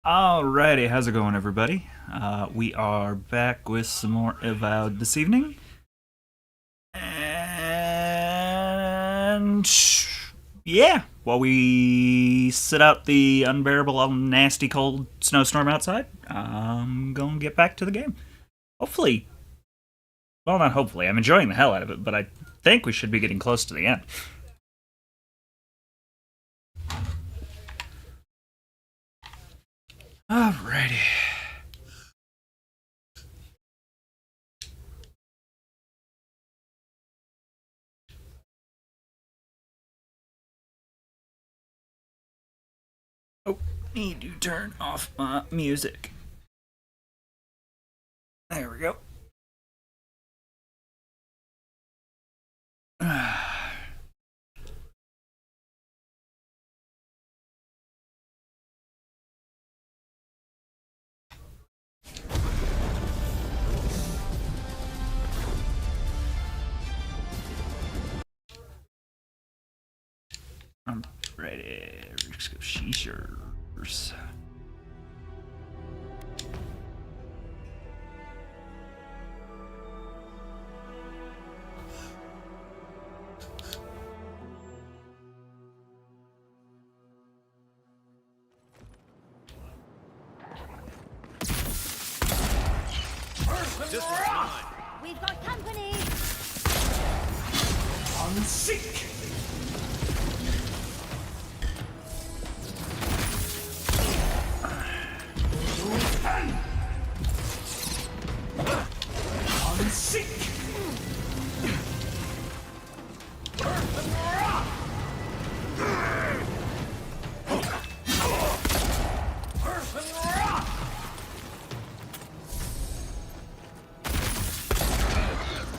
Alrighty, how's it going, everybody? We are back with some more Avowed this evening. And yeah, while we sit out the unbearable, nasty, cold snowstorm outside, I'm gonna get back to the game. Hopefully, well, not hopefully, I'm enjoying the hell out of it, but I think we should be getting close to the end. Alrighty. Oh, need to turn off my music. There we go. I'm ready. Let's go sheeshers. This one's mine. We've got company. Unseek. Unseek.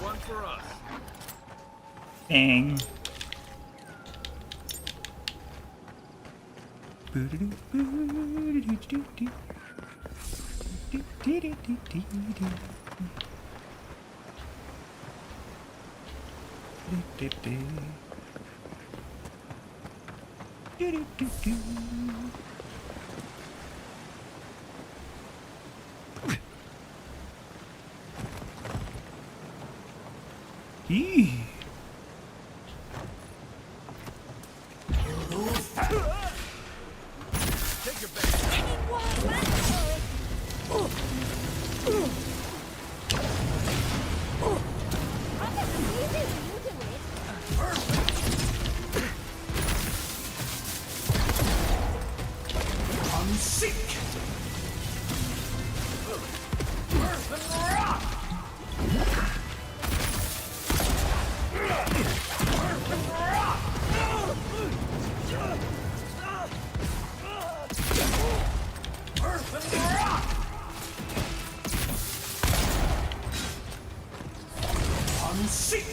One for us. Dang. Eee. Take your back. Unseek. Unseek.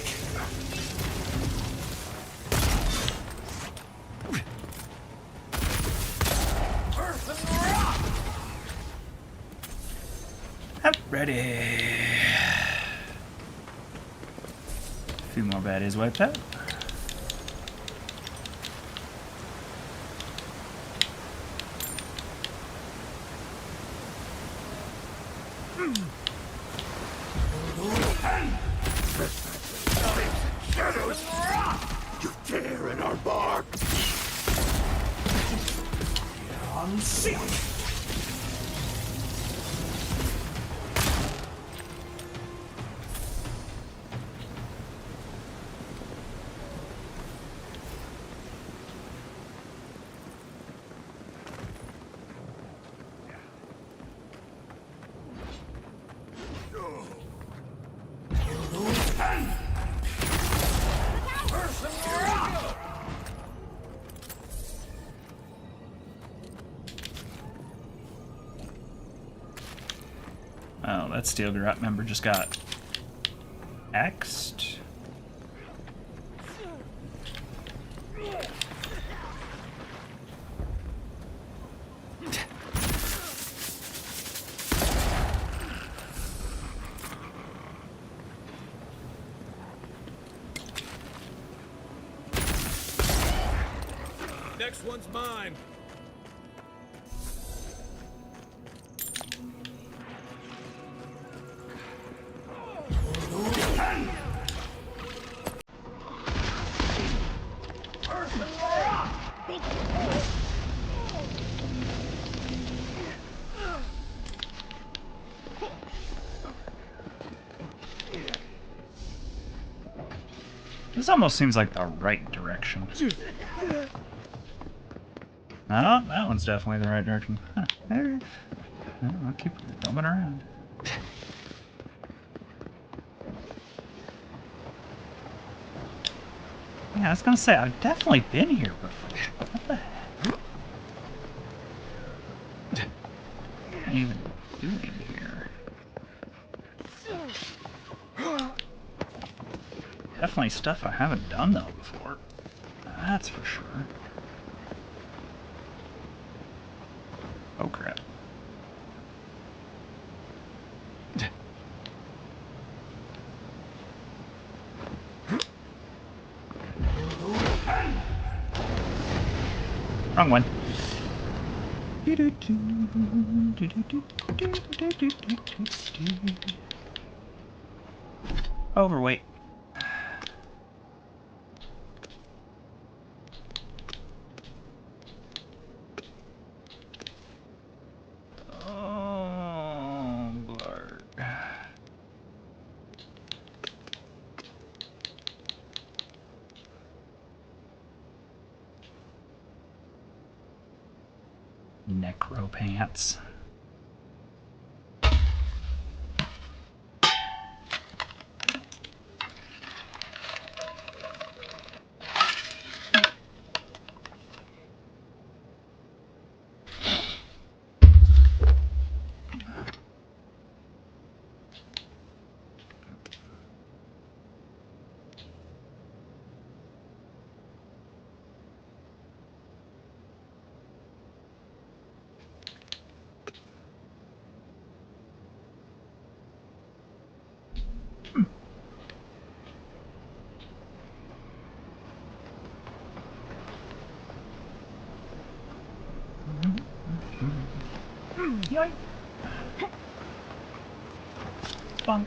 I'm ready. A few more baddies wiped out. Shadows! You dare in our bark! Unseek. Oh, that steel garrote member just got axed. Next one's mine. This almost seems like the right direction. Oh, that one's definitely the right direction. Huh. There. Well, I'll keep roaming around. Yeah, I was gonna say, I've definitely been here before. What the heck? What am I even doing here? Definitely stuff I haven't done, though, before. That's for sure. Oh, crap. Wrong one. Overweight. Oh, Lord. Necro pants. Yoink. Bunk.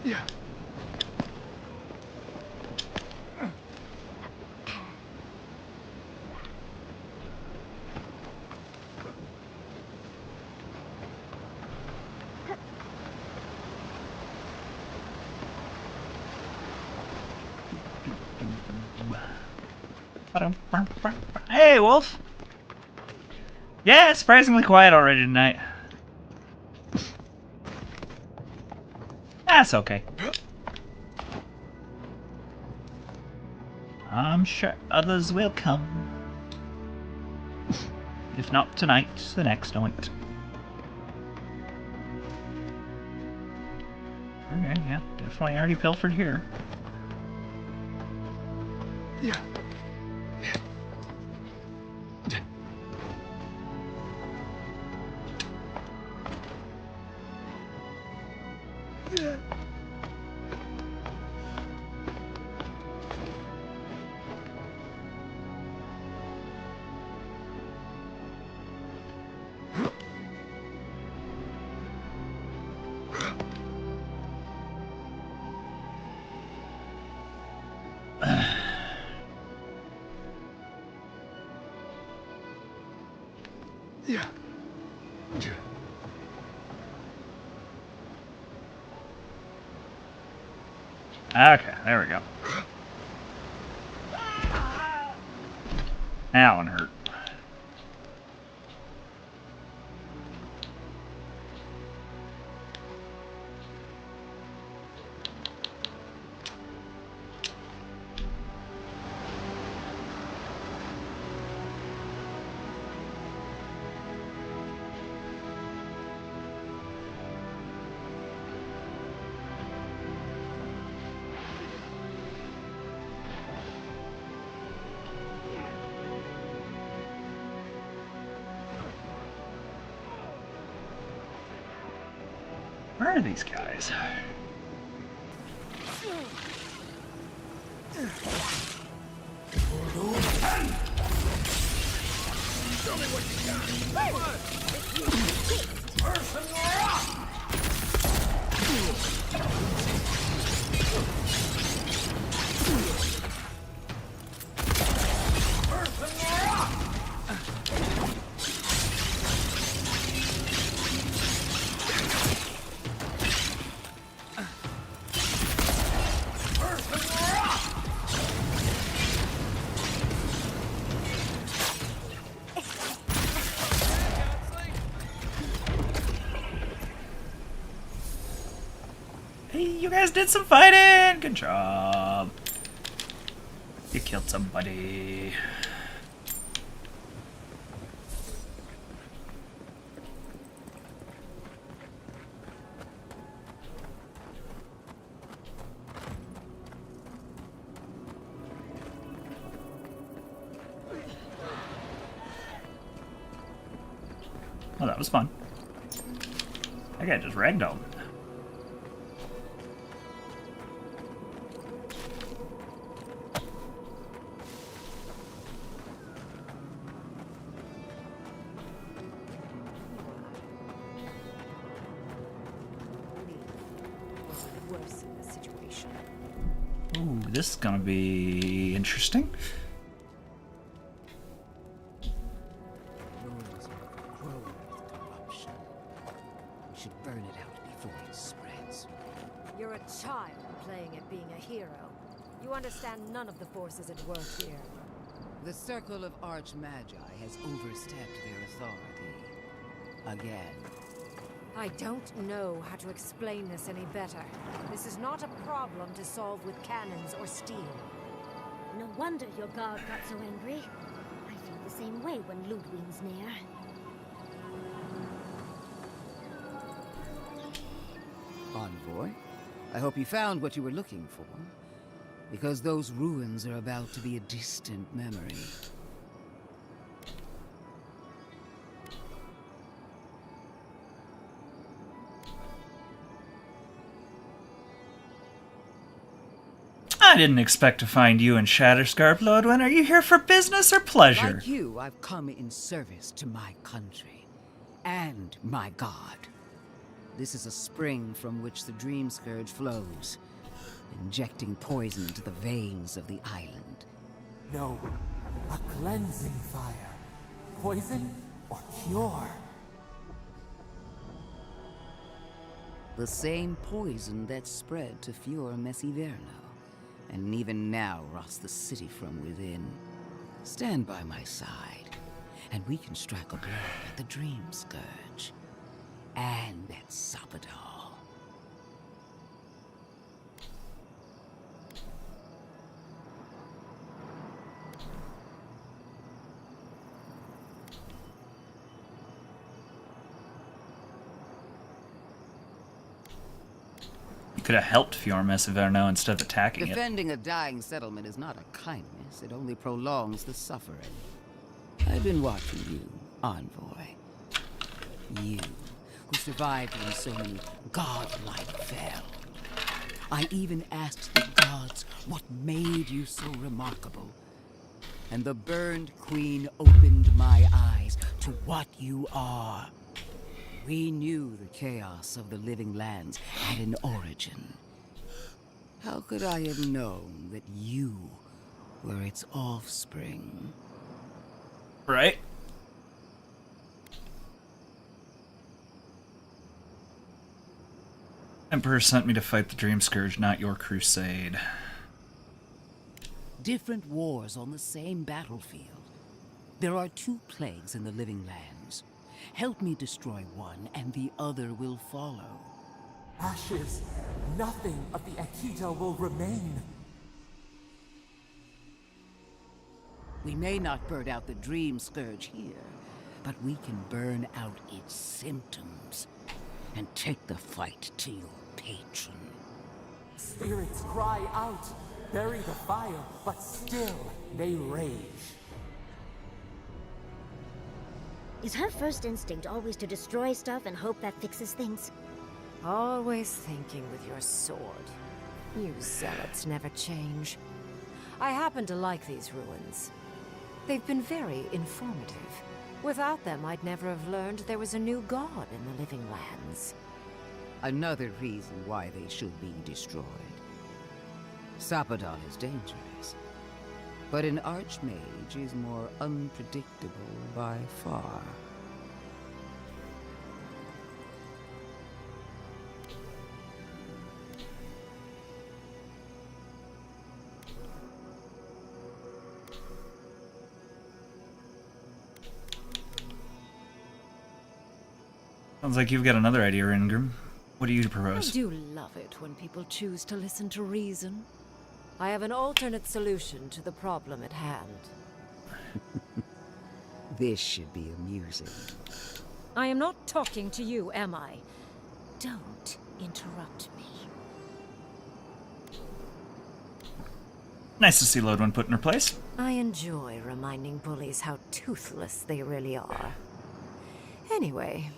Yeah. Hey, Wolf! Yeah, it's surprisingly quiet already tonight. That's okay. I'm sure others will come. If not tonight, the next night. Okay, yeah, definitely already pilfered here. Yeah. Yeah. Okay, there we go. That one hurt. Where are these guys? Show me what you got. Come on. Person rock. You guys did some fighting! Good job. You killed somebody. Oh, that was fun. That guy just ragdolled. Worse in this situation. Ooh, this is gonna be interesting. Ruins are growing with corruption. We should burn it out before it spreads. You're a child playing at being a hero. You understand none of the forces at work here. The Circle of Archmagi has overstepped their authority. Again. I don't know how to explain this any better. This is not a problem to solve with cannons or steel. No wonder your guard got so angry. I feel the same way when Ludwig's near. Envoy, I hope you found what you were looking for. Because those ruins are about to be a distant memory. I didn't expect to find you in Shatterscarp, Lodwin. Are you here for business or pleasure? Like you, I've come in service to my country. And my god. This is a spring from which the Dream Scourge flows, injecting poison into the veins of the island. No, a cleansing fire. Poison or cure? The same poison that spread to Fior Messiverno, and even now rots the city from within. Stand by my side, and we can strike a blow at the Dream Scourge. And at SciKotoc. You could have helped Fior Messiverno instead of attacking it. Defending a dying settlement is not a kindness. It only prolongs the suffering. I've been watching you, Envoy. You, who survived when so many godlike fell. I even asked the gods what made you so remarkable. And the burned queen opened my eyes to what you are. We knew the chaos of the living lands had an origin. How could I have known that you were its offspring? Right? Emperor sent me to fight the Dream Scourge, not your crusade. Different wars on the same battlefield. There are two plagues in the living lands. Help me destroy one, and the other will follow. Ashes. Nothing of the Akita will remain. We may not burn out the Dream Scourge here, but we can burn out its symptoms and take the fight to your patron. Spirits cry out, bury the fire, but still they rage. Is her first instinct always to destroy stuff and hope that fixes things? Always thinking with your sword. You zealots never change. I happen to like these ruins. They've been very informative. Without them, I'd never have learned there was a new god in the living lands. Another reason why they should be destroyed. SciKotoc is dangerous, but an archmage is more unpredictable by far. Sounds like you've got another idea, Ingram. What do you I propose? do love it when people choose to listen to reason. I have an alternate solution to the problem at hand. This should be amusing. I am not talking to you, am I? Don't interrupt me. Nice to see Lodwyn put in her place. I enjoy reminding bullies how toothless they really are. Anyway,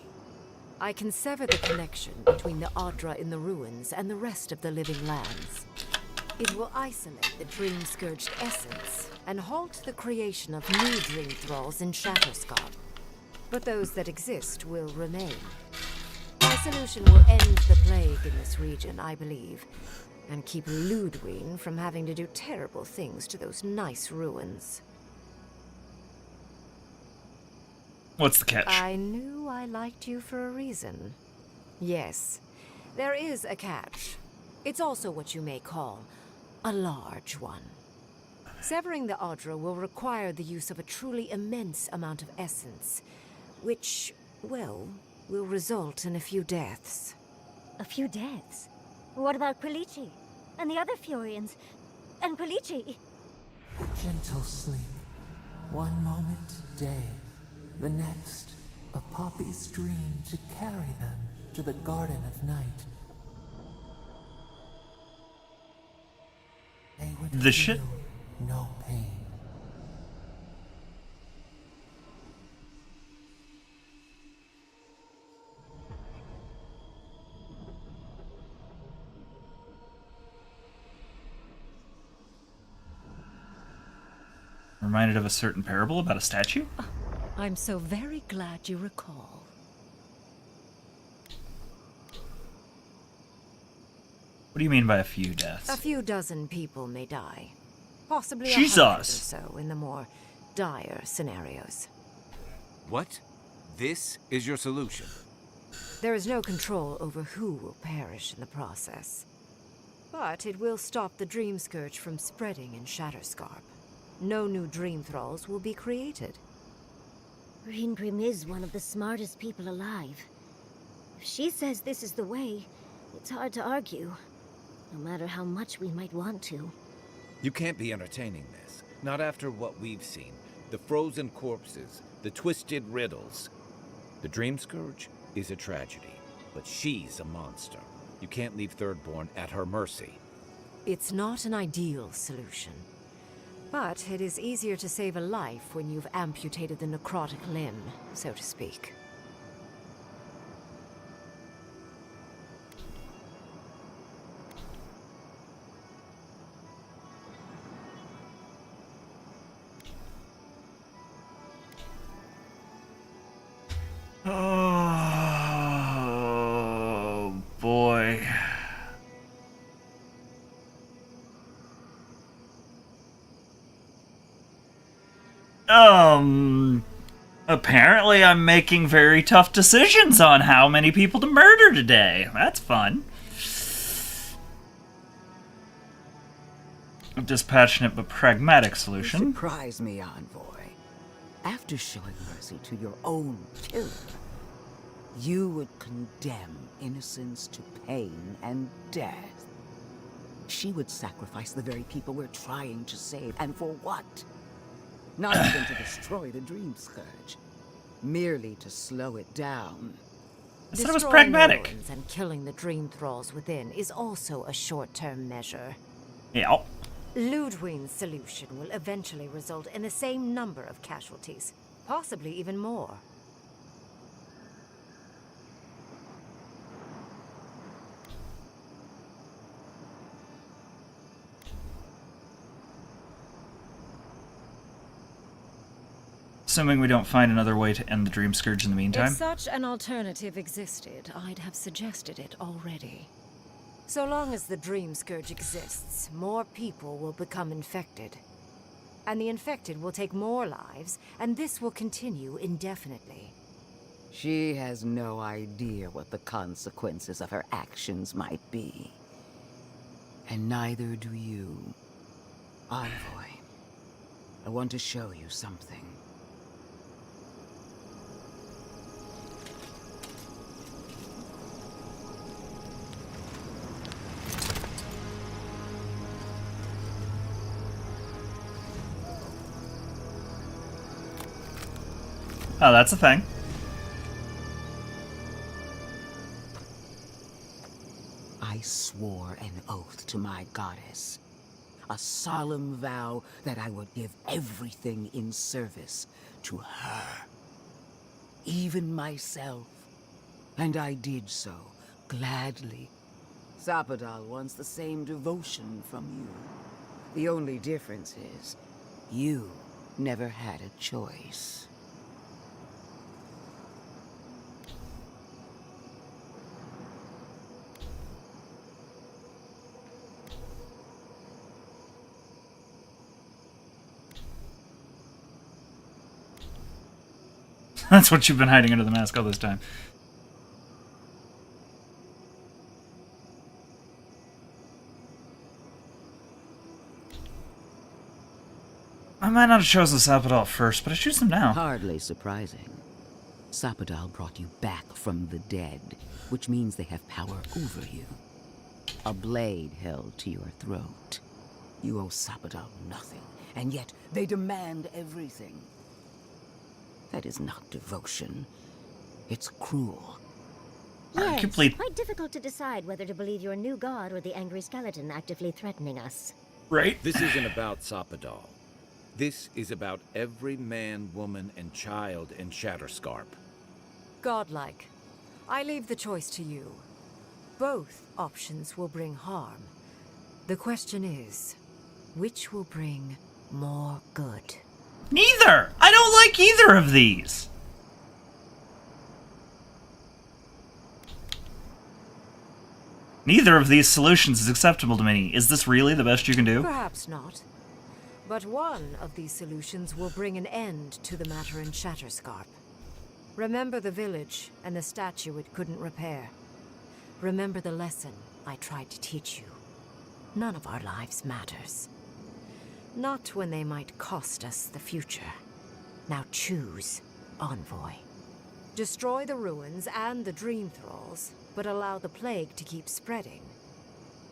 I can sever the connection between the Audra in the ruins and the rest of the living lands. It will isolate the dream-scourged essence and halt the creation of new dream thralls in Shatterscarp. But those that exist will remain. My solution will end the plague in this region, I believe, and keep Ludwig from having to do terrible things to those nice ruins. What's the catch? I knew I liked you for a reason. Yes, there is a catch. It's also what you may call a large one. Severing the Audra will require the use of a truly immense amount of essence, which, well, will result in a few deaths. A few deaths? What about Quilici? And the other Furians? And Quilici? Gentle sleep. One moment, day. The next, a poppy's dream to carry them to the Garden of Night. They would The shit. feel no pain. Reminded of a certain parable about a statue? I'm so very glad you recall. What do you mean by a few deaths? A few dozen people may die. Possibly a Jesus! 100 or so in the more dire scenarios. What? This is your solution? There is no control over who will perish in the process. But it will stop the Dream Scourge from spreading in Shatterscarp. No new Dream Thralls will be created. Reingrim is one of the smartest people alive. If she says this is the way, it's hard to argue. No matter how much we might want to. You can't be entertaining this. Not after what we've seen. The frozen corpses, the twisted riddles. The Dream Scourge is a tragedy, but she's a monster. You can't leave Thirdborn at her mercy. It's not an ideal solution. But it is easier to save a life when you've amputated the necrotic limb, so to speak. Oh, boy. Apparently I'm making very tough decisions on how many people to murder today. That's fun. A dispassionate but pragmatic You solution. surprise me, Envoy. After showing mercy to your own killer, you would condemn innocence to pain and death. She would sacrifice the very people we're trying to save, and for what? Not even to destroy the Dream Scourge, merely to slow it down. I said it was Destroying the pragmatic. ruins and killing the Dream Thralls within is also a short-term measure. Yeah. Ludwig's solution will eventually result in the same number of casualties, possibly even more. Assuming we don't find another way to end the Dream Scourge in the If meantime. such an alternative existed, I'd have suggested it already. So long as the Dream Scourge exists, more people will become infected. And the infected will take more lives, and this will continue indefinitely. She has no idea what the consequences of her actions might be. And neither do you. Envoy, I want to show you something. Oh, that's a thing. I swore an oath to my goddess. A solemn vow that I would give everything in service to her. Even myself. And I did so, gladly. Sapodal wants the same devotion from you. The only difference is, you never had a choice. That's what you've been hiding under the mask all this time. I might not have chosen Sapodal first, but I choose him now. Hardly surprising. Sapodal brought you back from the dead, which means they have power over you. A blade held to your throat. You owe Sapodal nothing, and yet they demand everything. That is not devotion. It's cruel. Yes, complete- quite difficult to decide whether to believe your new god or the angry skeleton actively threatening us. Right? This isn't about Sapodal. This is about every man, woman, and child in Shatterscarp. Godlike. I leave the choice to you. Both options will bring harm. The question is, which will bring more good? Neither! I don't like either of these! Neither of these solutions is acceptable to me. Is this really the best you can do? Perhaps not. But one of these solutions will bring an end to the matter in Shatterscarp. Remember the village and the statue it couldn't repair. Remember the lesson I tried to teach you. None of our lives matters. Not when they might cost us the future. Now choose, Envoy. Destroy the ruins and the Dream Thralls, but allow the plague to keep spreading.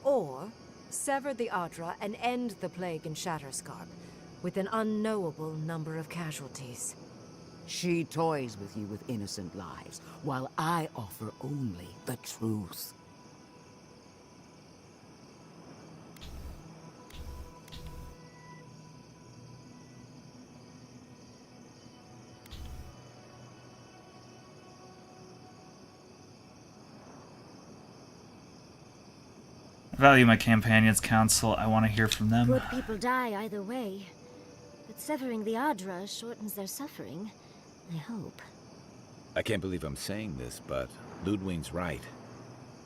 Or sever the Adra and end the plague in Shatterscarp, with an unknowable number of casualties. She toys with you with innocent lives, while I offer only the truth. I value my companion's counsel. I want to hear from them. Good people die either way. But severing the Adra shortens their suffering, I hope. I can't believe I'm saying this, but Ludwig's right.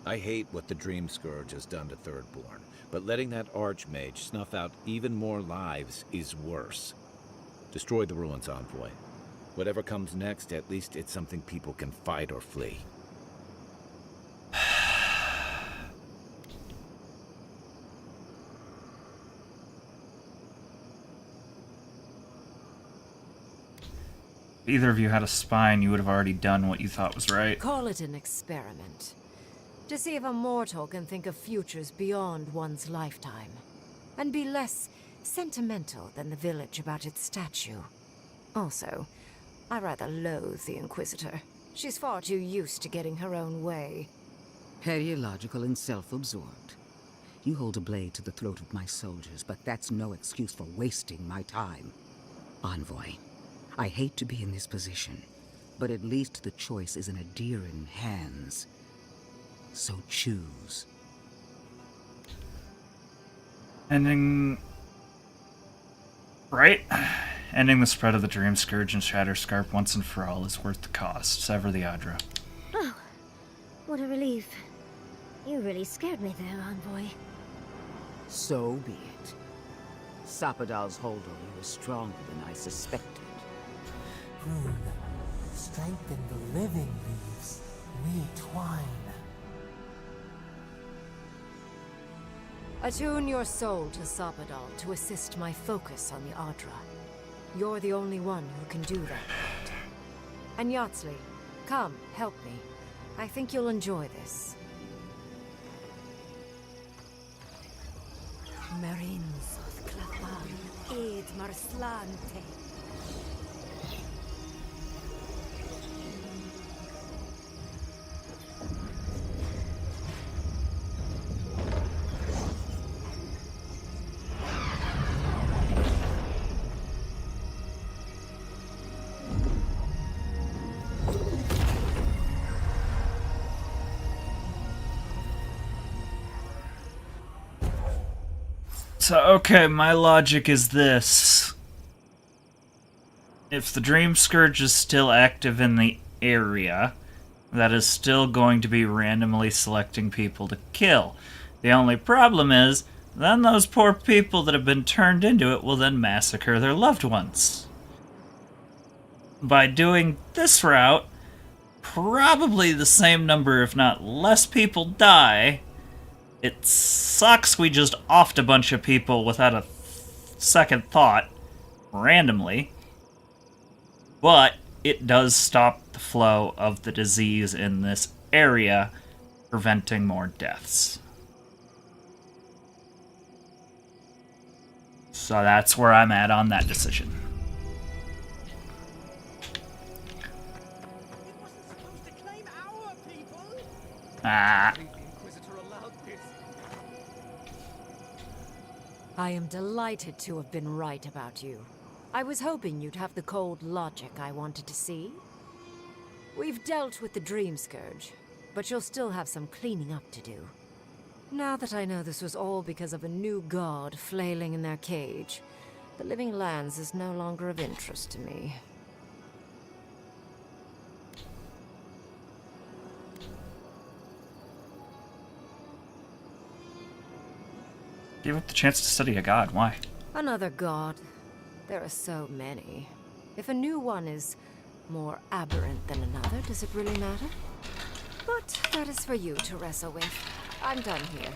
I hate what the Dream Scourge has done to Thirdborn, but letting that Archmage snuff out even more lives is worse. Destroy the ruins, Envoy. Whatever comes next, at least it's something people can fight or flee. If either of you had a spine, you would have already done what you thought was right. Call it an experiment. To see if a mortal can think of futures beyond one's lifetime. And be less sentimental than the village about its statue. Also, I rather loathe the Inquisitor. She's far too used to getting her own way. Ideological and self-absorbed. You hold a blade to the throat of my soldiers, but that's no excuse for wasting my time. Envoy, I hate to be in this position, but at least the choice is in Adiran hands. So choose. Ending... Right? Ending the spread of the Dream Scourge and Shatterscarp once and for all is worth the cost. Sever the Adra. Oh, what a relief. You really scared me there, Envoy. So be it. Sapodal's hold on you is stronger than I suspected. Rune, strengthen the living leaves. We twine. Attune your soul to Sapodal to assist my focus on the Adra. You're the only one who can do that yet. And Yatsley, come, help me. I think you'll enjoy this. Marinsos clapar ed marslante. So, okay, my logic is this. If the Dream Scourge is still active in the area, that is still going to be randomly selecting people to kill. The only problem is, then those poor people that have been turned into it will then massacre their loved ones. By doing this route, probably the same number, if not less people die. It sucks we just offed a bunch of people without a second thought, randomly. But it does stop the flow of the disease in this area, preventing more deaths. So that's where I'm at on that decision. Ah. I am delighted to have been right about you. I was hoping you'd have the cold logic I wanted to see. We've dealt with the Dream Scourge, but you'll still have some cleaning up to do. Now that I know this was all because of a new god flailing in their cage, the Living Lands is no longer of interest to me. Give up the chance to study a god. Why? Another god. There are so many. If a new one is more aberrant than another, does it really matter? But that is for you to wrestle with. I'm done here.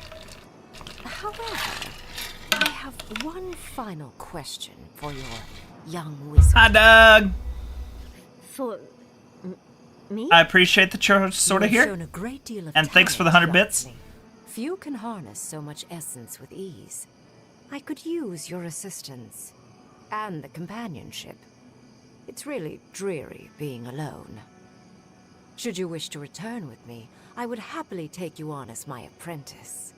However, I have one final question for your young wizard. Hi, Doug! For me? I appreciate that you're sort of You have here. shown a great deal of And thanks for the talent 100 bits. lately. Few can harness so much essence with ease. I could use your assistance. And the companionship. It's really dreary being alone. Should you wish to return with me, I would happily take you on as my apprentice.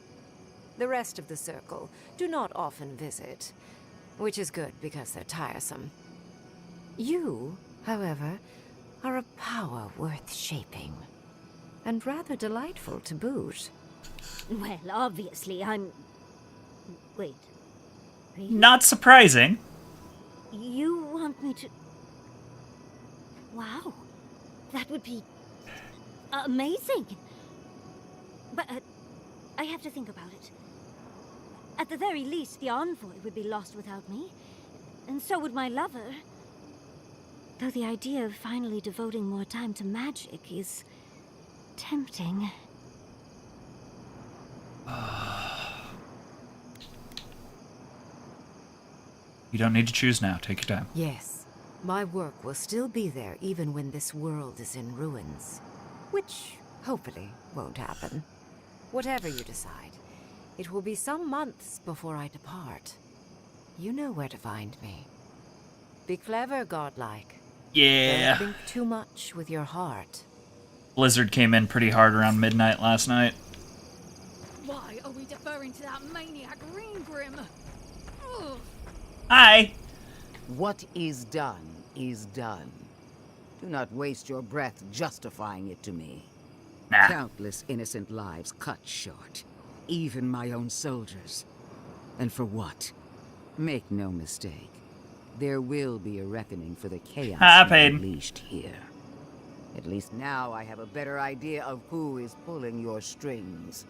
The rest of the circle do not often visit, which is good because they're tiresome. You, however, are a power worth shaping, and rather delightful to boot. Well, obviously, I'm... Wait. Really? Not surprising. You want me to... Wow. That would be... amazing. But I have to think about it. At the very least, the envoy would be lost without me. And so would my lover. Though the idea of finally devoting more time to magic is... tempting. You don't need to choose now. Take your time. Yes, my work will still be there even when this world is in ruins. Which, hopefully, won't happen. Whatever you decide, it will be some months before I depart. You know where to find me. Be clever, godlike. Yeah. Don't think too much with your heart. Blizzard came in pretty hard around midnight last night. Why are we deferring to that maniac Ringgrim? Ugh. Hi. What is done is done. Do not waste your breath justifying it to me. Nah. Countless innocent lives cut short. Even my own soldiers. And for what? Make no mistake. There will be a reckoning for the chaos Happened. unleashed here. At least now I have a better idea of who is pulling your strings.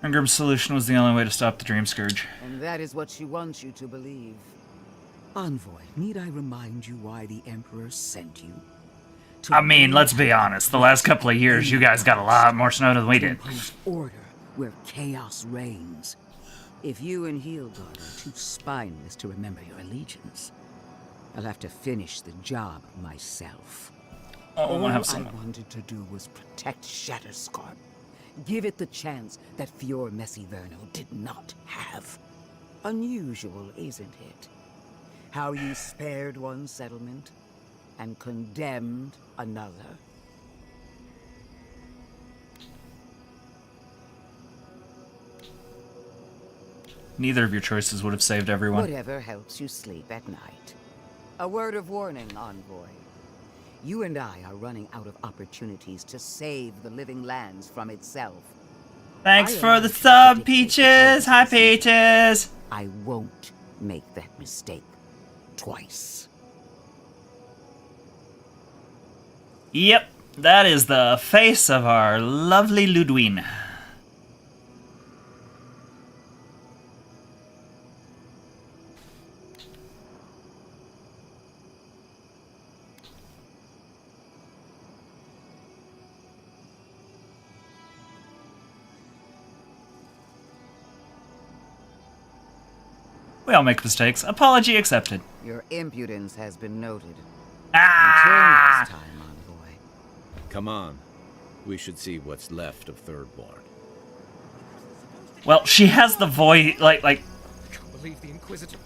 Ingram's solution was the only way to stop the Dream Scourge. And that is what she wants you to believe. Envoy, need I remind you why the Emperor sent you? To I mean, let's be honest. The last couple of years, you guys got a lot more snow than we did. impose order where chaos reigns. If you and Heelgard are too spineless to remember your allegiance, I'll have to finish the job myself. Oh, I All want to have I some. wanted to do was protect Shatterscarp. Give it the chance that Fior Messivernal did not have. Unusual, isn't it? How you spared one settlement and condemned another. Neither of your choices would have saved everyone. Whatever helps you sleep at night. A word of warning, Envoy. You and I are running out of opportunities to save the living lands from itself. Thanks for the sub, Peaches. Hi, Peaches. I won't make that mistake twice. Yep, that is the face of our lovely Ludwine. We all make mistakes. Apology accepted. Your impudence has been noted. Ah! Until next time, envoy. Come on. We should see what's left of Thirdborn. Well, she has the voice, like, Can't believe the Inquisitor.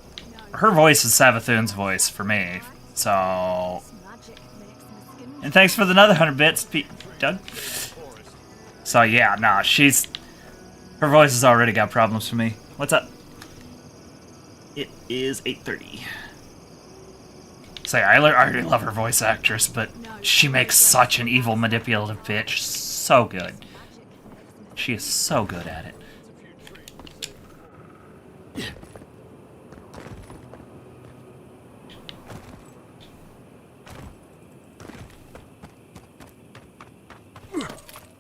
her voice is Savathun's voice for me. So, Magic makes my skin and thanks for the another 100 bits, Doug. So yeah, nah, her voice has already got problems for me. What's up? It is 8:30. Say, I already love her voice actress, but she makes such an evil, manipulative bitch. So good. She is so good at it.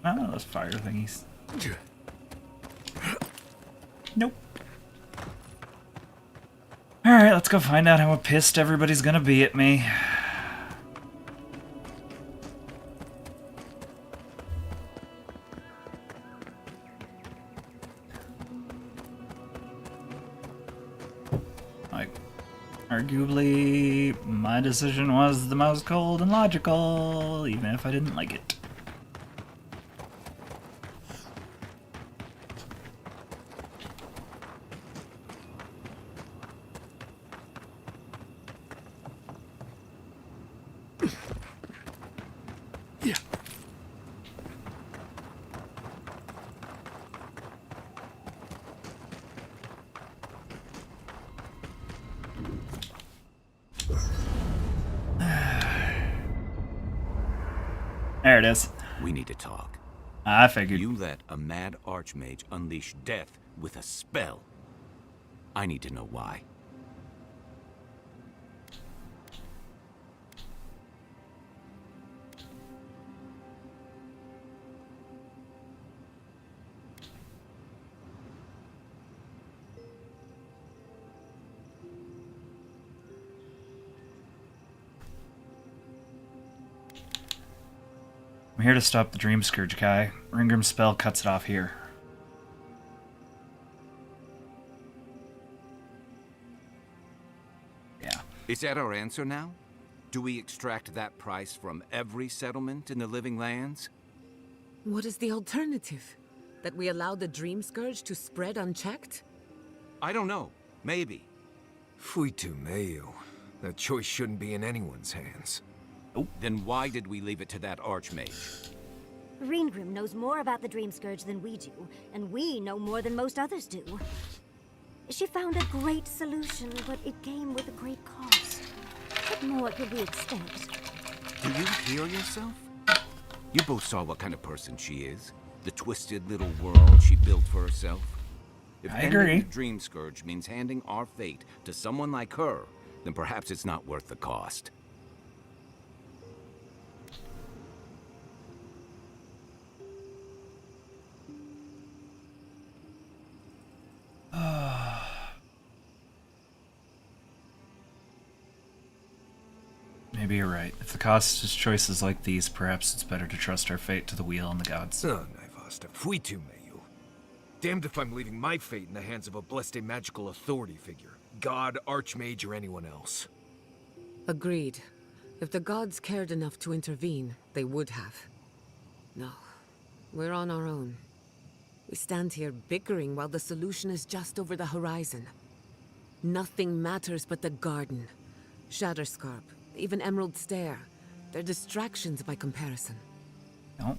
Oh, those fire thingies. Nope. Alright, let's go find out how pissed everybody's gonna be at me. Like, arguably, my decision was the most cold and logical, even if I didn't like it. There it is. We need to talk. I figured. You let a mad archmage unleash death with a spell. I need to know why. I'm here to stop the Dream Scourge guy. Ringrim's spell cuts it off here. Yeah. Is that our answer now? Do we extract that price from every settlement in the Living Lands? What is the alternative? That we allow the Dream Scourge to spread unchecked? I don't know. Maybe. Fui tu meio. That choice shouldn't be in anyone's hands. Then why did we leave it to that archmage? Reengrim knows more about the Dream Scourge than we do, and we know more than most others do. She found a great solution, but it came with a great cost. What more could we expect? Do you hear yourself? You both saw what kind of person she is. The twisted little world she built for herself. If I ending agree. the Dream Scourge means handing our fate to someone like her, then perhaps it's not worth the cost. Maybe you're right. If the cost is choices like these, perhaps it's better to trust our fate to the wheel and the gods. Oh, Naivasta, fui tu meio. Damned if I'm leaving my fate in the hands of a blessed magical authority figure. God, Archmage, or anyone else. Agreed. If the gods cared enough to intervene, they would have. No. We're on our own. We stand here bickering while the solution is just over the horizon. Nothing matters but the garden. Shatterscarp, even Emerald Stair. They're distractions by comparison. No.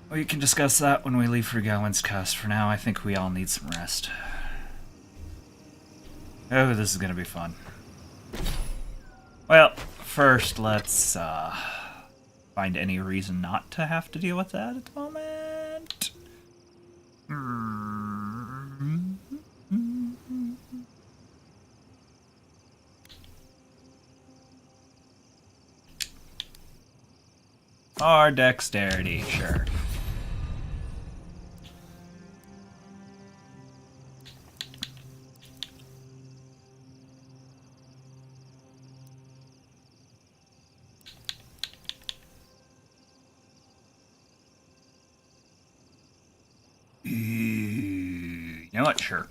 We can discuss that when we leave for Gowan's Cast. For now, I think we all need some rest. Oh, this is gonna be fun. Well, first, let's find any reason not to have to deal with that at the moment. Or dexterity, sure. You know what? Sure.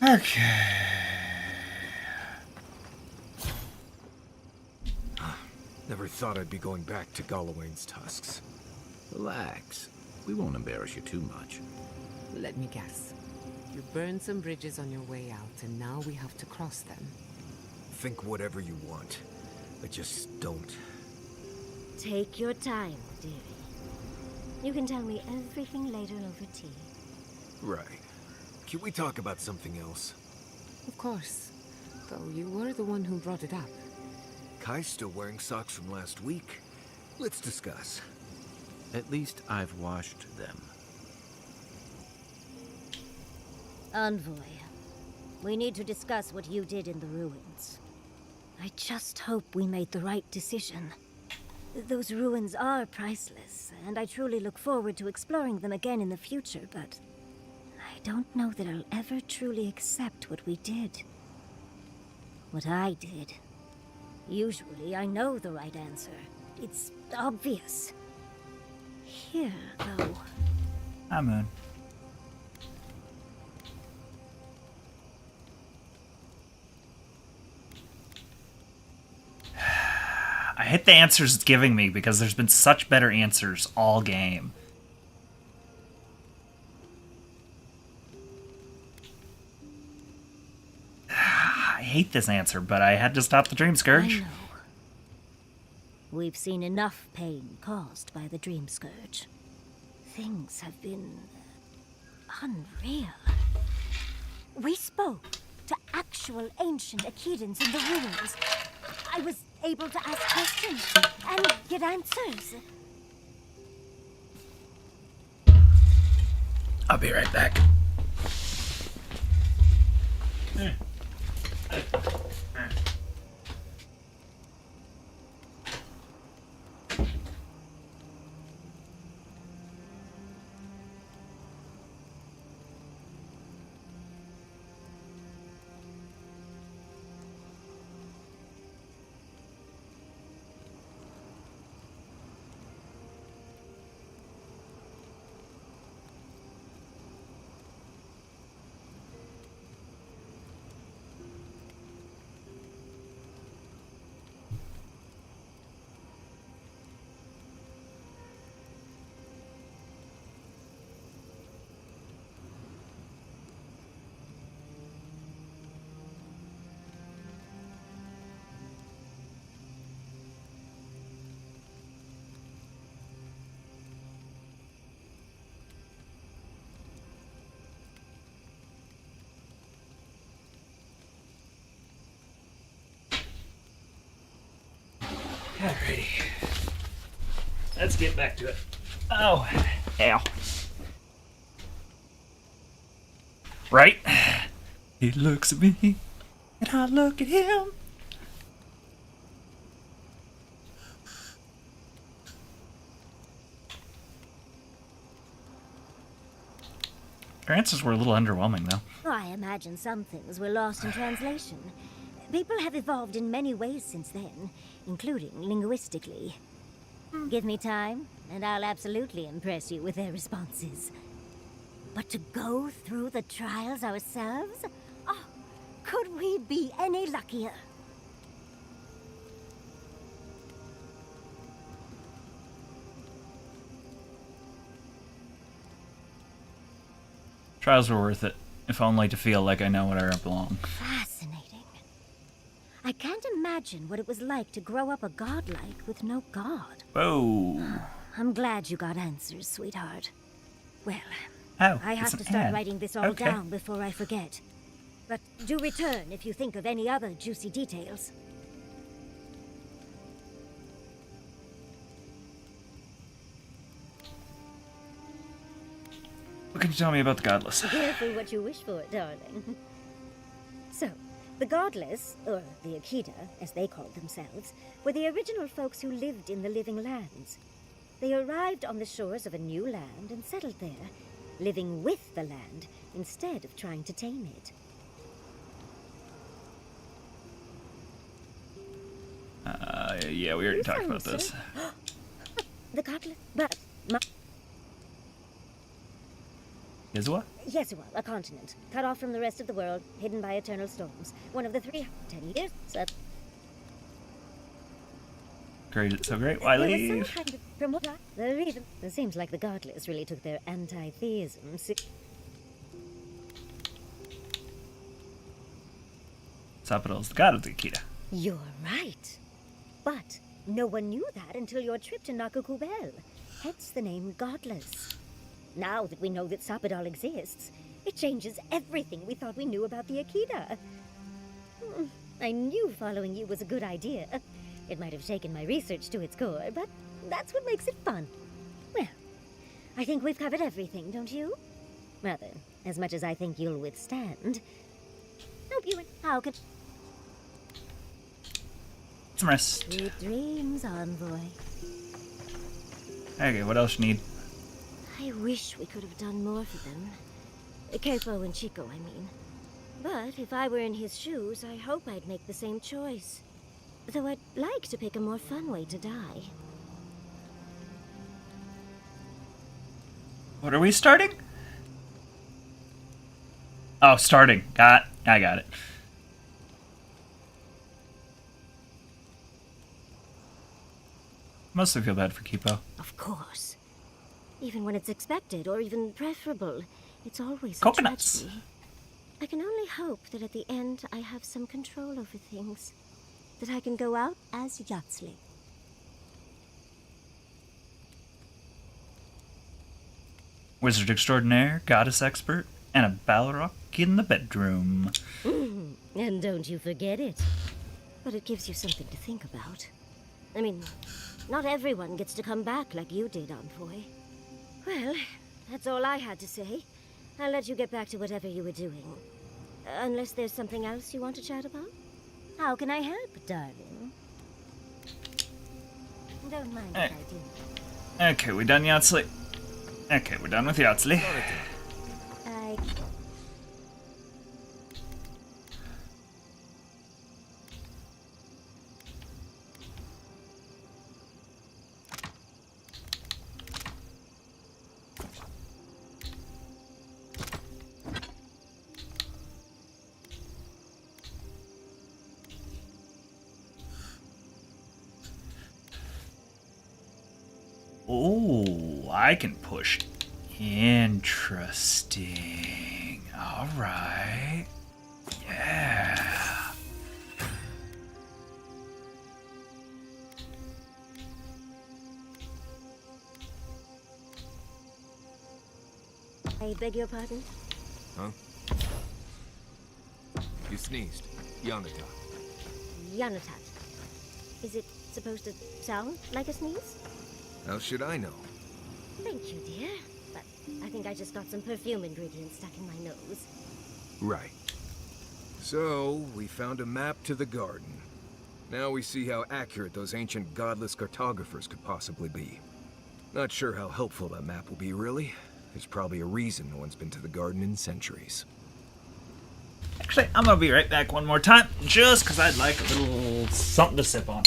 Okay. Never thought I'd be going back to Gallowayne's tusks. Relax. We won't embarrass you too much. Let me guess. You burned some bridges on your way out, and now we have to cross them. Think whatever you want. I just don't. Take your time, dearie. You can tell me everything later over tea. Right. Can we talk about something else? Of course. Though you were the one who brought it up. Kai's still wearing socks from last week. Let's discuss. At least I've washed them. Envoy, we need to discuss what you did in the ruins. I just hope we made the right decision. Those ruins are priceless, and I truly look forward to exploring them again in the future, but I don't know that I'll ever truly accept what we did. What I did. Usually I know the right answer. It's obvious. Here, though. Hi, Moon. I hate the answers it's giving me because there's been such better answers all game. I hate this answer, but I had to stop the Dream Scourge. I know. We've seen enough pain caused by the Dream Scourge. Things have been unreal. We spoke to actual ancient Akedans in the ruins. I was able to ask questions and get answers. I'll be right back. Alrighty. Let's get back to it. Oh, ow. Right? He looks at me, and I look at him. Your answers were a little underwhelming, though. I imagine some things were lost in translation. People have evolved in many ways since then, including linguistically. Give me time, and I'll absolutely impress you with their responses. But to go through the trials ourselves? Oh, could we be any luckier? Trials were worth it, if only to feel like I know where I belong. Fascinating. I can't imagine imagine what it was like to grow up a godlike with no god. Whoa. I'm glad you got answers, sweetheart. Well, Oh, I have it's to an start ad. writing this all Okay. down before I forget. But do return if you think of any other juicy details. What can you tell me about the Godless? Careful what you wish for, darling. So, the Godless, or the Akita, as they called themselves, were the original folks who lived in the Living Lands. They arrived on the shores of a new land and settled there, living with the land instead of trying to tame it. Yeah, we already talked about Fine, this. sir. The Godless, but Yezua? Yezua, a continent, cut off from the rest of the world, hidden by eternal storms. One of the 10 years. Great, so great. Why There was some leave? kind of, from what the reason. It seems like the Godless really took their anti-theism. Sapodal's the god of the Akita. You're right. But no one knew that until your trip to Nakukubel. Hence the name Godless. Now that we know that Sapodal exists, it changes everything we thought we knew about the Akita. I knew following you was a good idea. It might have shaken my research to its core, but that's what makes it fun. Well, I think we've covered everything, don't you? Rather, as much as I think you'll withstand. Hope you and how can... Some rest. Sweet dreams, Envoy. Okay, what else you need? I wish we could have done more for them. Keiko and Chico, I mean. But if I were in his shoes, I hope I'd make the same choice. Though I'd like to pick a more fun way to die. What are we starting? Oh, starting. I got it. Mostly feel bad for Kipo. Of course. Even when it's expected, or even preferable, it's always Coconuts. a tragedy. I can only hope that at the end I have some control over things. That I can go out as Yatsley. Wizard extraordinaire, goddess expert, and a Balrog in the bedroom. And don't you forget it. But it gives you something to think about. I mean, not everyone gets to come back like you did, Envoy. Well, that's all I had to say. I'll let you get back to whatever you were doing. Unless there's something else you want to chat about? How can I help, darling? Don't mind if I do. Okay, we done Yahtzee. Okay, we're done with Yahtzee. I... Oh, I can push. Interesting. All right. Yeah. I beg your pardon? Huh? You sneezed. Yanata. Yanatat. Is it supposed to sound like a sneeze? How should I know? Thank you, dear. But I think I just got some perfume ingredients stuck in my nose. Right. So, we found a map to the garden. Now we see how accurate those ancient godless cartographers could possibly be. Not sure how helpful that map will be, really. There's probably a reason no one's been to the garden in centuries. Actually, I'm gonna be right back one more time, just because I'd like a little something to sip on.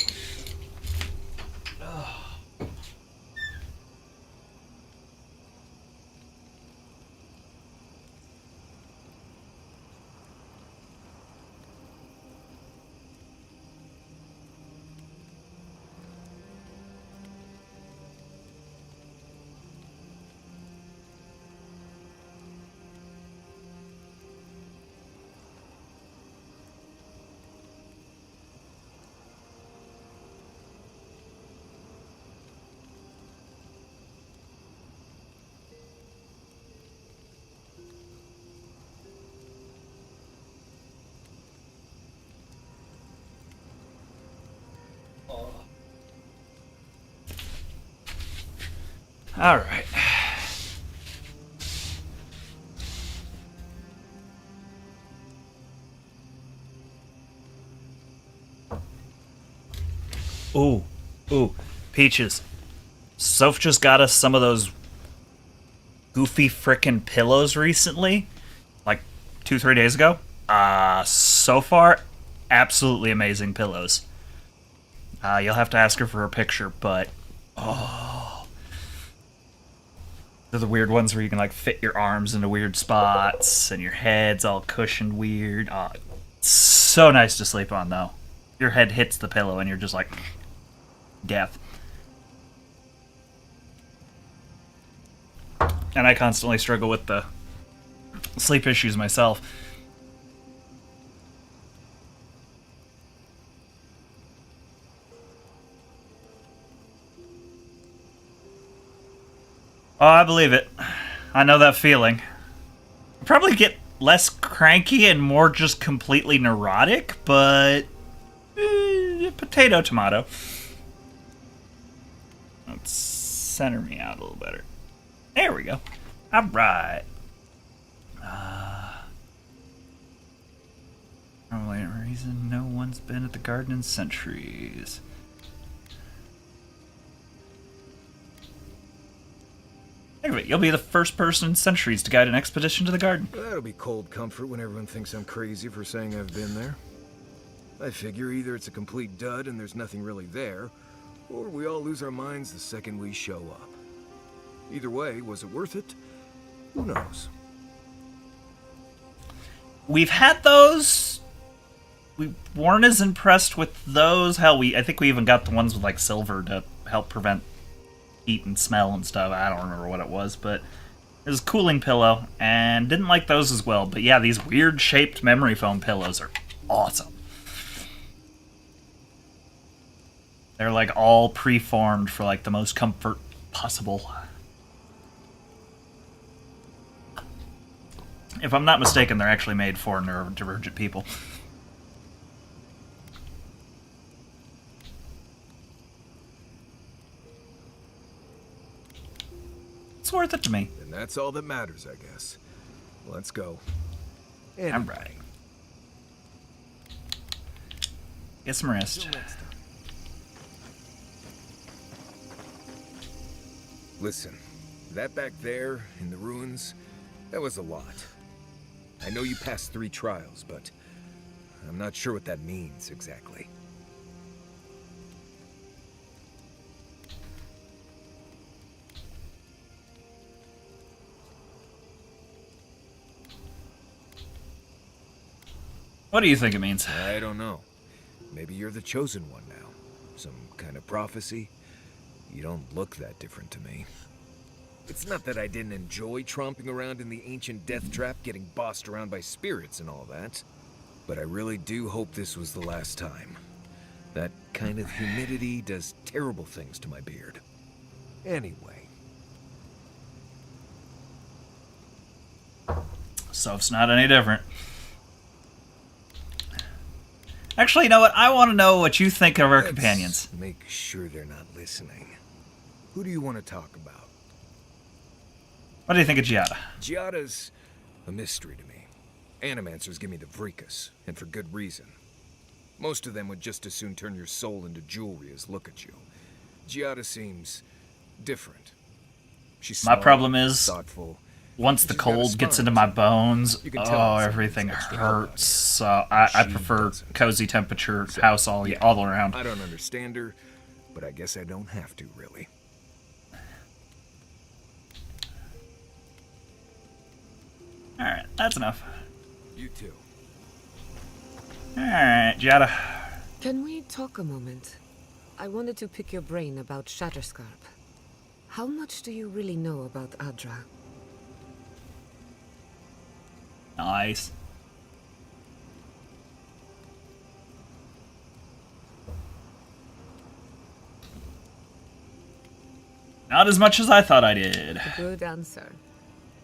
Alright. Ooh. Ooh. Peaches. Soph just got us some of those goofy frickin' pillows recently. Like 2-3 days ago. So far, absolutely amazing pillows. You'll have to ask her for a picture, but oh, they're the weird ones where you can like fit your arms into weird spots and your head's all cushioned weird. So nice to sleep on though. Your head hits the pillow and you're just like death. And I constantly struggle with the sleep issues myself. Oh, I believe it. I know that feeling. I probably get less cranky and more just completely neurotic, but potato, tomato. Let's center me out a little better. There we go. All right. Probably a reason no one's been at the garden in centuries. Anyway, you'll be the first person in centuries to guide an expedition to the garden. That'll be cold comfort when everyone thinks I'm crazy for saying I've been there. I figure either it's a complete dud and there's nothing really there, or we all lose our minds the second we show up. Either way, was it worth it? Who knows? We've had those. We weren't as impressed with those. Hell, I think we even got the ones with like silver to help prevent heat and smell and stuff. I don't remember what it was, but it was a cooling pillow, and didn't like those as well. But yeah, these weird shaped memory foam pillows are awesome. They're like all preformed for like the most comfort possible. If I'm not mistaken, they're actually made for neurodivergent people. It's worth it to me. And that's all that matters, I guess. Let's go. I'm right. Get some rest. Listen, that back there in the ruins, that was a lot. I know you passed 3 trials, but I'm not sure what that means exactly. What do you think it means? I don't know. Maybe you're the chosen one now. Some kind of prophecy? You don't look that different to me. It's not that I didn't enjoy tromping around in the ancient death trap, getting bossed around by spirits and all that. But I really do hope this was the last time. That kind of humidity does terrible things to my beard. Anyway. So it's not any different. Actually, you know what? I want to know what you think of our companions. Make sure they're not listening. Who do you want to talk about? What do you think of Giada? Giada's a mystery to me. Animancers give me the vricus, and for good reason. Most of them would just as soon turn your soul into jewelry as look at you. Giada seems different. She's smart, my problem is thoughtful. Once the cold gets into my bones, everything hurts. So I prefer cozy temperature house all around. I don't understand her, but I guess I don't have to, really. Alright, that's enough. You too. Alright, Giada. Can we talk a moment? I wanted to pick your brain about Shatterscarp. How much do you really know about Adra? Nice. Not as much as I thought I did. Good answer.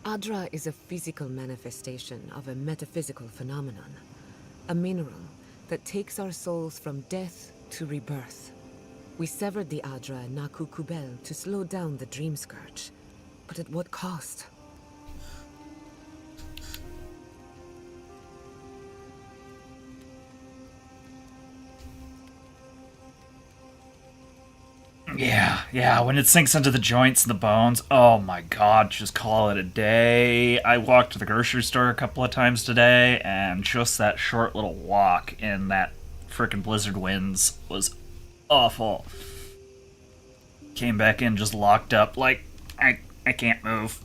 Adra is a physical manifestation of a metaphysical phenomenon. A mineral that takes our souls from death to rebirth. We severed the Adra and Naku Kubel to slow down the Dream Scourge. But at what cost? Yeah, when it sinks into the joints and the bones, oh my god, just call it a day. I walked to the grocery store a couple of times today, and just that short little walk in that frickin' blizzard winds was awful. Came back in just locked up, like, I can't move.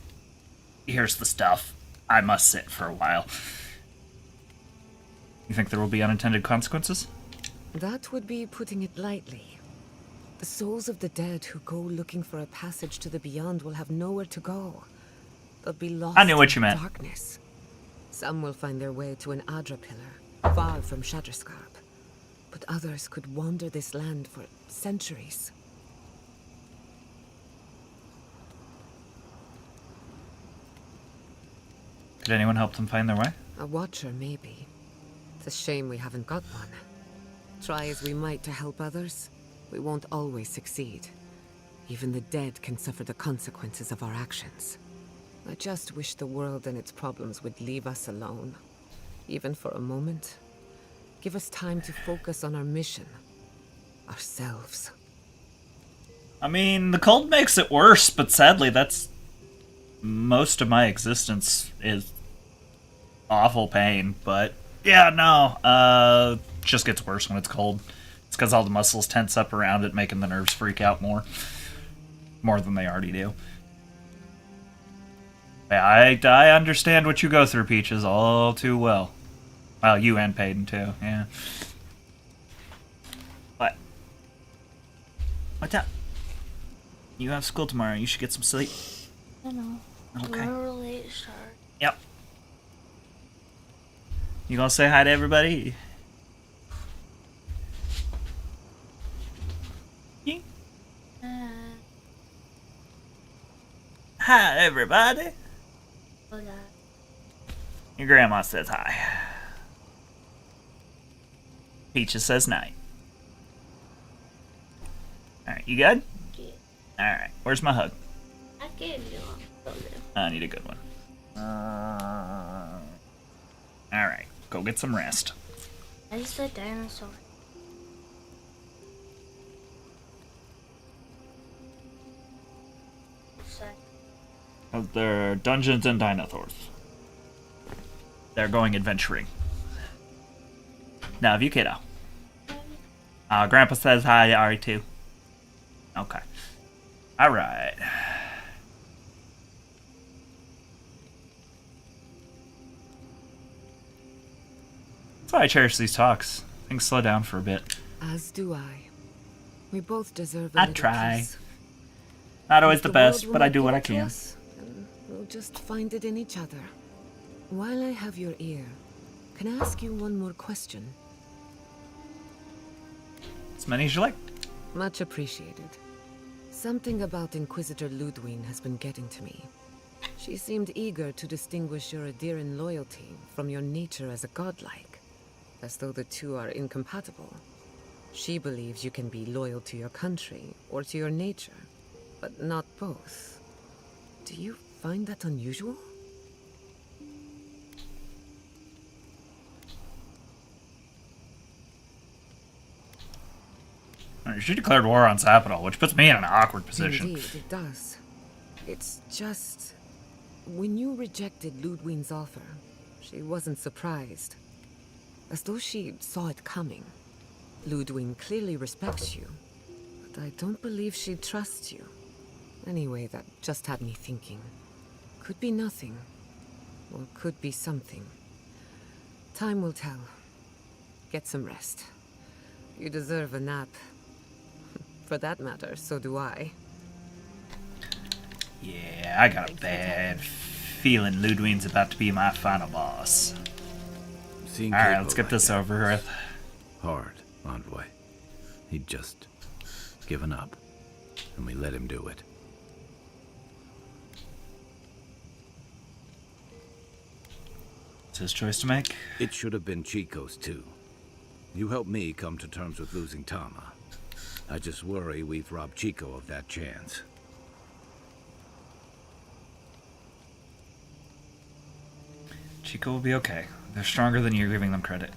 Here's the stuff. I must sit for a while. You think there will be unintended consequences? That would be putting it lightly. The souls of the dead who go looking for a passage to the beyond will have nowhere to go. They'll be lost I knew what you in meant. darkness. Some will find their way to an Adra pillar, far from Shatterscarp. But others could wander this land for centuries. Did anyone help them find their way? A watcher, maybe. It's a shame we haven't got one. Try as we might to help others, we won't always succeed. Even the dead can suffer the consequences of our actions. I just wish the world and its problems would leave us alone. Even for a moment. Give us time to focus on our mission. Ourselves. I mean, the cold makes it worse, but sadly that's... most of my existence is awful pain, but... yeah, no, just gets worse when it's cold. It's because all the muscles tense up around it, making the nerves freak out more. More than they already do. I understand what you go through, Peaches, all too well. Well, you and Peyton, too, yeah. What? What's up? You have school tomorrow, you should get some sleep. I know. Okay. Tomorrow late start. Yep. You gonna say hi to everybody? Hi, everybody. Hola. Your grandma says hi. Peaches says night. Alright, you good? Yeah. Alright, where's my hug? I gave you one. I need a good one. Alright, go get some rest. I used a dinosaur. They're Dungeons and Dinosaurs. They're going adventuring. Now, you kiddo. Grandpa says hi to Ari too. Okay. Alright. That's why I cherish these talks. Things slow down for a bit. As do I. We both deserve a I little try. peace. Not always If the world best, will but I not do give what I it to can. us, then we'll just find it in each other. While I have your ear, can I ask you one more question? As many as you like. Much appreciated. Something about Inquisitor Ludwig has been getting to me. She seemed eager to distinguish your Adiran loyalty from your nature as a godlike, as though the two are incompatible. She believes you can be loyal to your country or to your nature, but not both. Do you find that unusual? She declared war on SciKotoc, which puts me in an awkward position. Indeed, it does. It's just... when you rejected Ludwig's offer, she wasn't surprised. As though she saw it coming. Ludwig clearly respects you, but I don't believe she trusts you. Anyway, that just had me thinking. Could be nothing, or could be something. Time will tell. Get some rest. You deserve a nap. For that matter, so do I. Yeah, I got a bad feeling Ludwig's about to be my final boss. Alright, let's get this over with. Hard, Envoy. He'd just given up, and we let him do it. It's his choice to make. It should have been Chico's too. You helped me come to terms with losing Tama. I just worry we've robbed Chico of that chance. Chico will be okay. They're stronger than you're giving them credit.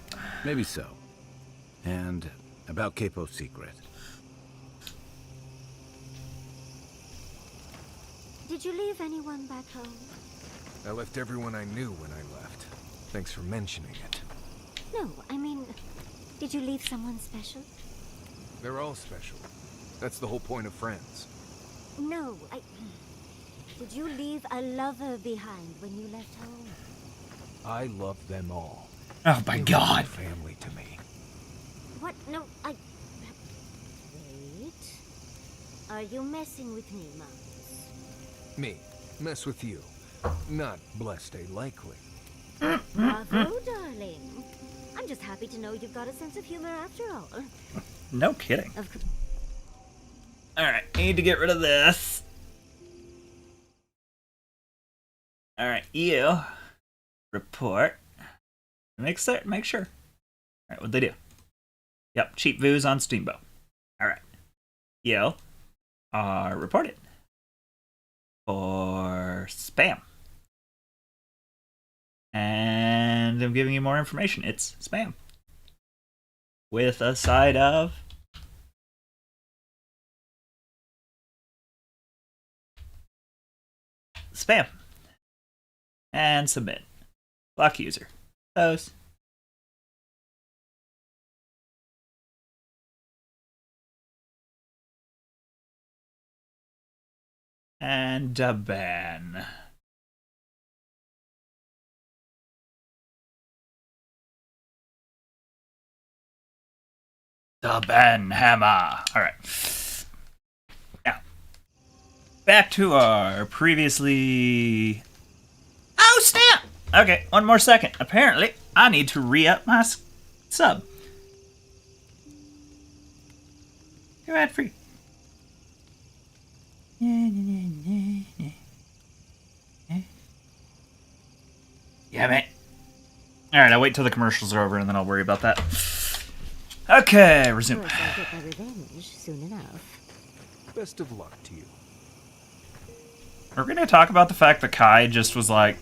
Maybe so. And about Capo's secret. Did you leave anyone back home? I left everyone I knew when I left. Thanks for mentioning it. No, I mean, did you leave someone special? They're all special. That's the whole point of friends. No, Did you leave a lover behind when you left home? I love them all. Oh my They were god. like family to me. What? No, Wait. Are you messing with me, Mom? Me. Mess with you. Not blessed a likely. Bravo, darling. I'm just happy to know you've got a sense of humor after all. No kidding. Of course. Alright, need to get rid of this. Alright, you. Report. Make sure. Alright, what'd they do? Yep, cheap views on Steamboat. Alright. You are reported for spam. And I'm giving you more information. It's spam. With a side of spam. And submit. Block user. Close. And a ban. The ban hammer. Alright. Now, back to our previously... Oh, snap! Okay, one more second. Apparently, I need to re-up my sub. Go ad free. Yeah, man. Alright, I'll wait till the commercials are over and then I'll worry about that. Okay, resume. Of course, I'll get my revenge soon enough. Best of luck to you. We're gonna talk about the fact that Kai just was like,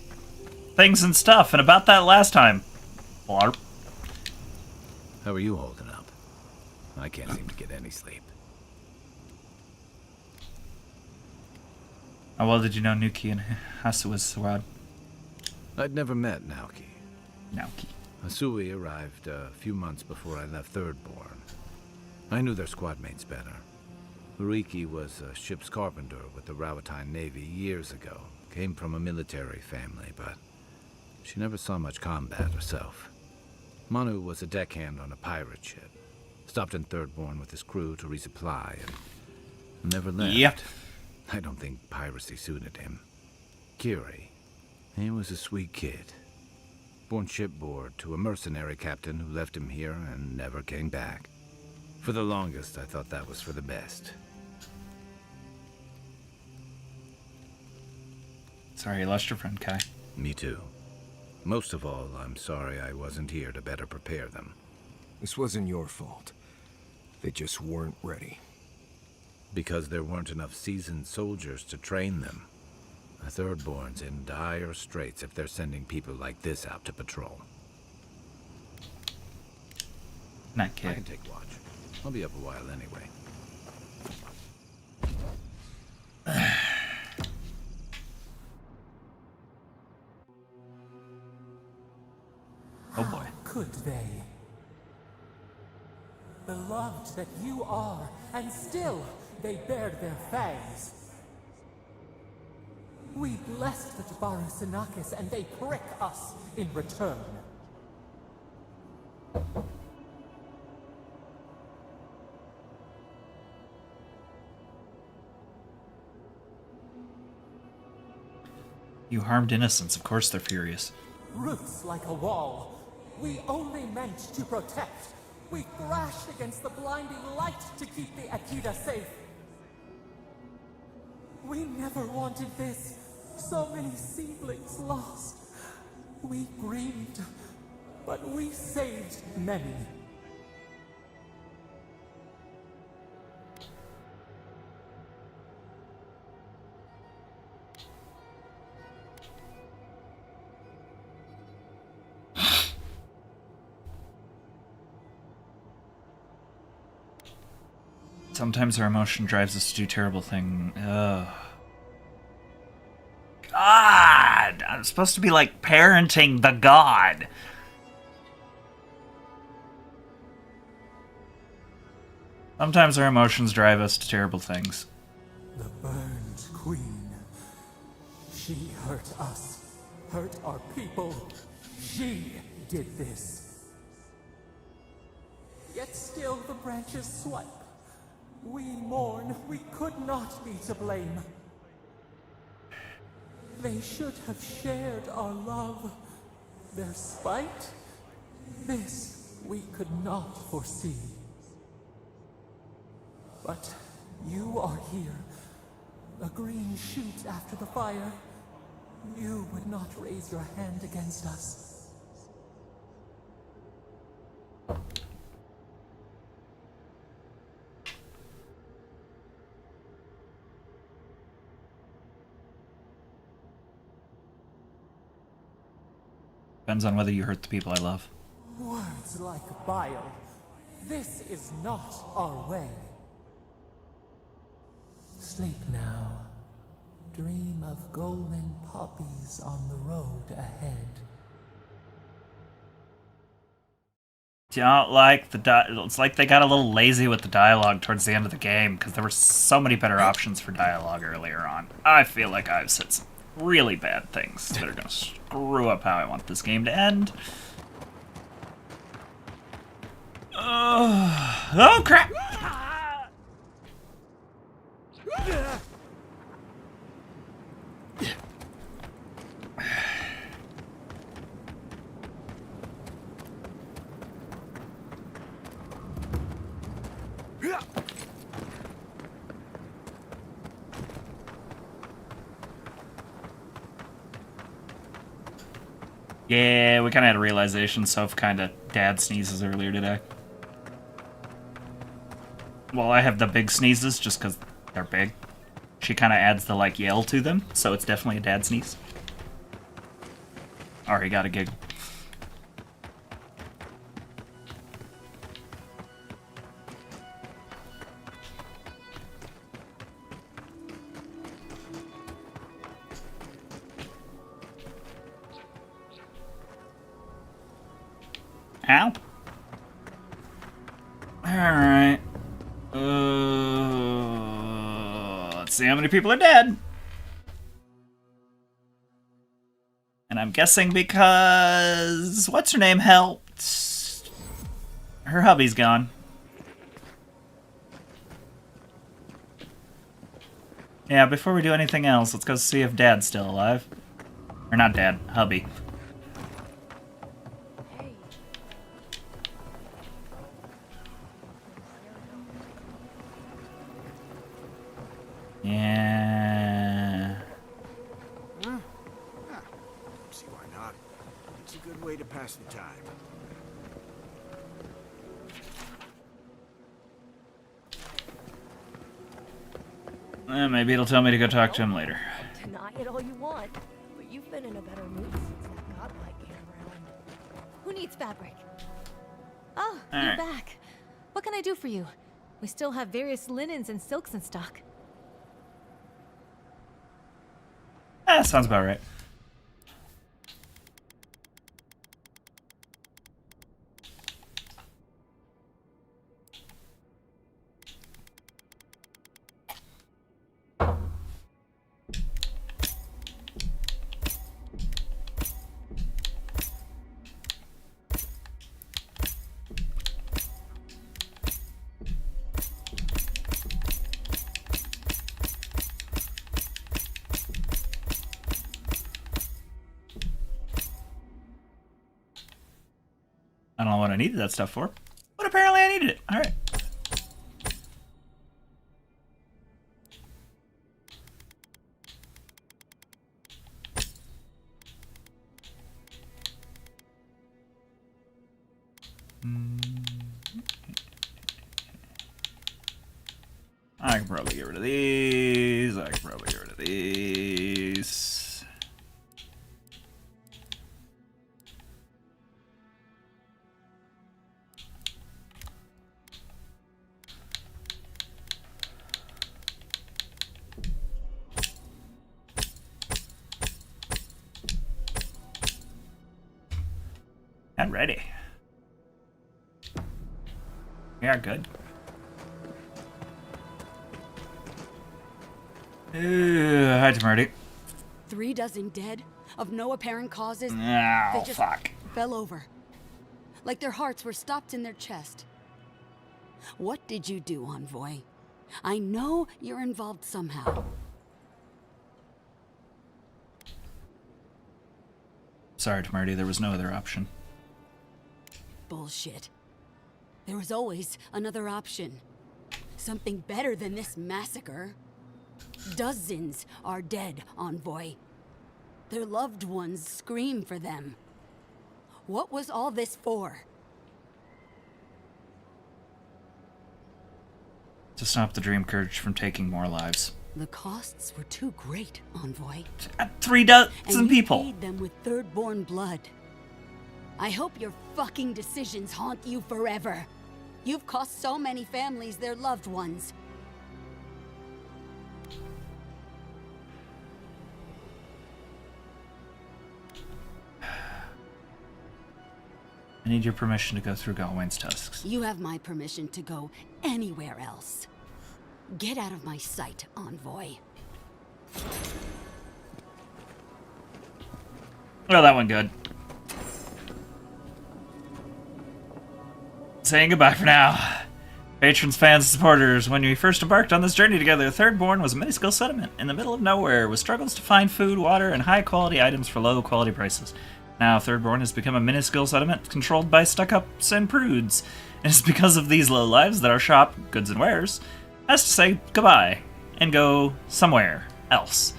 things and stuff, and about that last time. Blarp. How are you holding up? I can't seem to get any sleep. How well did you know Nuki and Hasu was Swad? I'd never met Naoki. Naoki. Asui arrived a few months before I left Thirdborn. I knew their squad mates better. Uriki was a ship's carpenter with the Rawatine Navy years ago. Came from a military family, but she never saw much combat herself. Manu was a deckhand on a pirate ship. Stopped in Thirdborn with his crew to resupply and never left. Yep. I don't think piracy suited him. Kiri, he was a sweet kid. Born shipboard to a mercenary captain who left him here and never came back. For the longest, I thought that was for the best. Sorry you lost your friend, Kai. Me too. Most of all, I'm sorry I wasn't here to better prepare them. This wasn't your fault. They just weren't ready. Because there weren't enough seasoned soldiers to train them. The Thirdborn's in dire straits if they're sending people like this out to patrol. Not I kidding. can take watch. I'll be up a while anyway. Oh boy. Could they? Beloved that you are, and still they bared their fangs. We blessed the Tabaru Sinakis, and they prick us in return. You harmed innocents, of course they're furious. Roots like a wall. We only meant to protect. We thrashed against the blinding light to keep the Akita safe. We never wanted this. So many seedlings lost. We grieved, but we saved many. Sometimes our emotion drives us to do terrible things. Ugh. God! I'm supposed to be like parenting the god. Sometimes our emotions drive us to terrible things. The burned queen. She hurt us, hurt our people. She did this. Yet still the branches swipe. We mourn, we could not be to blame. They should have shared our love. Their spite? This we could not foresee. But you are here. A green shoot after the fire. You would not raise your hand against us. Depends on whether you hurt the people I love. Words like bile. This is not our way. Sleep now. Dream of golden poppies on the road ahead. Don't like the it's like they got a little lazy with the dialogue towards the end of the game because there were so many better options for dialogue earlier on. I feel like I've said some really bad things that are gonna screw up how I want this game to end. Oh crap! Yeah, we kind of had a realization. Soph kind of dad sneezes earlier today. Well, I have the big sneezes just because they're big. She kind of adds the, like, yell to them, so it's definitely a dad sneeze. Already got a gig. Ow. Alright. Let's see how many people are dead. And I'm guessing because... what's her name helped? Her hubby's gone. Yeah, before we do anything else, let's go see if Dad's still alive. Or not Dad, hubby. Yeah. See why not? It's a good way to pass the time. Maybe it'll tell me to go talk to him later. Deny it all you want, but you've been in a better mood since that godlike came around. Who needs fabric? Oh, All you're right. back. What can I do for you? We still have various linens and silks in stock. Sounds about right. I don't know what I needed that stuff for, but apparently I needed it. All right. I can probably get rid of these. I can probably get rid of these. And ready. Yeah, good. Hi, Marty. 3 dozen dead, of no apparent causes. Oh, They just fuck. fell over. Like their hearts were stopped in their chest. What did you do, Envoy? I know you're involved somehow. Sorry, Marty, there was no other option. Bullshit. There was always another option. Something better than this massacre. Dozens are dead, Envoy. Their loved ones scream for them. What was all this for? To stop the Dream Scourge from taking more lives. The costs were too great, Envoy. 3 dozen and people. You paid them with third-born blood. I hope your fucking decisions haunt you forever. You've cost so many families their loved ones. I need your permission to go through Galwain's tusks. You have my permission to go anywhere else. Get out of my sight, Envoy. Oh, that went good. Saying goodbye for now. Patrons, fans, and supporters, when we first embarked on this journey together, Thirdborn was a minuscule settlement in the middle of nowhere with struggles to find food, water, and high-quality items for low-quality prices. Now, Thirdborn has become a minuscule settlement controlled by stuck-ups and prudes. And it's because of these low lives that our shop, Goods and Wares, has to say goodbye and go somewhere else.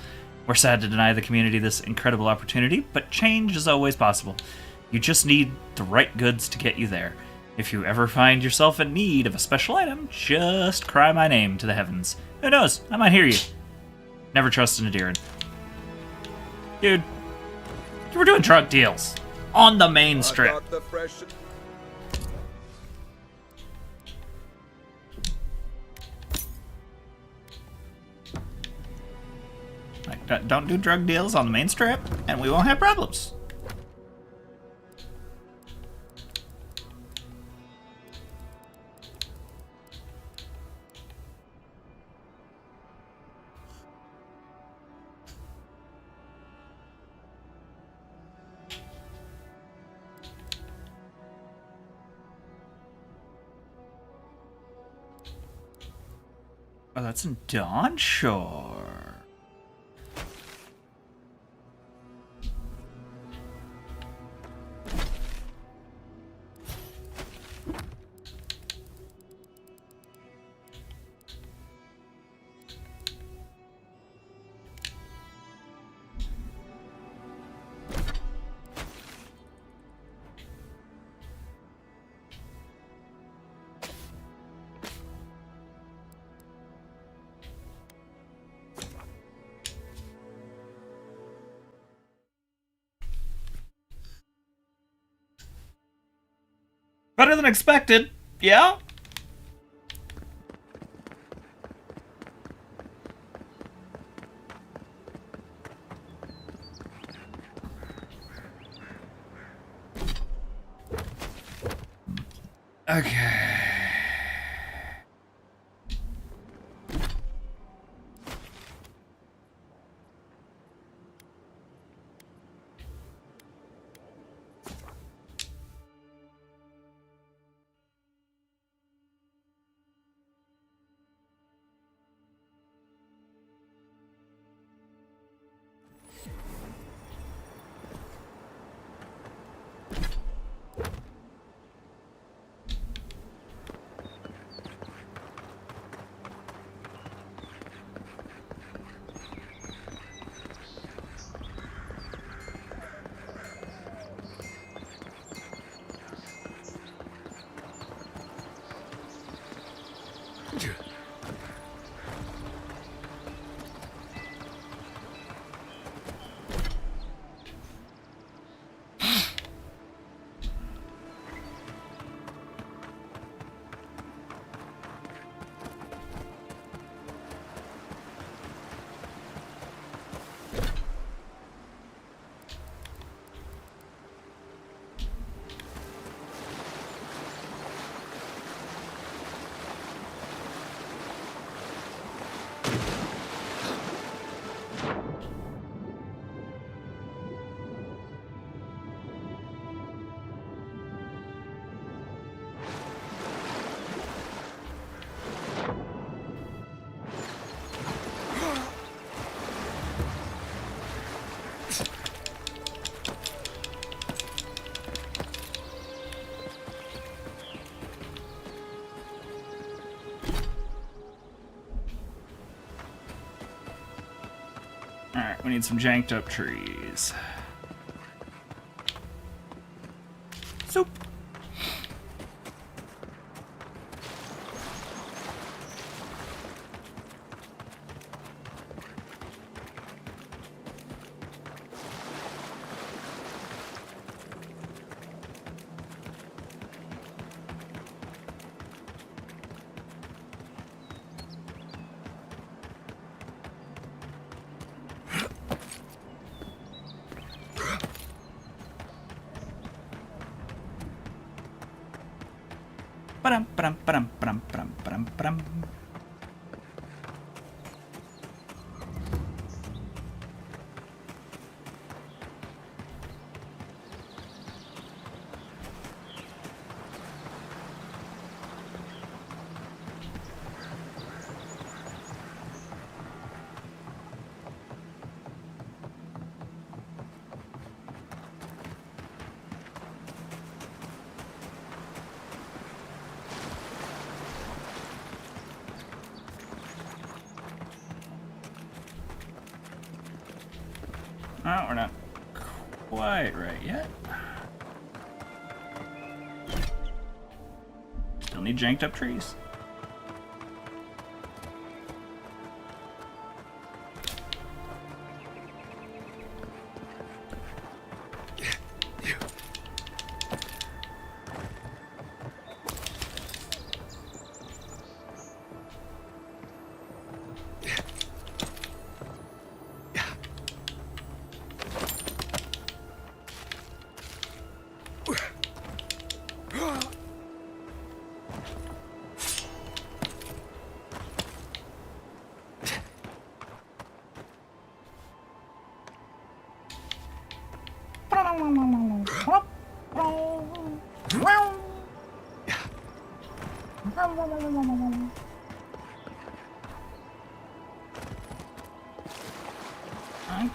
We're sad to deny the community this incredible opportunity, but change is always possible. You just need the right goods to get you there. If you ever find yourself in need of a special item, just cry my name to the heavens. Who knows? I might hear you. Never trust an Adiran. Dude, you were doing drug deals on the main strip. Like, don't do drug deals on the main strip, and we won't have problems. Oh, that's in Dawnshore. Better than expected, yeah? Okay. Alright, we need some janked up trees. Soup! Ba-dum, ba-dum, ba-dum, ba-dum, ba-dum, ba-dum, ba-dum. Oh, we're not quite right yet. Still need janked up trees.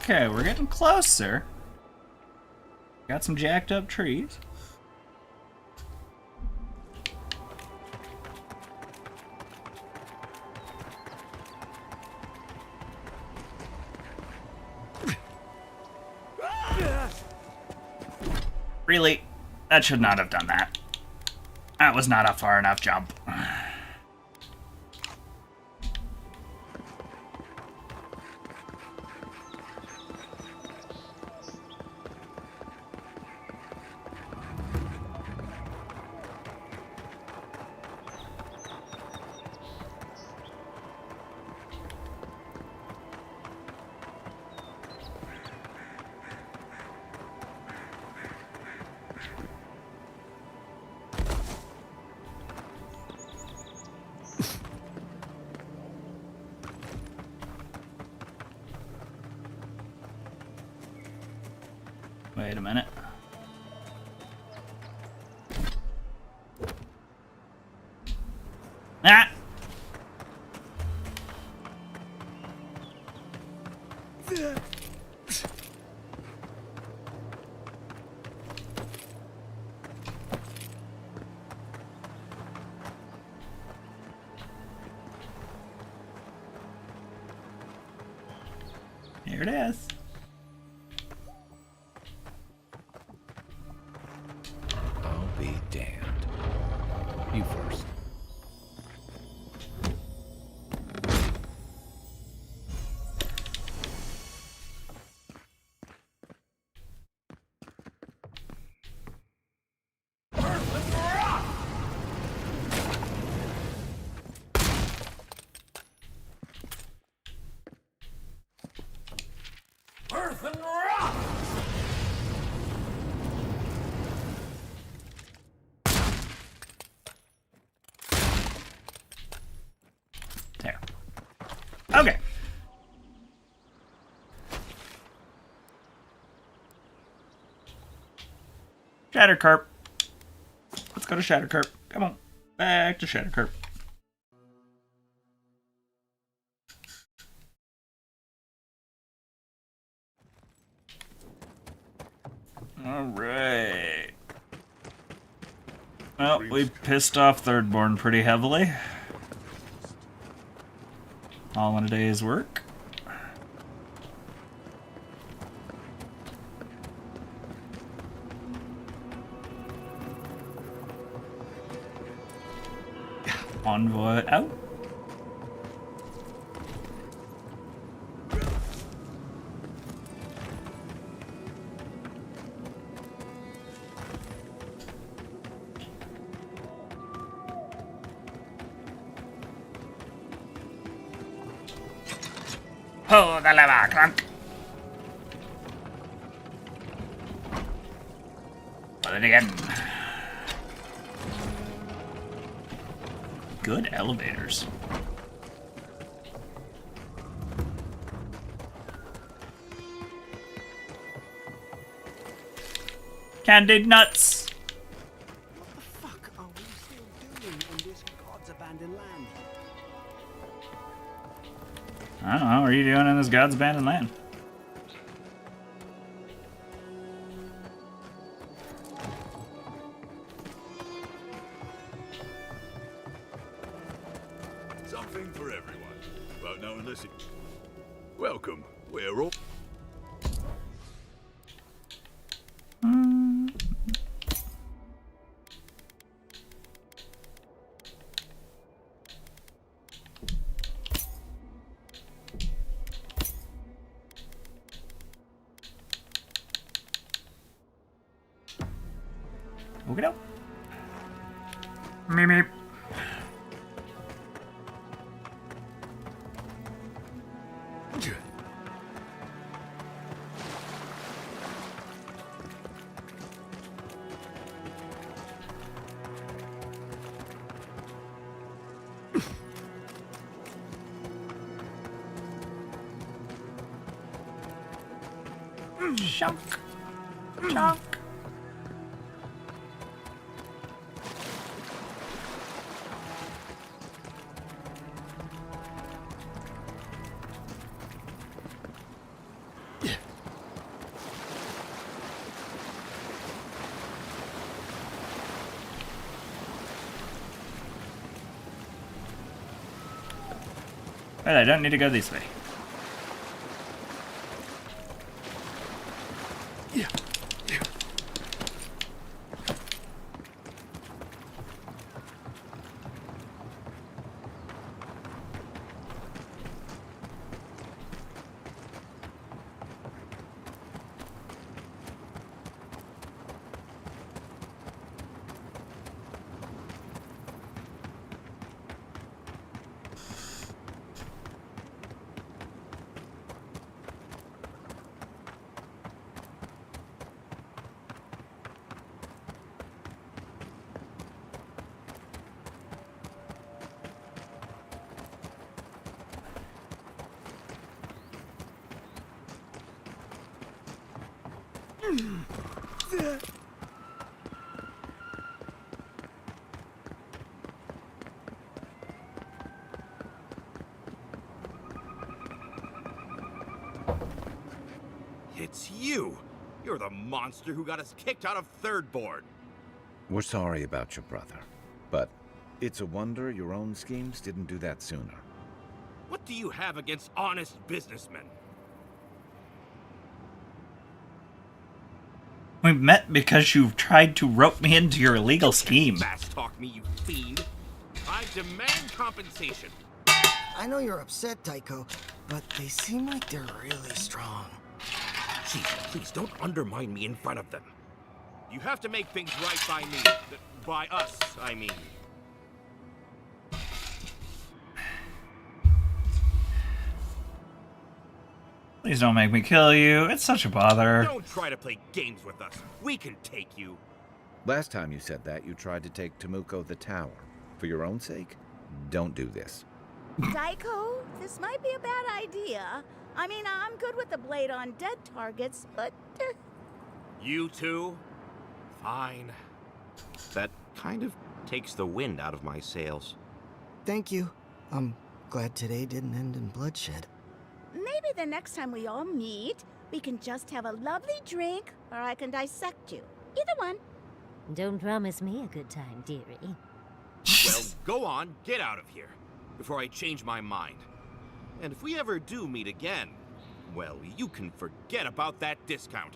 Okay, we're getting closer. Got some jacked up trees. Really? That should not have done that. That was not a far enough jump. Wait a minute. Ah! Here it is. I'll be damned. You first. Earth and rock! There. Okay. Shattercarp. Let's go to Shattercarp. Come on. Back to Shattercarp. Alright. Well, we pissed off Thirdborn pretty heavily. All in a day's work. Envoy out. Pull the lever, Clunk. Pull it again. Good elevators. Candied nuts. What the fuck are we still doing in this God's abandoned land? I don't know. What are you doing in this God's abandoned land? Something for everyone. Won't know unless it... Welcome. We're all... Okay, no. Meep meep. Shunk. Shunk. Wait, I don't need to go this way. It's you! You're the monster who got us kicked out of Thirdborn! We're sorry about your brother, but it's a wonder your own schemes didn't do that sooner. What do you have against honest businessmen? We met because you tried to rope me into your illegal scheme. Fast talk me, you fiend! I demand compensation! I know you're upset, Tycho, but they seem like they're really strong. Chief, please don't undermine me in front of them. You have to make things right by me. By us, I mean. Please don't make me kill you. It's such a bother. Don't try to play games with us. We can take you. Last time you said that, you tried to take Temuco the tower. For your own sake, don't do this. Tycho, this might be a bad idea. I mean, I'm good with the blade on dead targets, but... You two? Fine. That kind of takes the wind out of my sails. Thank you. I'm glad today didn't end in bloodshed. Maybe the next time we all meet, we can just have a lovely drink, or I can dissect you. Either one. Don't promise me a good time, dearie. Well, go on, get out of here, before I change my mind. And if we ever do meet again, well, you can forget about that discount.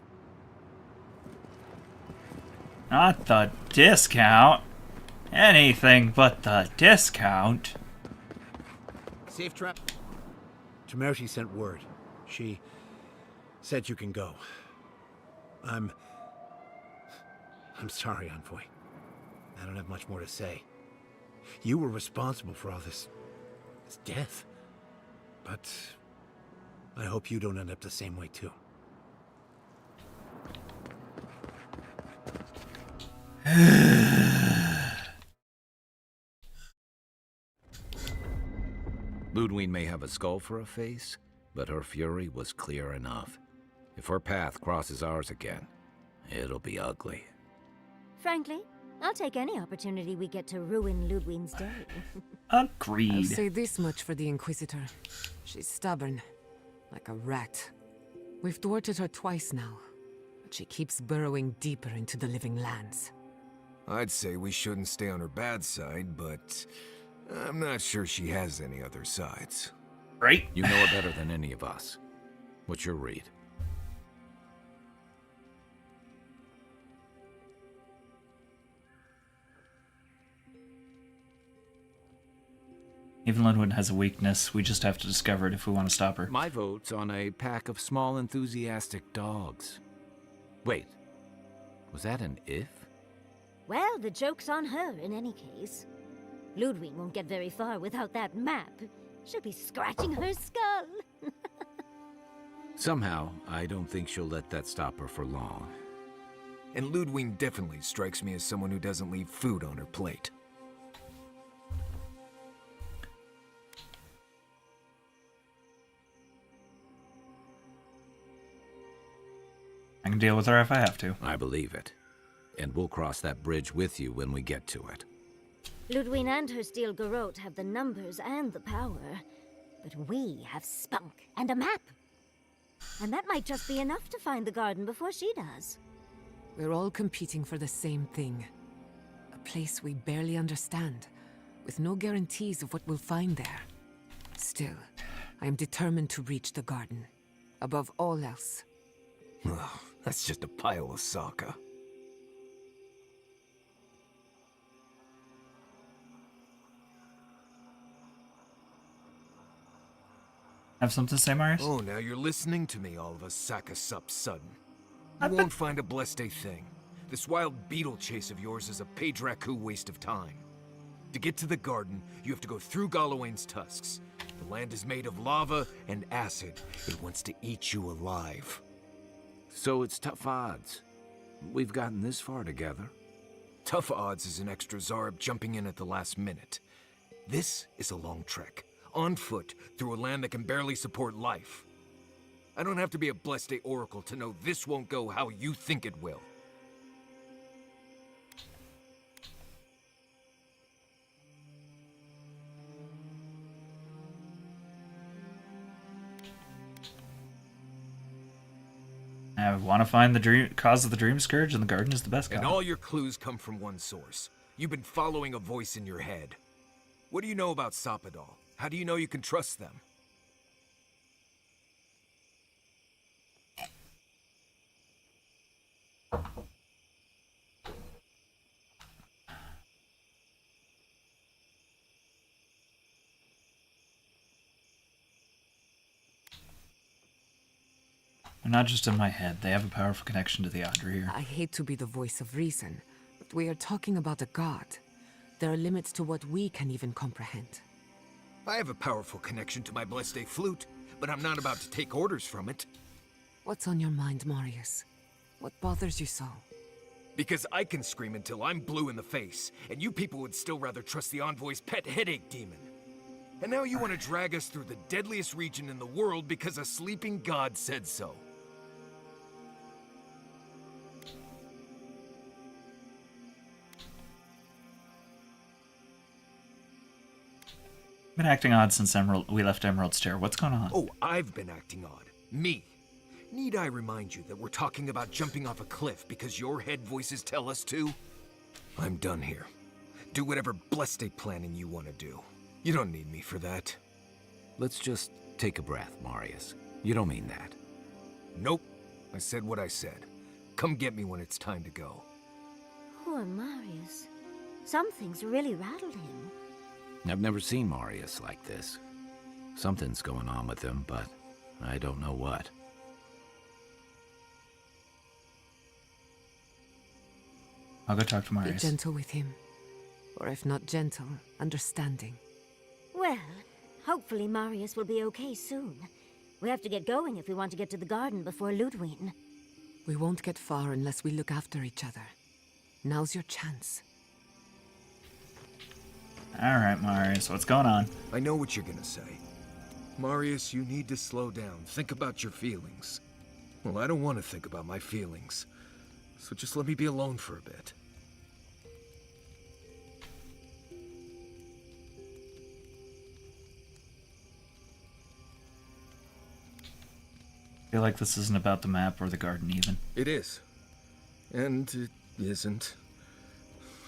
Not the discount. Anything but the discount. Safe trap. Temerity sent word. She said you can go. I'm sorry, Envoy. I don't have much more to say. You were responsible for all this death. But I hope you don't end up the same way, too. Ludwig may have a skull for a face, but her fury was clear enough. If her path crosses ours again, it'll be ugly. Frankly, I'll take any opportunity we get to ruin Ludwig's day. Agreed. I'll say this much for the Inquisitor. She's stubborn, like a rat. We've thwarted her twice now, but she keeps burrowing deeper into the living lands. I'd say we shouldn't stay on her bad side, but I'm not sure she has any other sides. Right? You know her better than any of us. What's your read? Even Ludwig has a weakness. We just have to discover it if we want to stop her. My vote's on a pack of small, enthusiastic dogs. Wait, was that an if? Well, the joke's on her in any case. Ludwig won't get very far without that map. She'll be scratching her skull. Somehow, I don't think she'll let that stop her for long. And Ludwig definitely strikes me as someone who doesn't leave food on her plate. I can deal with her if I have to. I believe it. And we'll cross that bridge with you when we get to it. Ludwig and her steel garrote have the numbers and the power. But we have spunk and a map. And that might just be enough to find the garden before she does. We're all competing for the same thing. A place we barely understand, with no guarantees of what we'll find there. Still, I am determined to reach the garden. Above all else. Ugh, that's just a pile of Sokka. Have something to say, Marius? Oh, now you're listening to me, all of a SciKotoc sudden. You won't find a blessed a thing. This wild beetle chase of yours is a Padraku waste of time. To get to the garden, you have to go through Galawain's tusks. The land is made of lava and acid. It wants to eat you alive. So it's tough odds. We've gotten this far together. Tough odds is an extra Zarb jumping in at the last minute. This is a long trek, on foot, through a land that can barely support life. I don't have to be a Blessed Oracle to know this won't go how you think it will. I want to find the cause of the dream scourge, and the garden is the best And guy. all your clues come from one source. You've been following a voice in your head. What do you know about Sappadal? How do you know you can trust them? They're not just in my head. They have a powerful connection to the Audrey here. I hate to be the voice of reason, but we are talking about a god. There are limits to what we can even comprehend. I have a powerful connection to my Blessed flute, but I'm not about to take orders from it. What's on your mind, Marius? What bothers you so? Because I can scream until I'm blue in the face, and you people would still rather trust the Envoy's pet headache demon. And now you want to drag us through the deadliest region in the world because a sleeping god said so. Been acting odd since we left Emerald's Chair. What's going on? Oh, I've been acting odd. Me. Need I remind you that we're talking about jumping off a cliff because your head voices tell us to? I'm done here. Do whatever blessed planning you want to do. You don't need me for that. Let's just take a breath, Marius. You don't mean that. Nope. I said what I said. Come get me when it's time to go. Poor Marius. Something's really rattled him. I've never seen Marius like this. Something's going on with him, but I don't know what. I'll go talk to Be Marius. gentle with him. Or if not gentle, understanding. Well, hopefully Marius will be okay soon. We have to get going if we want to get to the garden before Ludwig. We won't get far unless we look after each other. Now's your chance. Alright, Marius, what's going on? I know what you're gonna say. Marius, you need to slow down. Think about your feelings. Well, I don't want to think about my feelings. So just let me be alone for a bit. I feel like this isn't about the map or the garden even. It is. And it isn't.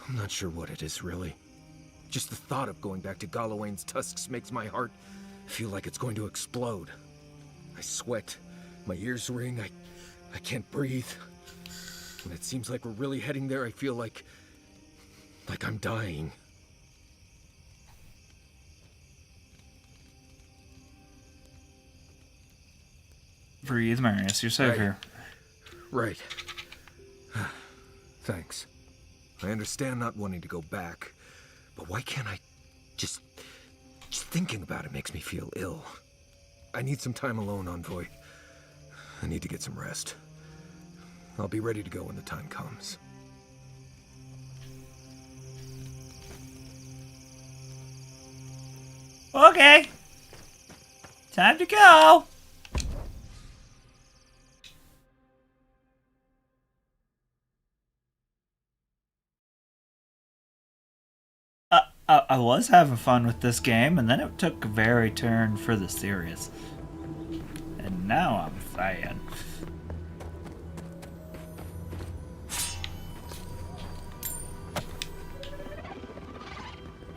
I'm not sure what it is, really. Just the thought of going back to Galawain's tusks makes my heart feel like it's going to explode. I sweat. My ears ring. I can't breathe. When it seems like we're really heading there, I feel like I'm dying. Breathe, Marius. You're safe here. Right. Thanks. I understand not wanting to go back, but why can't I just thinking about it makes me feel ill. I need some time alone, Envoy. I need to get some rest. I'll be ready to go when the time comes. Okay. Time to go. I was having fun with this game, and then it took a very turn for the serious. And now I'm sad.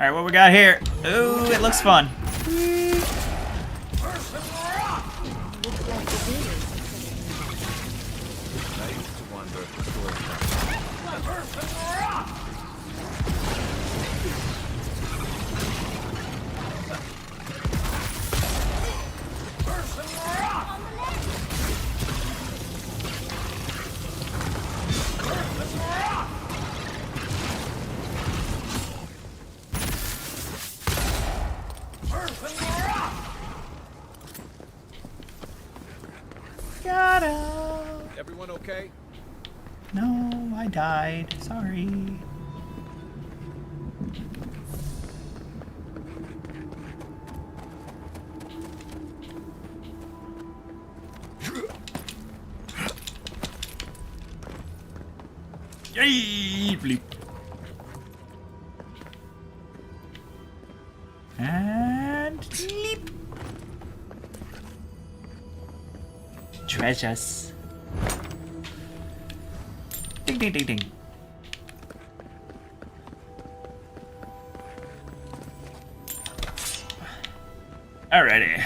Alright, what we got here? Ooh, it looks fun. Got him. Everyone okay? No, I died. Sorry. Yay! Bleep. And leap. Treasures. Ding ding ding ding. Alrighty.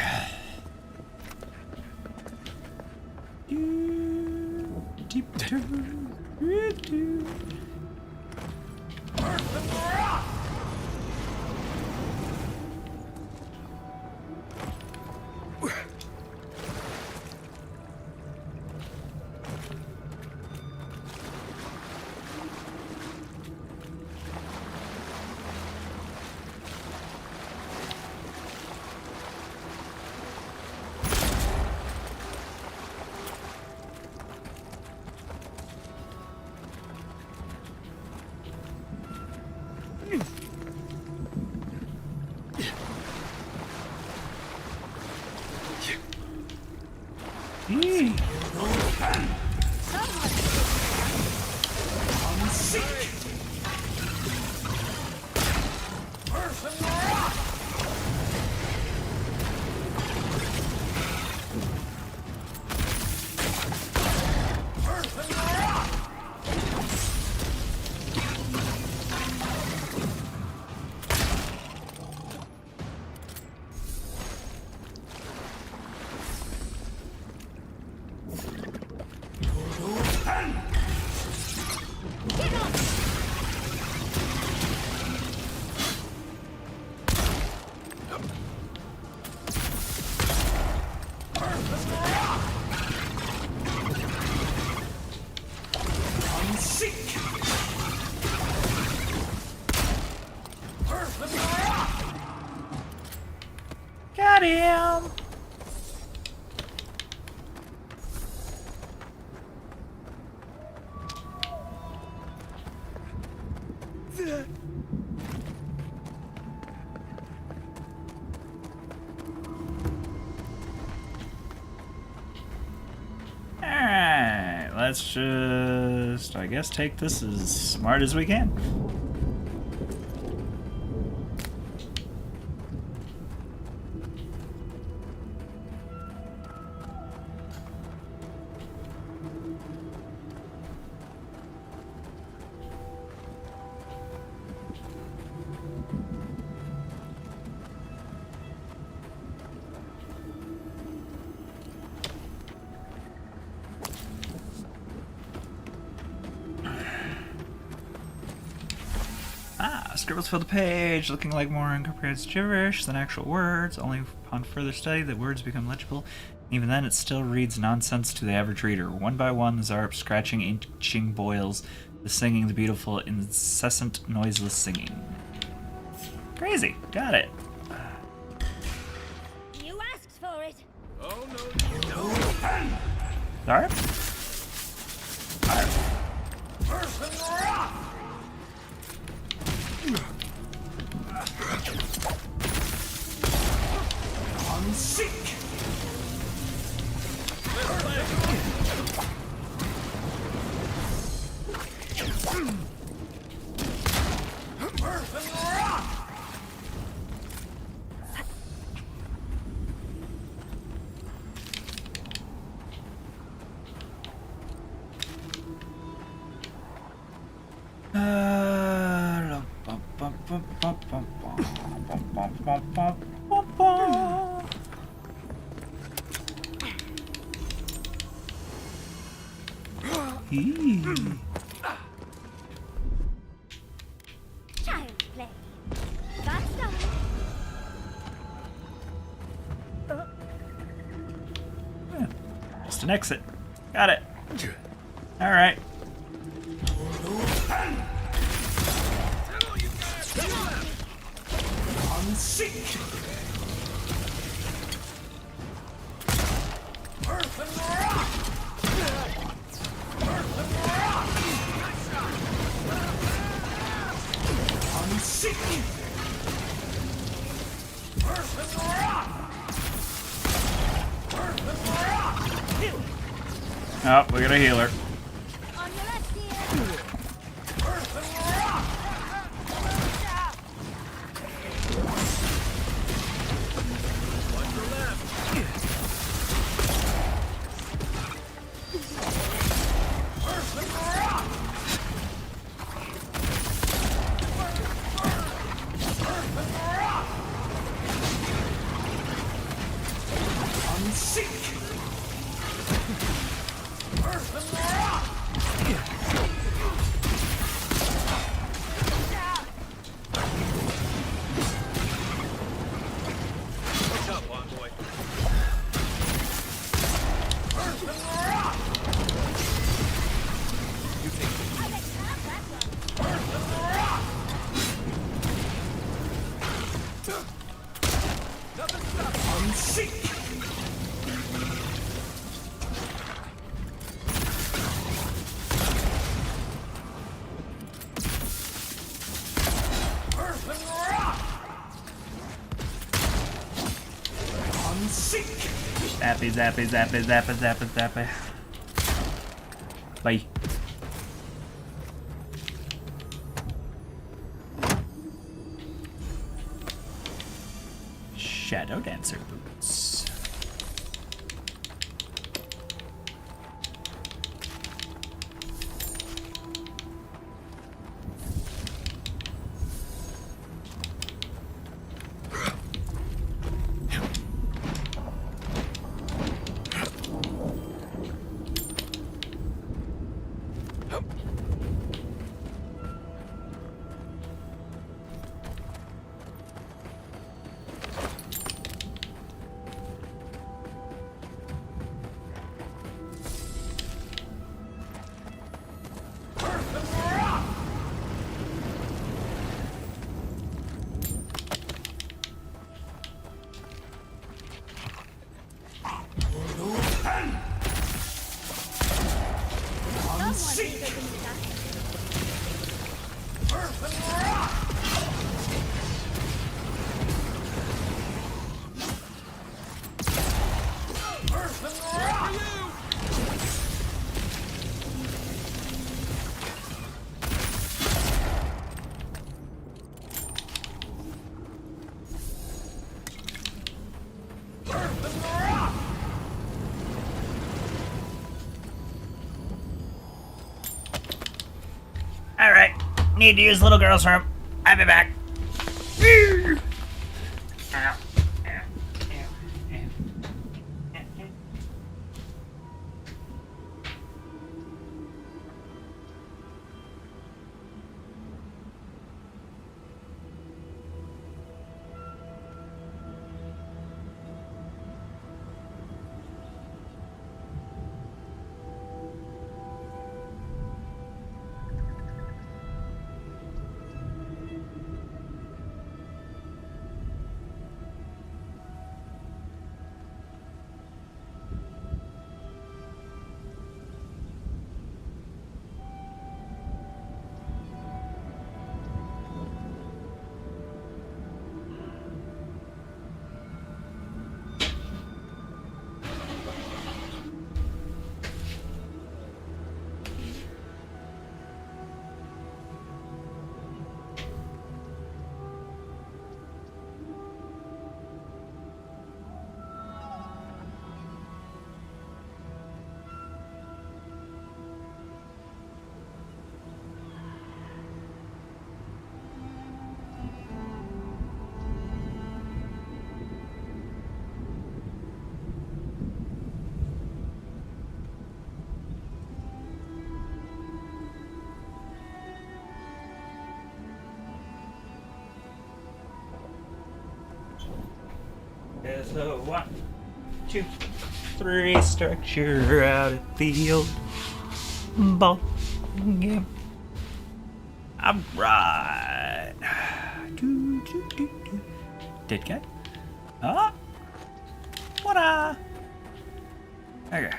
let's just, I guess, take this as smart as we can. Scribbles fill the page, looking like more incomprehensible gibberish than actual words. Only upon further study, the words become legible. Even then, it still reads nonsense to the average reader. One by one, the Zarp scratching, inching boils, the singing, the beautiful, incessant, noiseless singing. Crazy. Got it. You asked for it. Oh, no, you don't. Zarp? Zarp. Seek! Child's play. That's done. Just an exit. Got it. Alright. Seek! Oh, we got a healer. Zappy, zappy, zappy, zappy, zappy, zappy. Bye. Shadow Dancer boots. Need to use little girl's room. I'll be back. There's a 1, 2, 3 structure out at the old ball game. Alright. Did get? Ah! What? Okay.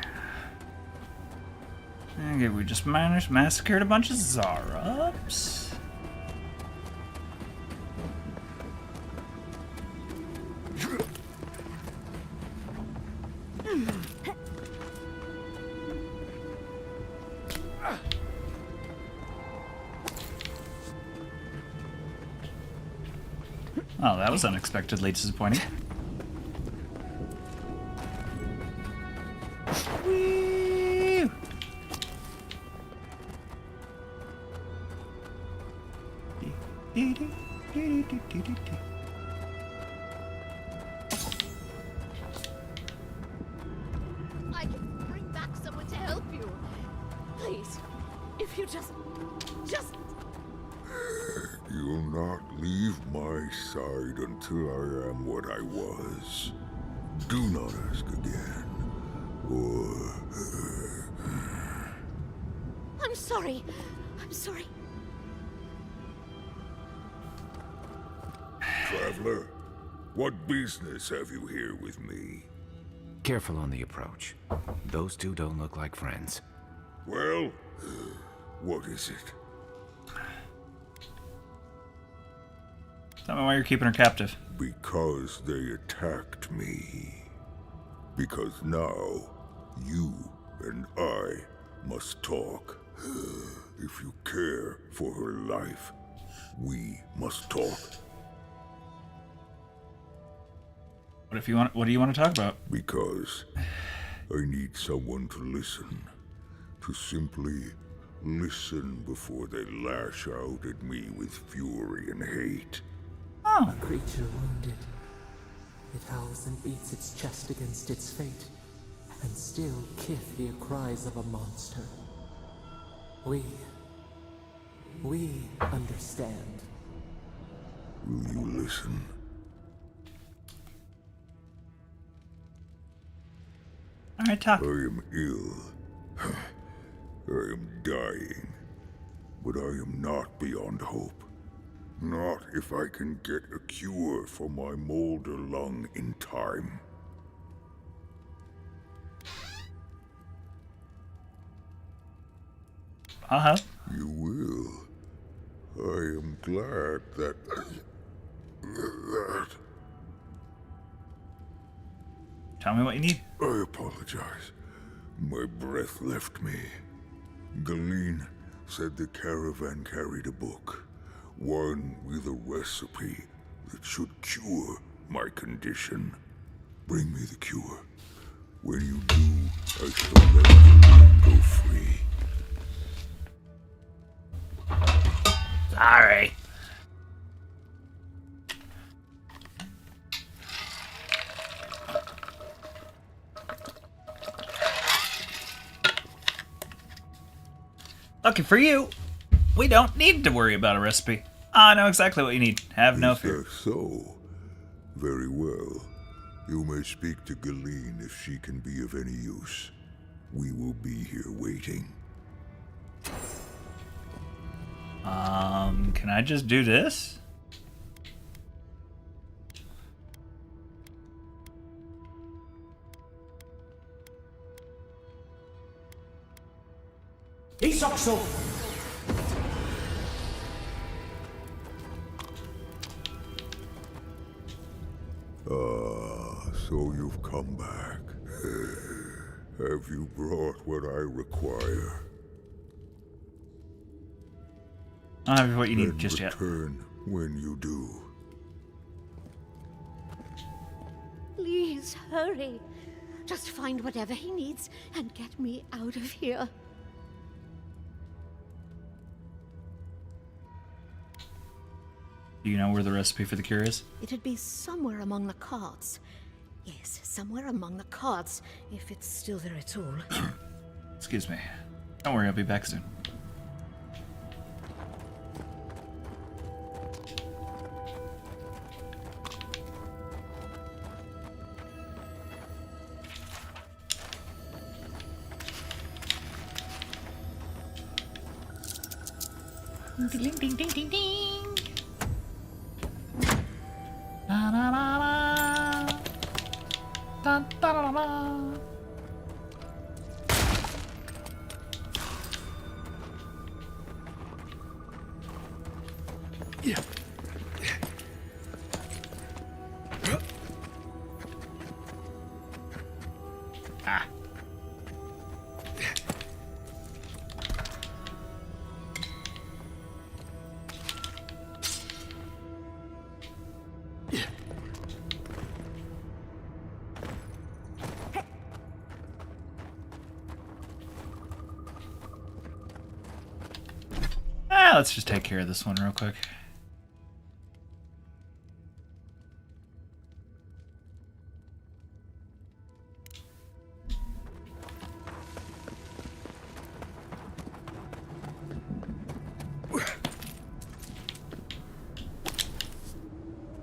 Okay, we just massacred a bunch of Zarups. Oh, that was unexpectedly disappointing. Whee! I can bring back someone to help you. Please, if you just... You'll not leave my side until I am what I was. Do not ask again. Or... I'm sorry. I'm sorry. Traveler, what business have you here with me? Careful on the approach. Those two don't look like friends. Well, what is it? Tell me why you're keeping her captive. Because they attacked me. Because now, you and I must talk. If you care for her life, we must talk. What do you want to talk about? Because I need someone to listen. To simply listen before they lash out at me with fury and hate. Oh. A creature wounded. It howls and beats its chest against its fate, and still kith hear cries of a monster. We understand. Will you listen? Alright, talk. I am ill. I am dying. But I am not beyond hope. Not if I can get a cure for my molder lung in time. Uh-huh. You will. I am glad that... Tell me what you need. I apologize. My breath left me. Galeen said the caravan carried a book. One with a recipe that should cure my condition. Bring me the cure. When you do, I shall let you go free. Sorry. Lucky for you, we don't need to worry about a recipe. I know exactly what you need. Have no fear. Is that so? Very well. You may speak to Galeen if she can be of any use. We will be here waiting. Can I just do this? Isokso! Ah, so you've come back. Have you brought what I require? I don't have what you need Then just yet. Return when you do. Please hurry. Just find whatever he needs and get me out of here. Do you know where the recipe for the cure is? It'd be somewhere among the cards. Yes, somewhere among the cards, if it's still there at all. Excuse me. Don't worry, I'll be back soon. Ding ding ding ding ding. Da da da da. Da da da da. Yeah. Ah. Let's just take care of this one real quick.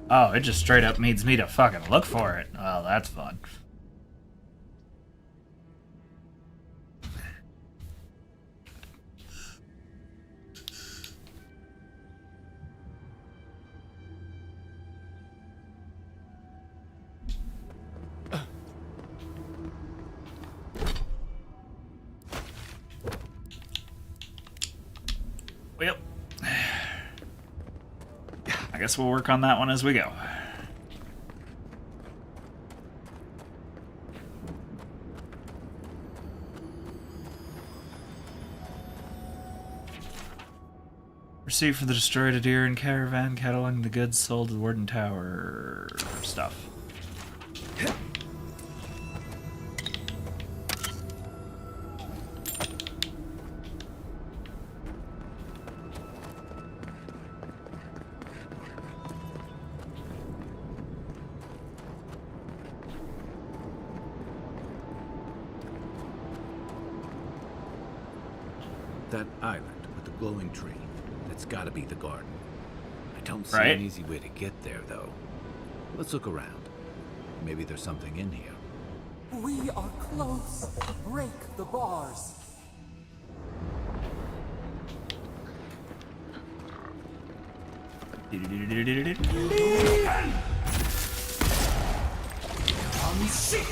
Oh, it just straight up needs me to fucking look for it. Well, that's fun. Well, I guess we'll work on that one as we go. Receipt for the destroyed Adiran caravan cataloging the goods sold to the Warden Tower stuff. That island with the glowing tree. That's gotta be the garden. I don't see Right? an easy way to get there, though. Let's look around. Maybe there's something in here. We are close. Break the bars. I'm sick!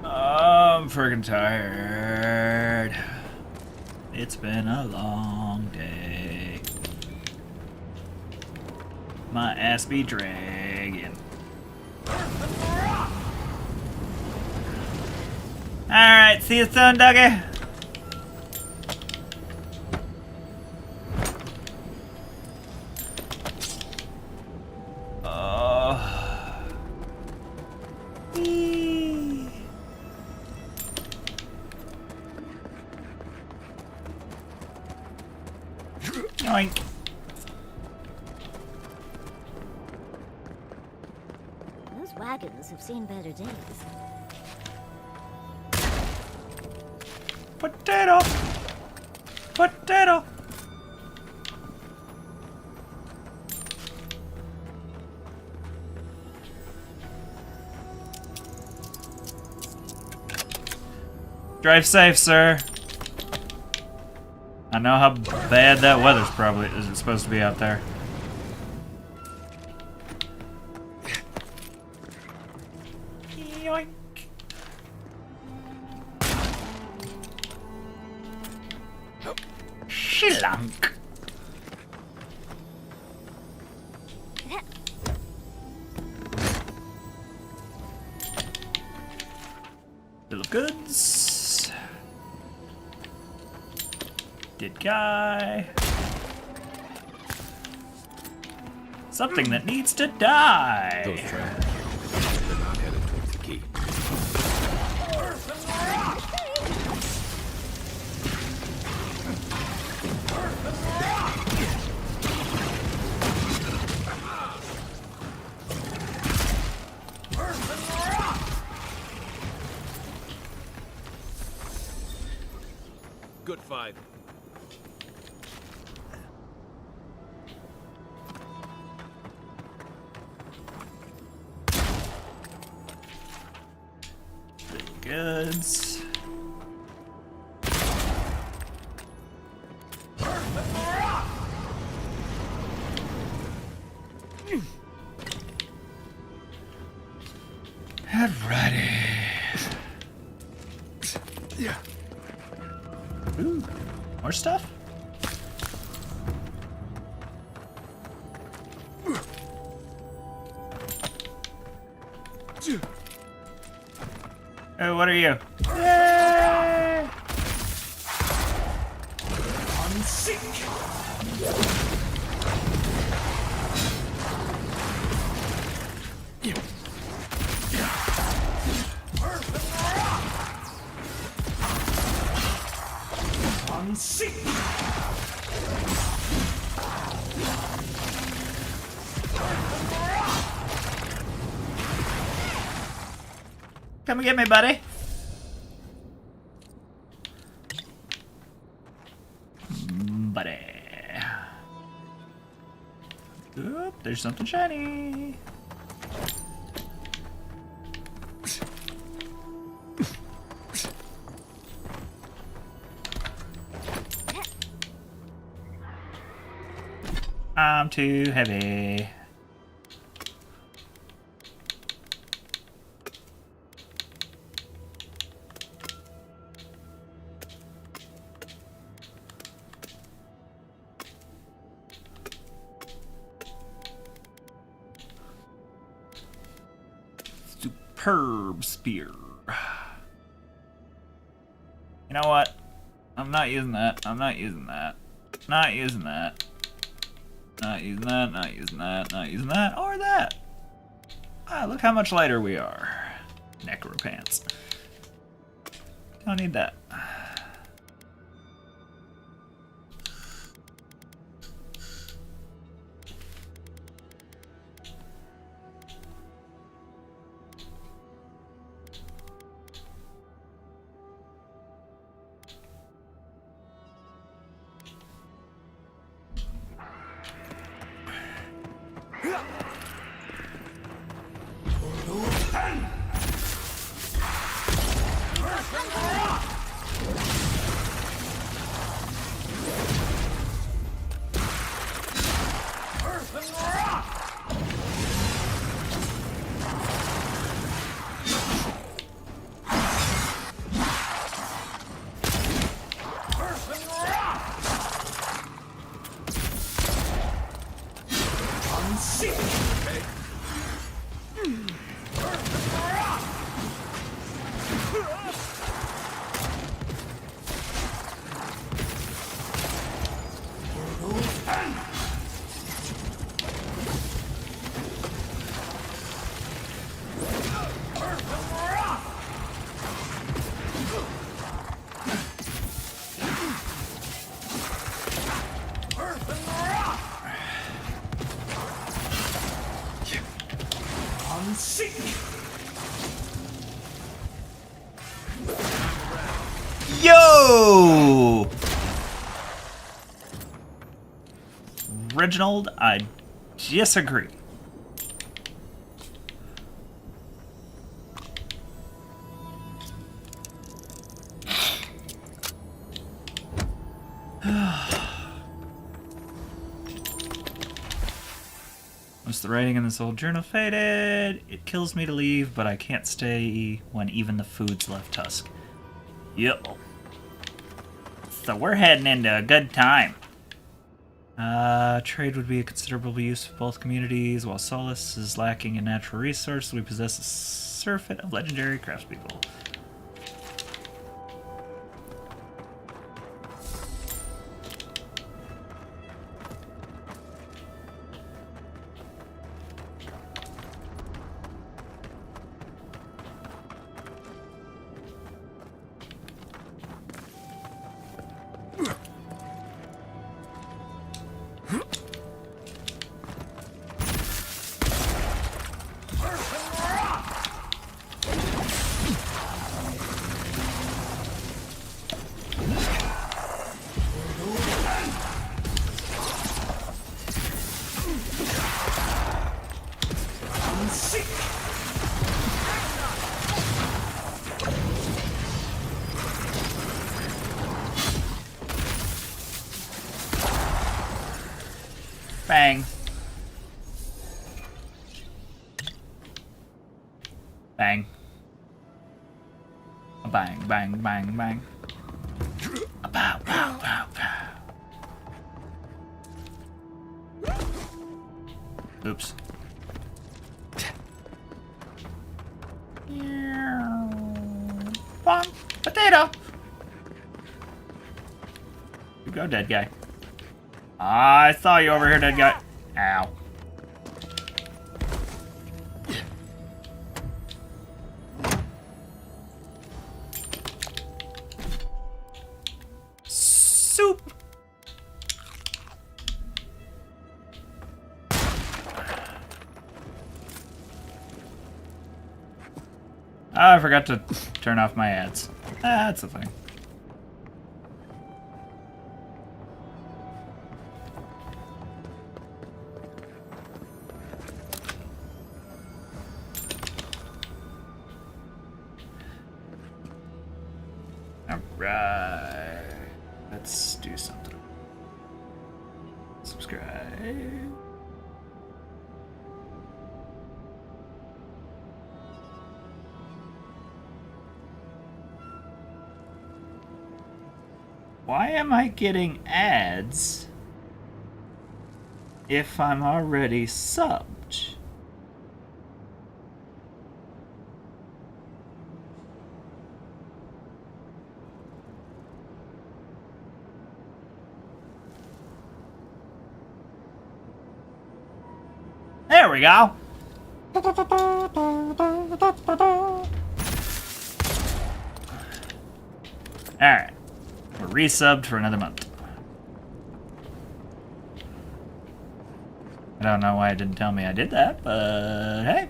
I'm freaking tired. It's been a long day. My ass be dragging. Alright, see you soon, Dougie. Yoink. Those wagons have seen better days. Potato! Potato! Drive safe, sir. I know how bad that weather's probably is supposed to be out there. Yoink. Shilunk. Bill of goods. Dead guy. Something that needs to die. Those traps. They're not headed towards the key. Good fight. Goods. Alrighty. Yeah. Ooh, more stuff? Oh, what are you? Yay! I'm sick. I'm sick. Come and get me, buddy. Buddy. Oop, there's something shiny. I'm too heavy. Superb spear. You know what? I'm not using that. I'm not using that. Not using that. Not using that, not using that, not using that, or that. Ah, look how much lighter we are. Necropants. Don't need that. Yo! Reginald, I disagree. Once the writing in this old journal faded, it kills me to leave, but I can't stay when even the food's left tusk. Yep. So we're heading into a good time. Trade would be a considerable use for both communities. While Solace is lacking in natural resources, we possess a surfeit of legendary craftspeople. Bang. Bang. Bang, bang, bang, bang. Pow, pow, pow, pow. Oops. Bonk. Potato. You go, dead guy. I saw you over here, dead guy. Ow. Soup. I forgot to turn off my ads. That's the thing. Alright. Let's do something. Subscribe. Why am I getting ads if I'm already subbed? There we go. Alright. We're resubbed for another month. I don't know why it didn't tell me I did that, but hey.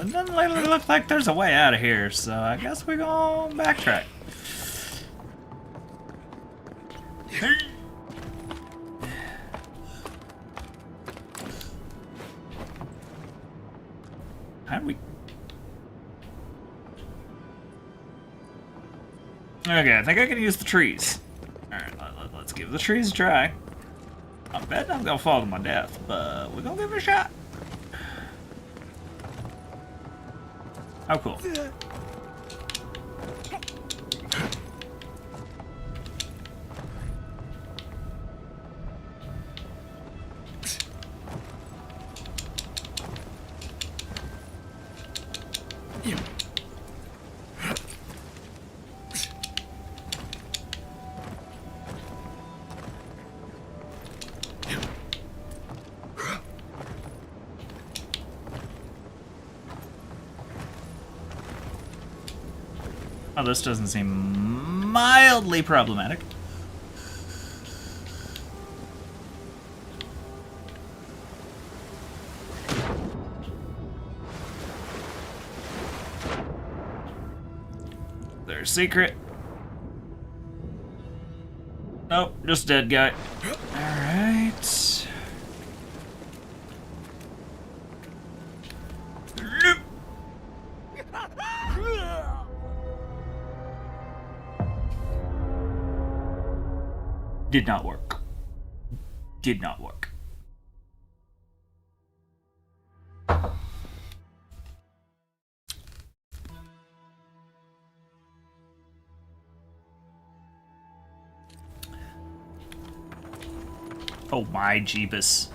It doesn't really look like there's a way out of here, so I guess we're gonna backtrack. How do we... Okay, I think I can use the trees. Alright, let's give the trees a try. I bet I'm gonna fall to my death, but we're gonna give it a shot. How cool. Oh, this doesn't seem mildly problematic. There's secret. Nope, just dead guy. Alright. Did not work. Did not work. Oh my Jeebus.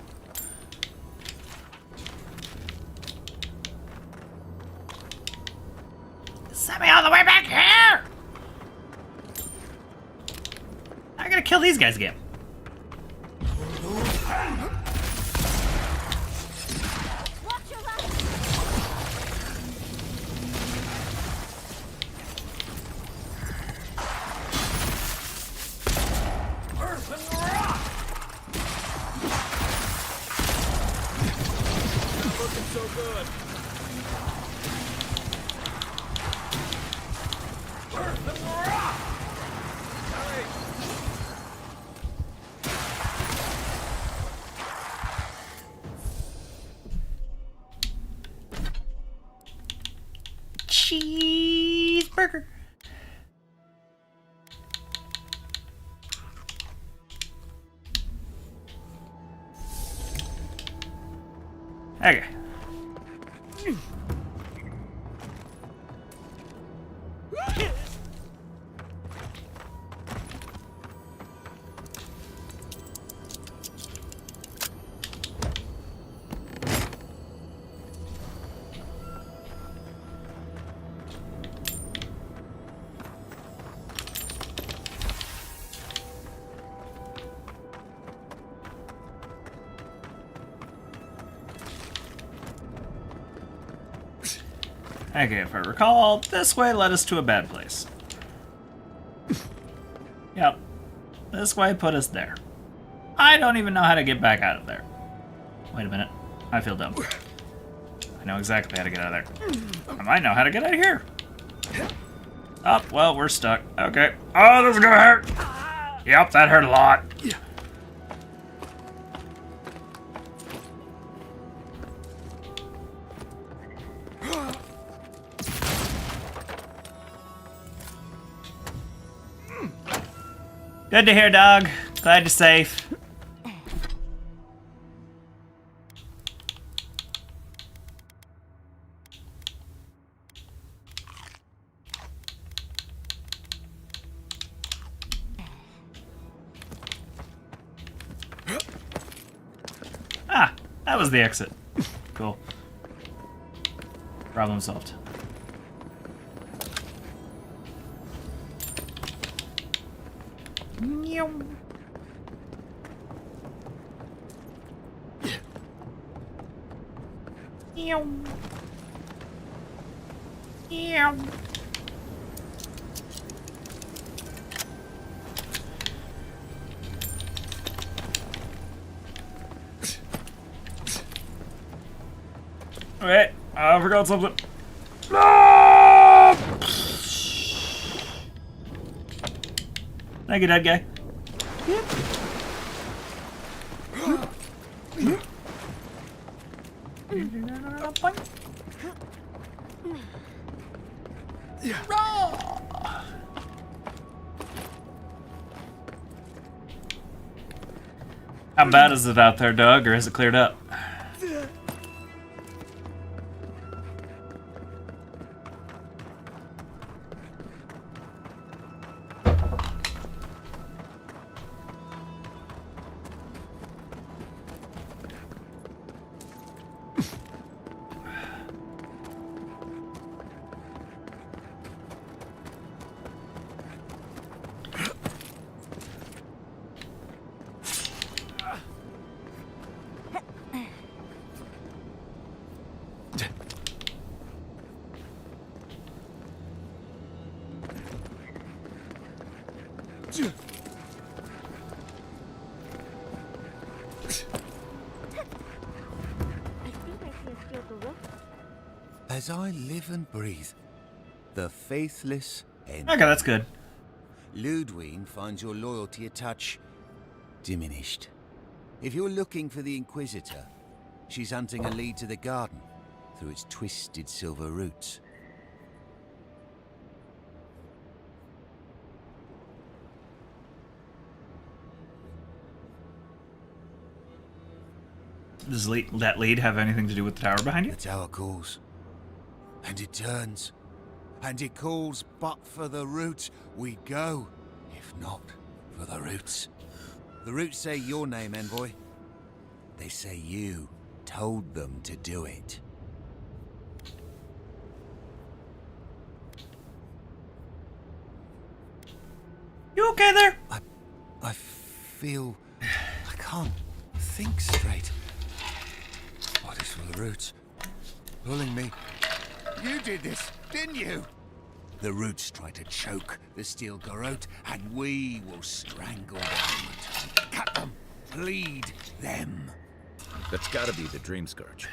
Send me all the way back here! I gotta kill these guys again. Cheeseburger. Okay. Okay, if I recall, this way led us to a bad place. Yep. This way put us there. I don't even know how to get back out of there. Wait a minute. I feel dumb. I know exactly how to get out of there. I might know how to get out of here. Oh, well, we're stuck. Okay. Oh, this is gonna hurt! Yep, that hurt a lot. Good to hear, dog. Glad you're safe. Ah, that was the exit. Cool. Problem solved. Wait, I forgot something. No! Thank you, dead guy. How bad is it out there, Doug, or has it cleared up? As I live and breathe, the faithless end. Okay, that's good. Ludwig finds your loyalty a touch diminished. If you're looking for the Inquisitor, she's hunting a lead to the garden through its twisted silver roots. Does that lead have anything to do with the tower behind you? The tower calls, and it turns, and it calls, but for the roots we go, if not for the roots. The roots say your name, envoy. They say you told them to do it. You okay there? I feel I can't think straight. What is for the roots? Pulling me. You did this, didn't you? The roots try to choke the steel garrote, and we will strangle them. Cut them. Bleed them. That's gotta be the Dream Scourge.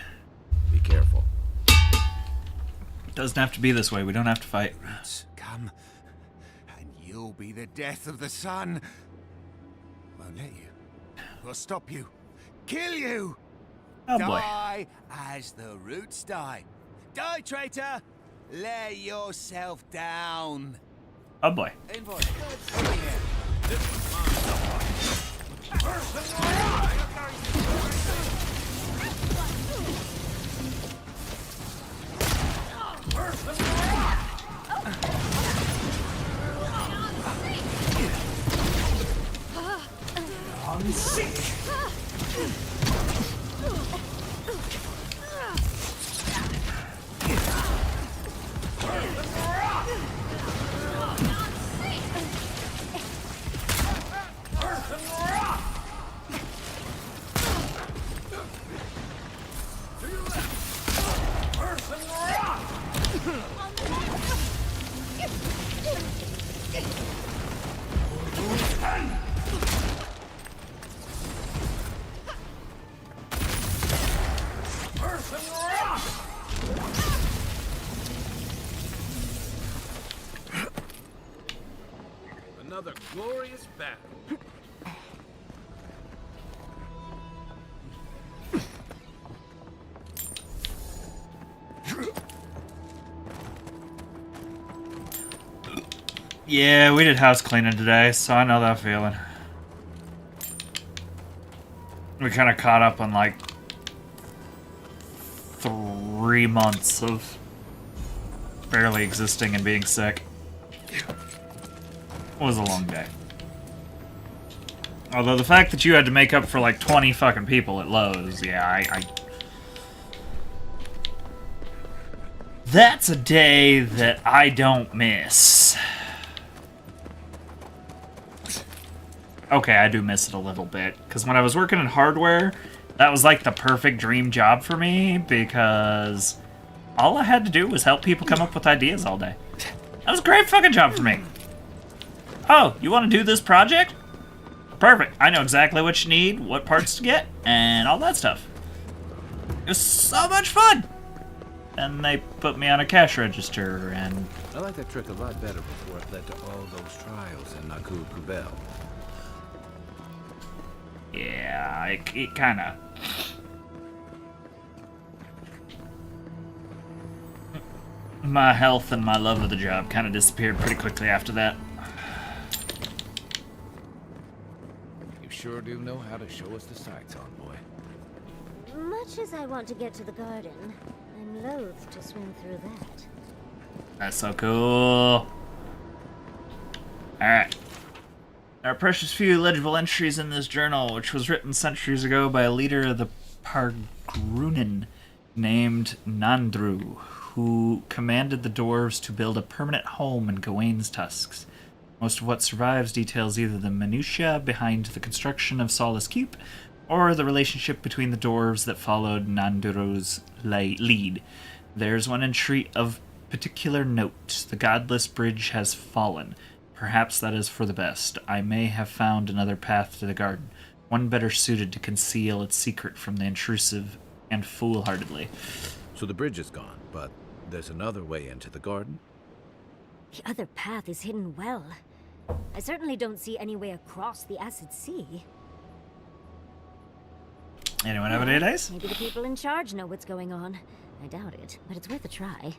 Be careful. Doesn't have to be this way. We don't have to fight. Roots, come. And you'll be the death of the sun. Won't let you. We'll stop you. Kill you. Oh boy. Die as the roots die. Die, traitor. Lay yourself down. Oh boy. Envoy, over here. This one's mine. I'm sick. Another glorious battle. Yeah, we did house cleaning today, so I know that feeling. We kind of caught up on like 3 months of barely existing and being sick. It was a long day. Although the fact that you had to make up for like 20 fucking people at Lowe's, yeah, that's a day that I don't miss. Okay, I do miss it a little bit, because when I was working in hardware, that was like the perfect dream job for me, because all I had to do was help people come up with ideas all day. That was a great fucking job for me. Oh, you want to do this project? Perfect. I know exactly what you need, what parts to get, and all that stuff. It was so much fun! And they put me on a cash register, and... I like that trick a lot better before it led to all those trials in Naku Kubel. Yeah, it kind of... My health and my love of the job kind of disappeared pretty quickly after that. You sure do know how to show us the sights, envoy. Much as I want to get to the garden, I'm loath to swim through that. That's so cool. Alright. There are precious few legible entries in this journal, which was written centuries ago by a leader of the Pargrunen named Nandru, who commanded the dwarves to build a permanent home in Gawain's tusks. Most of what survives details either the minutiae behind the construction of Solace Keep, or the relationship between the dwarves that followed Nandru's lead. There's one entry of particular note. The godless bridge has fallen. Perhaps that is for the best. I may have found another path to the garden, one better suited to conceal its secret from the intrusive and foolhardily. So the bridge is gone, but There's another way into the garden. The other path is hidden well. I certainly don't see any way across the Acid Sea. Anyone have any ideas? Maybe the people in charge know what's going on. I doubt it, but it's worth a try.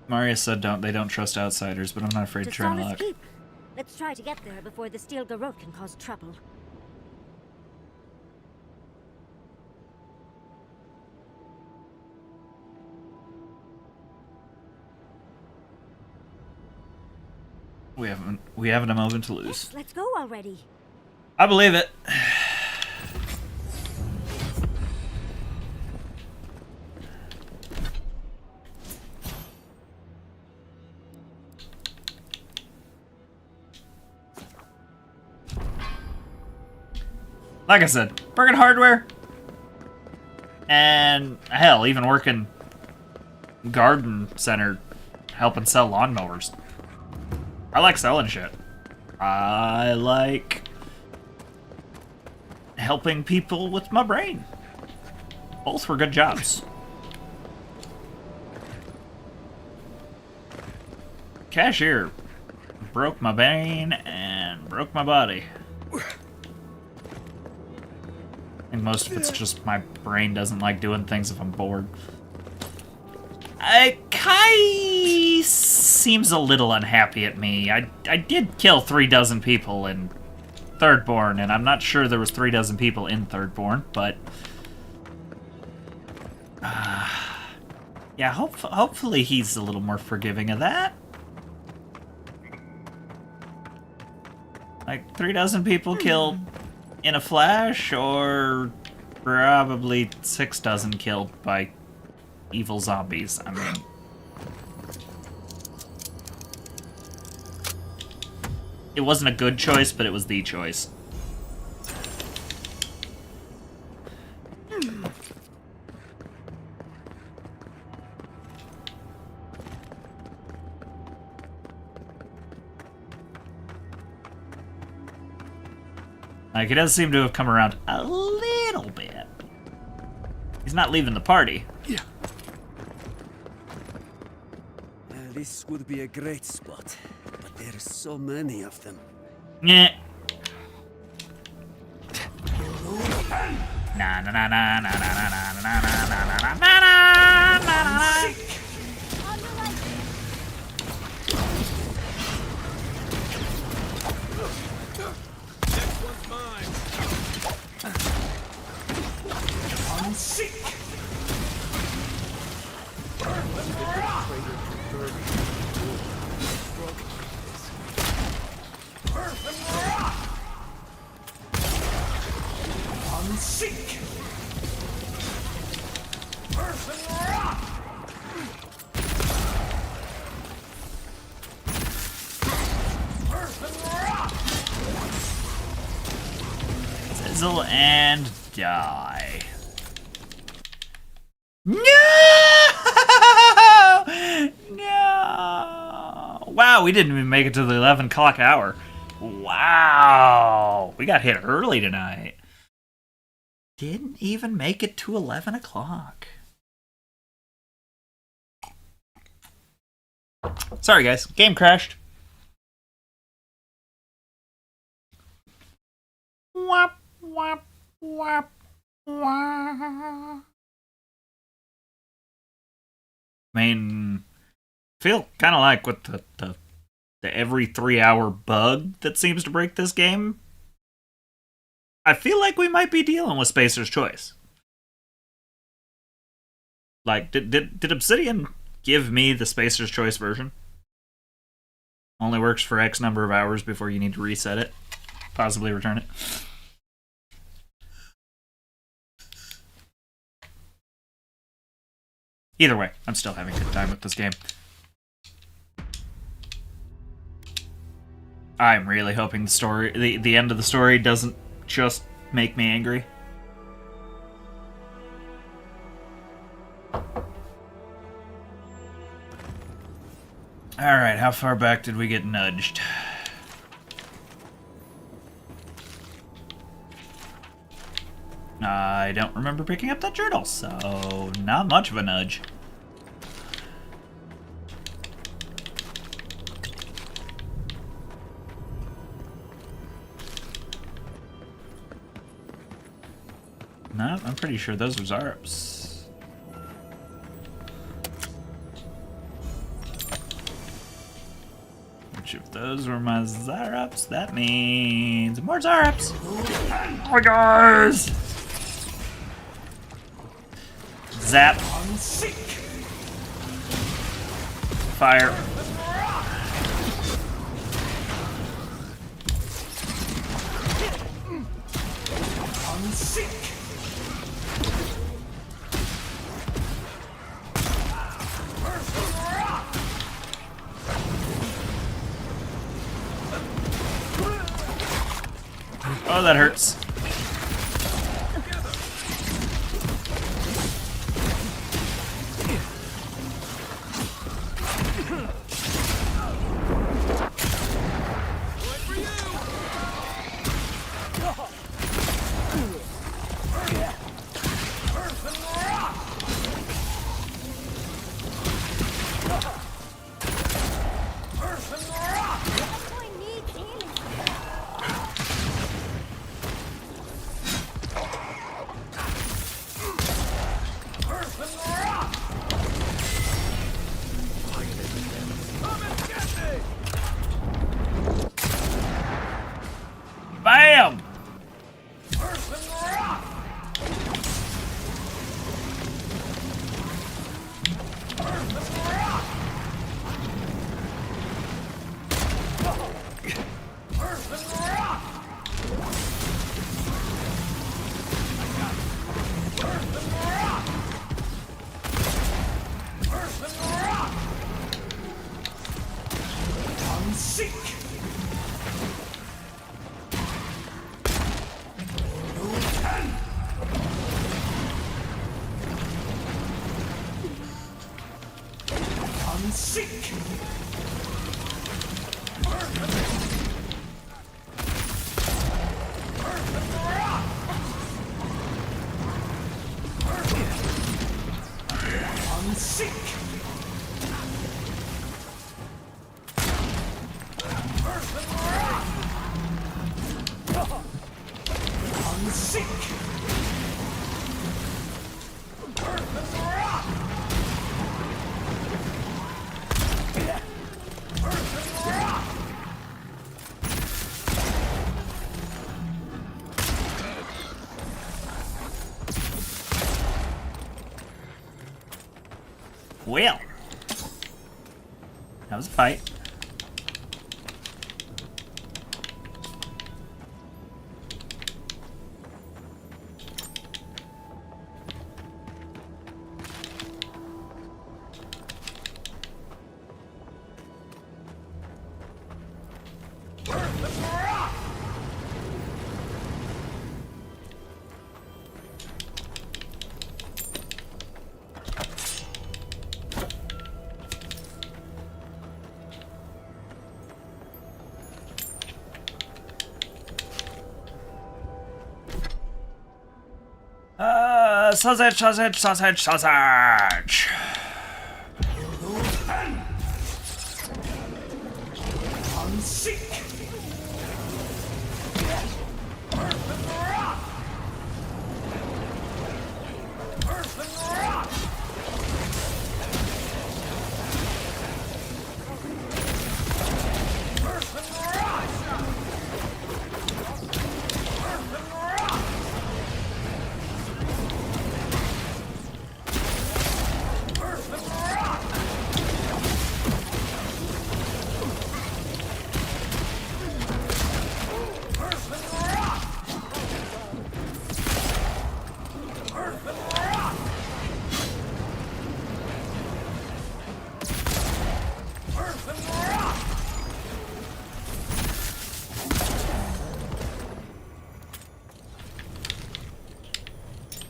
Maria said they don't trust outsiders, but I'm not afraid to try my luck. Keep. Let's try to get there before the Steel Garrote can cause trouble. We haven't a moment to lose. Yes, let's go already. I believe it. Like I said, working hardware, and hell, even working garden center, helping sell lawnmowers. I like selling shit. I like helping people with my brain. Both were good jobs. Cashier broke my brain and broke my body. I think most of it's just my brain doesn't like doing things if I'm bored. Kai seems a little unhappy at me. I did kill 36 people in Thirdborn, and I'm not sure there was 36 people in Thirdborn, but yeah, hopefully he's a little more forgiving of that. Like 36 people killed in a flash, or probably 6 killed by evil zombies. I mean, it wasn't a good choice, but it was the choice. Like, he does seem to have come around a little bit. He's not leaving the party. Yeah. This would be a great spot, but there's so many of them. Yeah. Na na na na na na na na na na na na na. Next one's mine. I'm sick. I'm sick. Sizzle and die. No! No! Wow, we didn't even make it to the 11 o'clock hour. Wow! We got hit early tonight. Didn't even make it to 11 o'clock. Sorry, guys. Game crashed. Wap, wap, wap, wap. I mean, feel kind of like with the every 3-hour bug that seems to break this game. I feel like we might be dealing with Spacer's Choice. Like, did Obsidian give me the Spacer's Choice version? Only works for X number of hours before you need to reset it. Possibly return it. Either way, I'm still having a good time with this game. I'm really hoping the end of the story doesn't just make me angry. Alright, how far back did we get nudged? I don't remember picking up that journal, so not much of a nudge. No, I'm pretty sure those were Zarups. Which if those were my Zarups, that means more Zarups! Oh my guys! Zap. Fire. Oh, that hurts. Bam! Well, that was a fight. Sausage, sausage, sausage, sausage!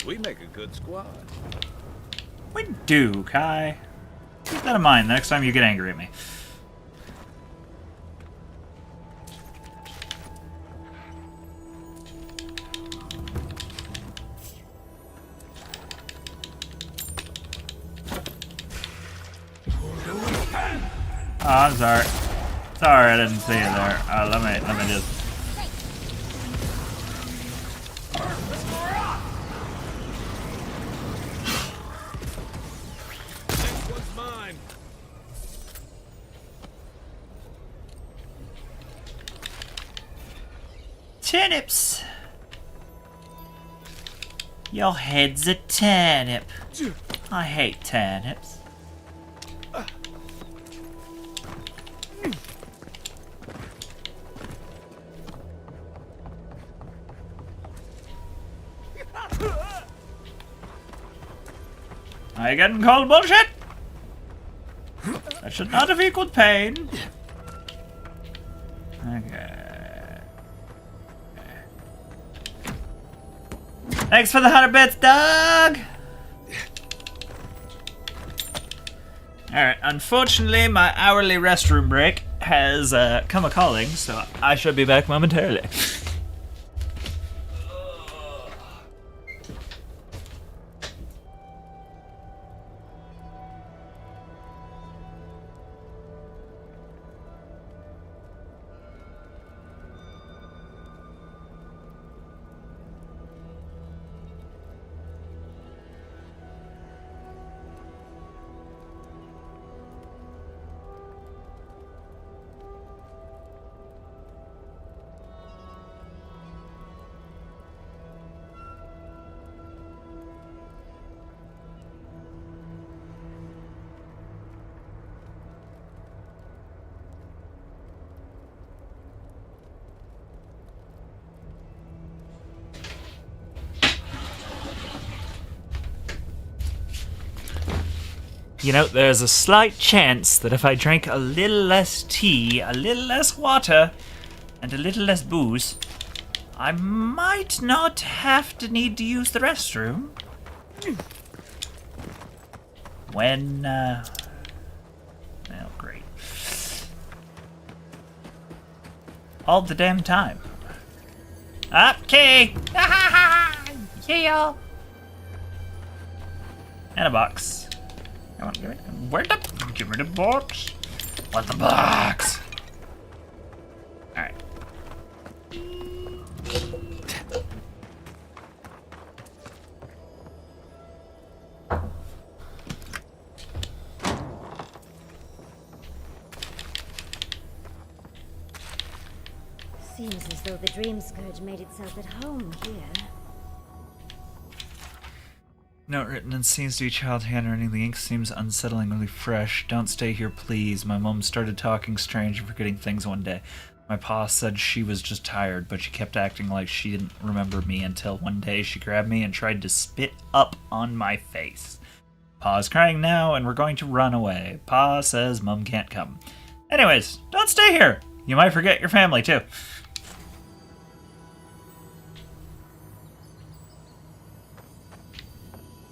We make a good squad. We do, Kai. Keep that in mind the next time you get angry at me. I'm sorry. Sorry, I didn't see you there. Let me just. Next one's mine. Turnips. Your head's a turnip. I hate turnips. Are you getting called bullshit? That should not have equaled pain. Okay. Thanks for the 100 bits, Doug! Alright, unfortunately, my hourly restroom break has come a-calling, so I should be back momentarily. You know, there's a slight chance that if I drank a little less tea, a little less water, and a little less booze, I might not have to need to use the restroom. When, oh, great. All the damn time. Okay! Yeah! And a box. Come on, give me. Give me the box. What the box? Alright. Seems as though the Dream Scourge made itself at home here. Note written in seems to be child handwriting. The ink seems unsettlingly fresh. Don't stay here, please. My mom started talking strange and forgetting things one day. My pa said she was just tired, but she kept acting like she didn't remember me until one day she grabbed me and tried to spit up on my face. Pa's crying now, and we're going to run away. Pa says Mom can't come. Anyways, don't stay here. You might forget your family, too.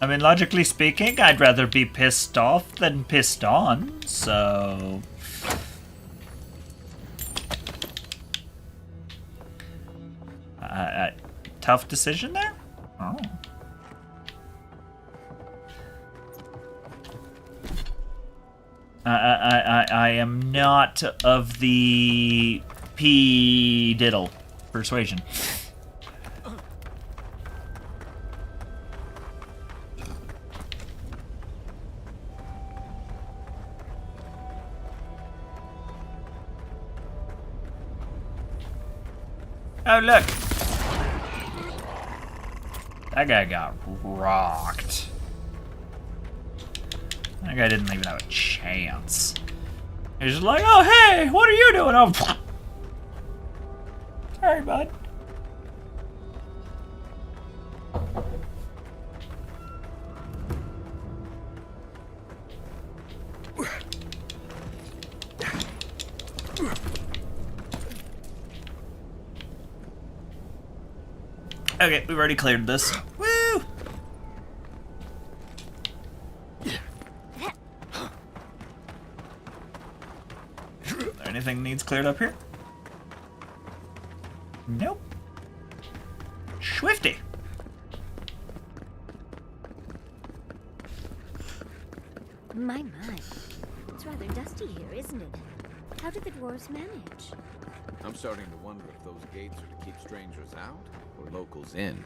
I mean, logically speaking, I'd rather be pissed off than pissed on, so... tough decision there? Oh. I am not of the P-diddle persuasion. Oh, look. That guy got rocked. That guy didn't even have a chance. He's just like, oh, hey, what are you doing? Oh, sorry, bud. Okay, we've already cleared this. Woo! Is there anything needs cleared up here? Nope. Swifty. My. It's rather dusty here, isn't it? How did the dwarves manage? I'm starting to wonder if those gates are to keep strangers out or locals in.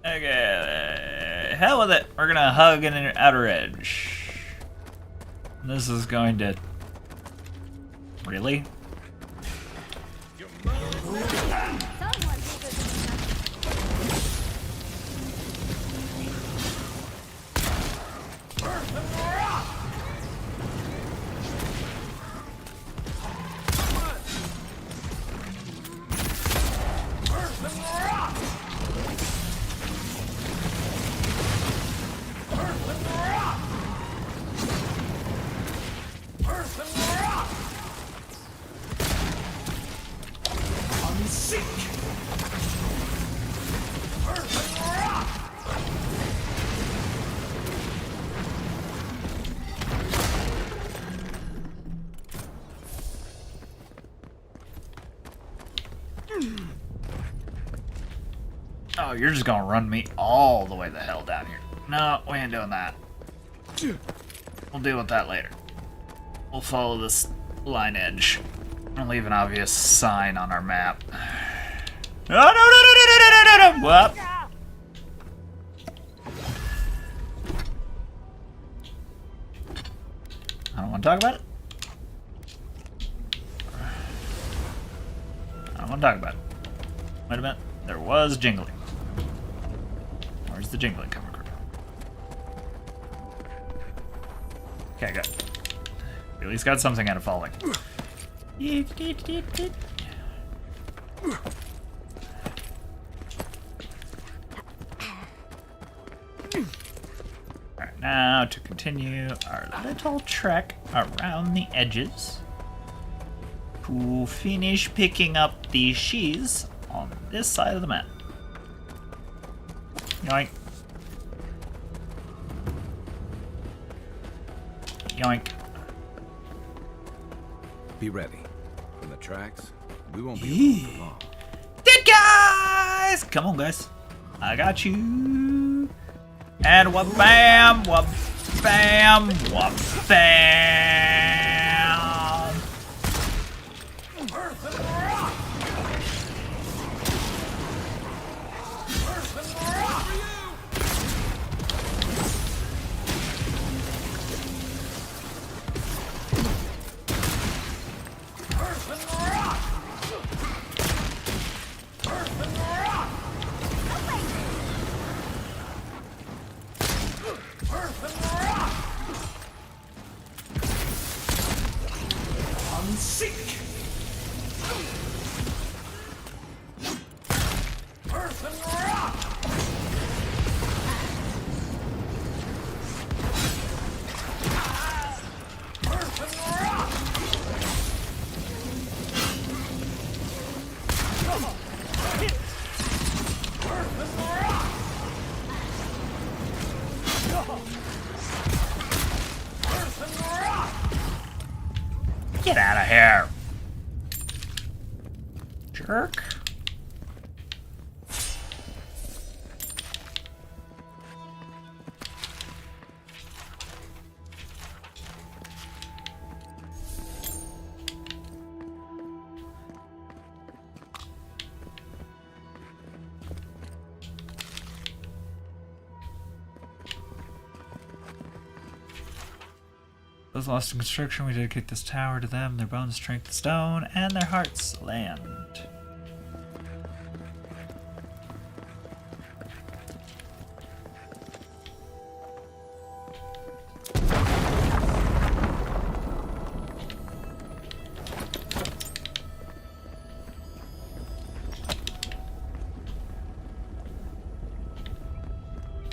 Okay, hell with it. We're gonna hug an outer edge. This is going to... Really? Oh, you're just gonna run me all the way the hell down here. No, we ain't doing that. We'll deal with that later. We'll follow this line edge. I'll leave an obvious sign on our map. No, no, no, no, no, no, no, no, no! What? I don't want to talk about it. I don't want to talk about it. Wait a minute. There was jingling. Where's the jingling coming from? Okay, good. We at least got something out of falling. Alright, now to continue our little trek around the edges to finish picking up the sheaves on this side of the map. Yoink. Yoink. Be ready. From the tracks, we won't be alone for long. Dead guys! Come on, guys. I got you. And wha bam, wha bam, wha bam. Get out of here. Jerk. Those lost in construction, we dedicate this tower to them, their bones strength to stone, and their hearts land.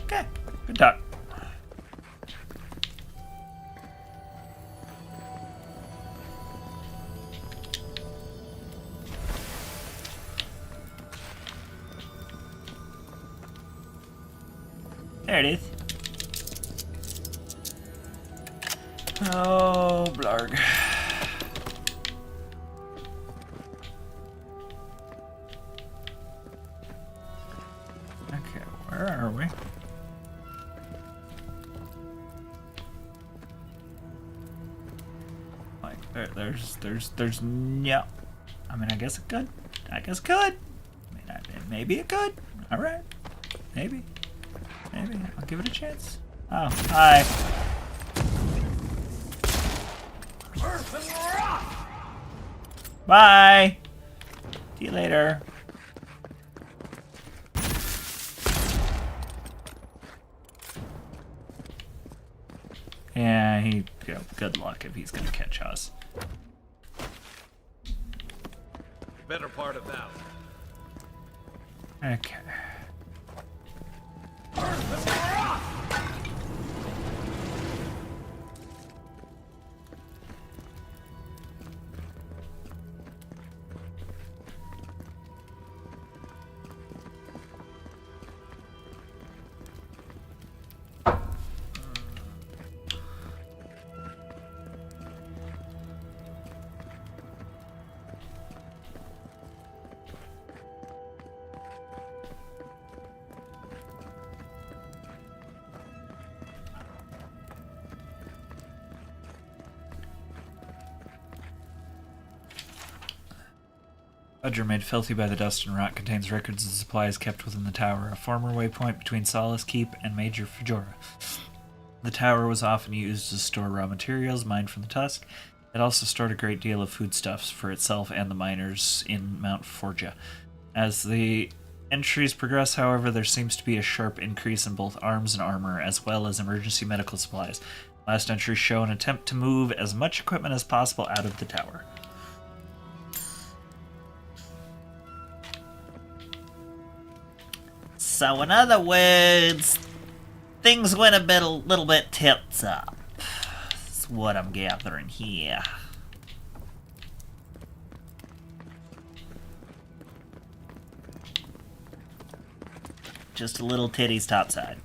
Okay, good talk. There it is. Oh, blarg. Where are we? Like, there's no... I mean, I guess it could. I guess it could. I mean, maybe it could. Alright. Maybe. Maybe. I'll give it a chance. Oh, hi. Bye! See you later. Yeah, good luck if he's gonna catch us. Better part of that. Okay. Ledger made filthy by the dust and rot contains records of supplies kept within the tower, a former waypoint between Solace Keep and Major Fajora. The tower was often used to store raw materials mined from the tusk. It also stored a great deal of foodstuffs for itself and the miners in Mount Forja. As the entries progress, however, there seems to be a sharp increase in both arms and armor, as well as emergency medical supplies. Last entries show an attempt to move as much equipment as possible out of the tower. So in other words, things went a little bit tits up. That's what I'm gathering here. Just a little titties topside.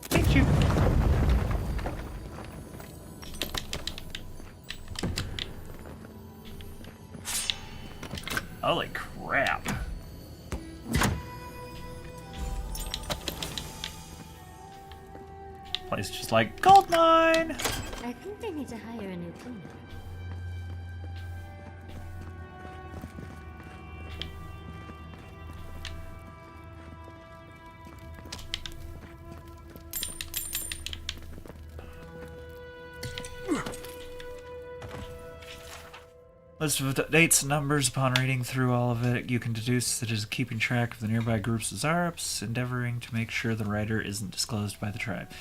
Thank you. Holy crap. Place just like gold mine. I think they need to hire a new cleaner. List of dates and numbers. Upon reading through all of it, you can deduce that it is keeping track of the nearby groups of Zarops, endeavoring to make sure the writer isn't disclosed by the tribe.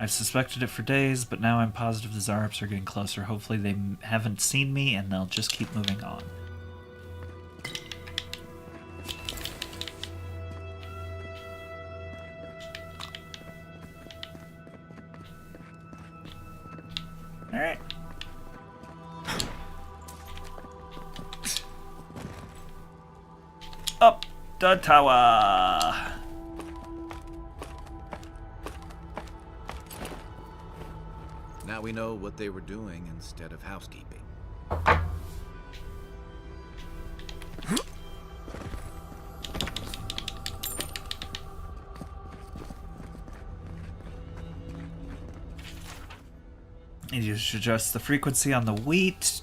I've suspected it for days, but now I'm positive the Zarops are getting closer. Hopefully they haven't seen me and they'll just keep moving on. Alright. Up the tower. Now we know what they were doing instead of housekeeping. You should adjust the frequency on the wheat.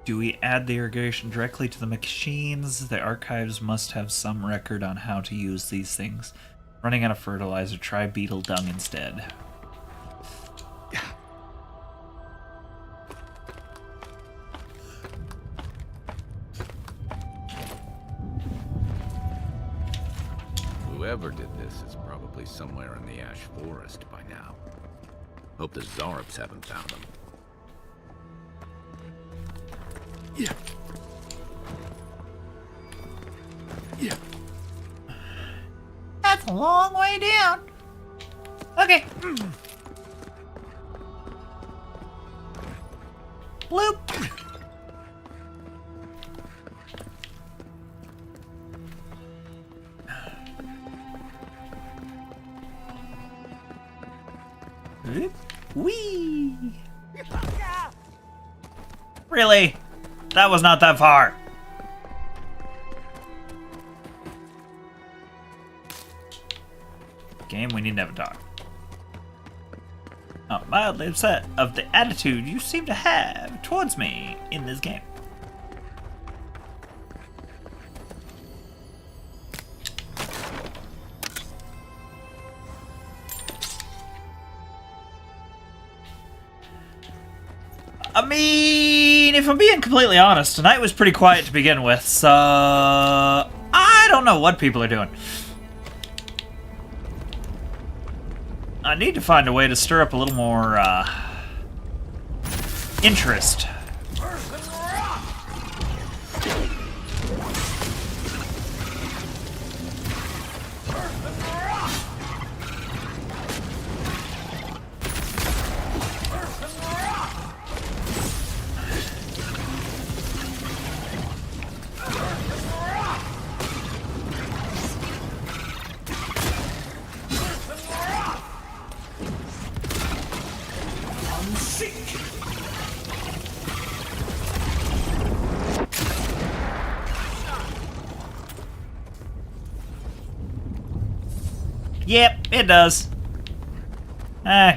Do we add the irrigation directly to the machines? The archives must have some record on how to use these things. Running out of fertilizer, try beetle dung instead. Whoever did this is probably somewhere in the Ash Forest by now. Hope the Zarops haven't found them. Yeah. Yeah. That's a long way down. Okay. Bloop. Wee. Really? That was not that far. Game, we need to have a talk. I'm mildly upset of the attitude you seem to have towards me in this game. I mean, if I'm being completely honest, tonight was pretty quiet to begin with, so I don't know what people are doing. I need to find a way to stir up a little more, interest. Yep, it does.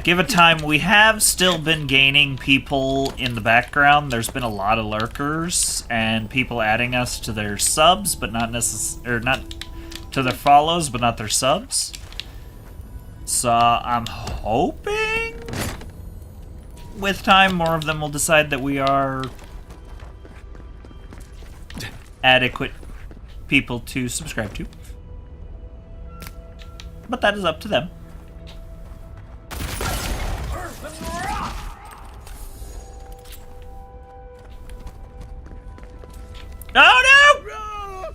Give it time. We have still been gaining people in the background. There's been a lot of lurkers and people adding us to their subs, but not not to their follows, but not their subs. So I'm hoping with time more of them will decide that we are adequate people to subscribe to. But that is up to them. Oh no!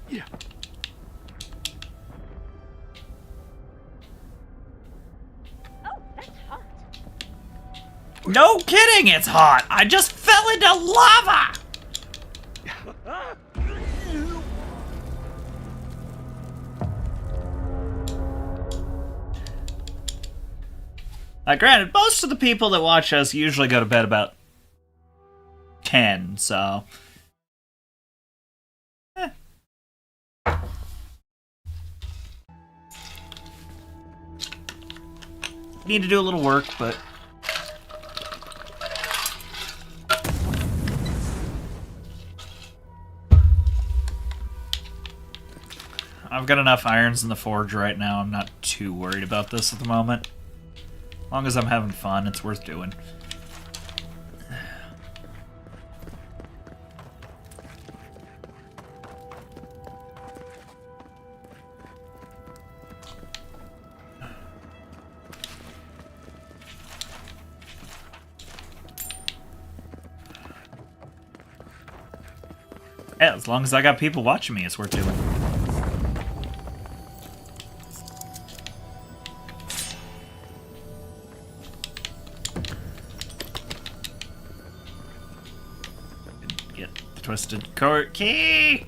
Yeah. Oh, that's hot. No kidding, it's hot! I just fell into lava! Granted, most of the people that watch us usually go to bed about 10, so... Need to do a little work, but... I've got enough irons in the forge right now. I'm not too worried about this at the moment. As long as I'm having fun, it's worth doing. Yeah, as long as I got people watching me, it's worth doing. Get the twisted court key!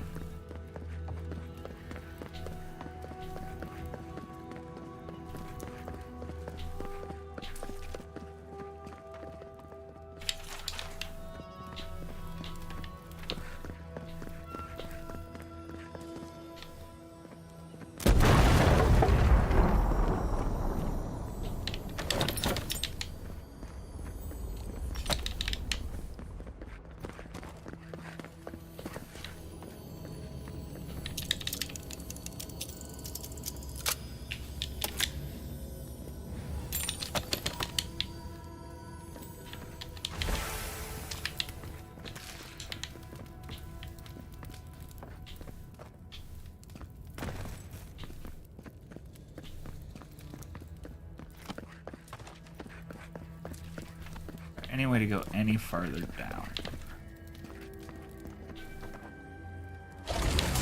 Any way to go any farther down?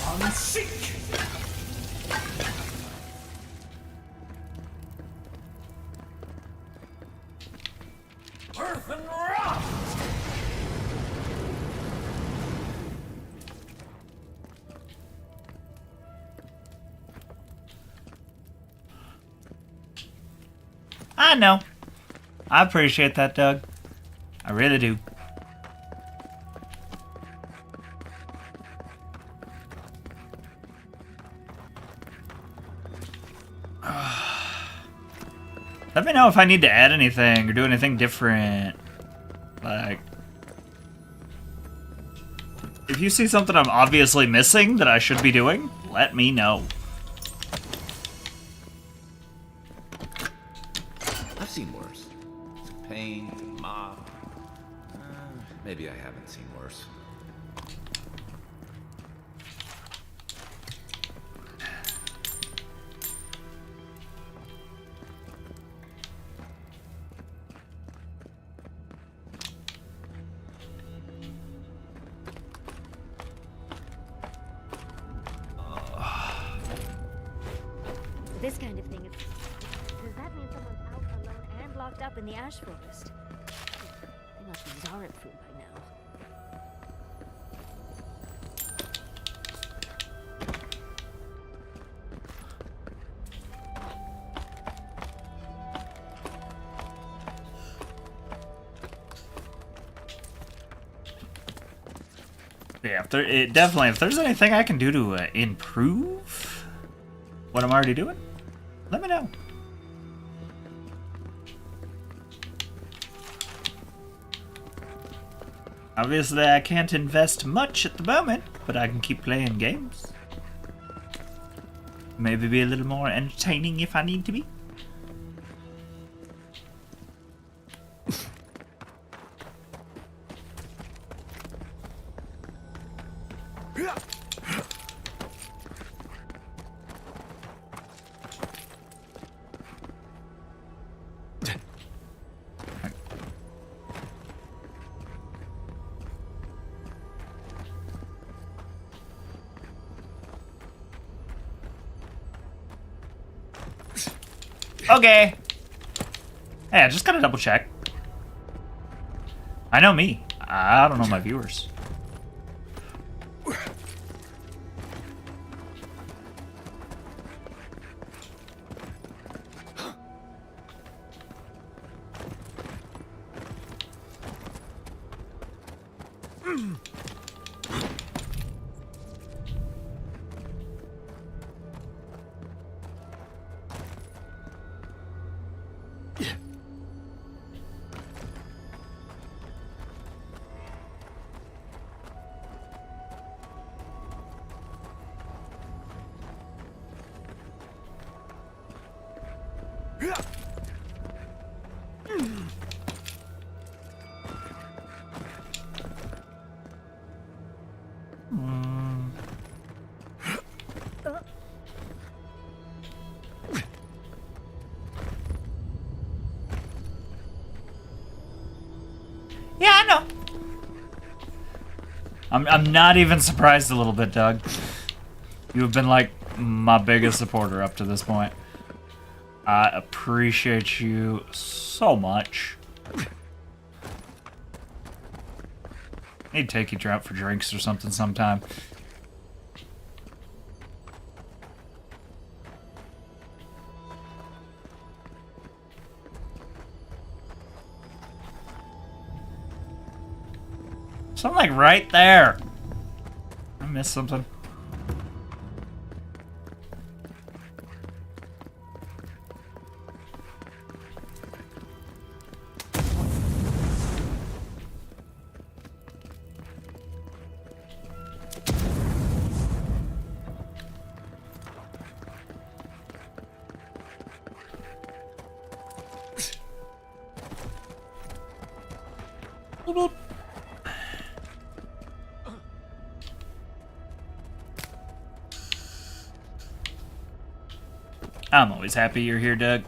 I'm sick. Earth and rock. I know. I appreciate that, Doug. I really do. Let me know if I need to add anything or do anything different. Like, if you see something I'm obviously missing that I should be doing, let me know. I've seen worse. Pain, mob. Maybe I haven't seen worse. This kind of thing. Does that mean someone's out alone and locked up in the ash forest? They must be Zarek food by now. Yeah, if there's anything I can do to improve what I'm already doing, let me know. Obviously, I can't invest much at the moment, but I can keep playing games. Maybe be a little more entertaining if I need to be. Okay. Hey, I just gotta double check. I know me. I don't know my viewers. Yeah, I know. I'm not even surprised a little bit, Doug. You have been like my biggest supporter up to this point. I appreciate you so much. Need to take you out for drinks or something sometime. Something like right there. I missed something. I'm always happy you're here, Doug.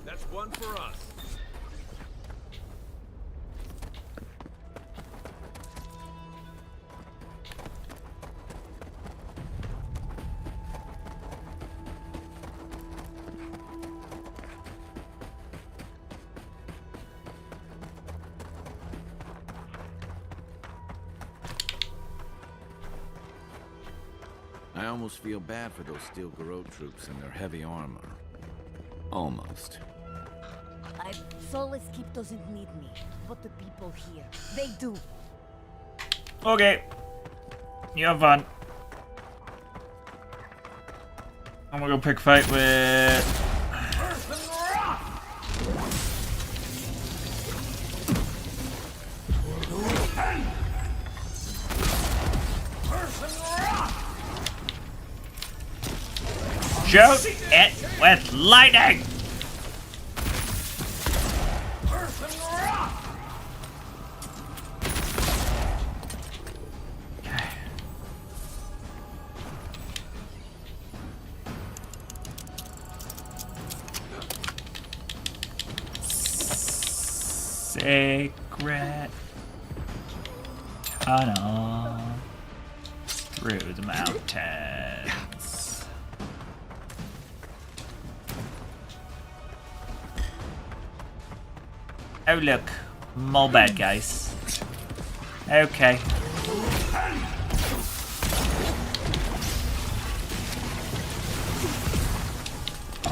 That's one for us. I almost feel bad for those Steel Garrote troops and their heavy armor. Almost. Solus Keep doesn't need me, but the people here, they do. Okay. You have fun. I'm gonna go pick a fight with... Shoot it with lightning! Sacred tunnel through the mountains. Oh look, more bad guys. Okay.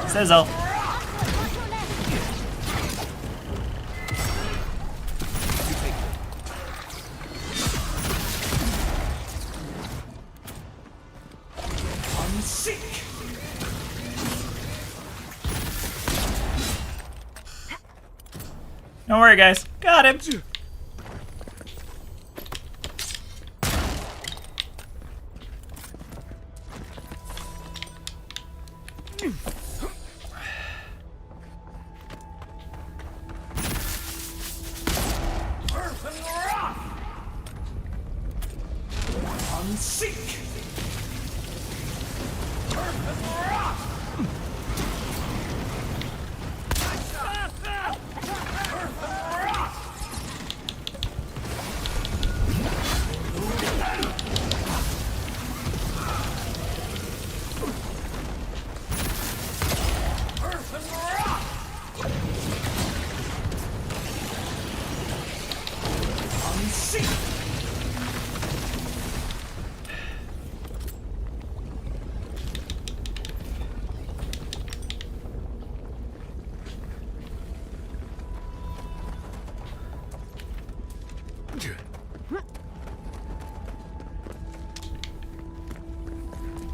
Sizzle. Don't worry, guys. Got him.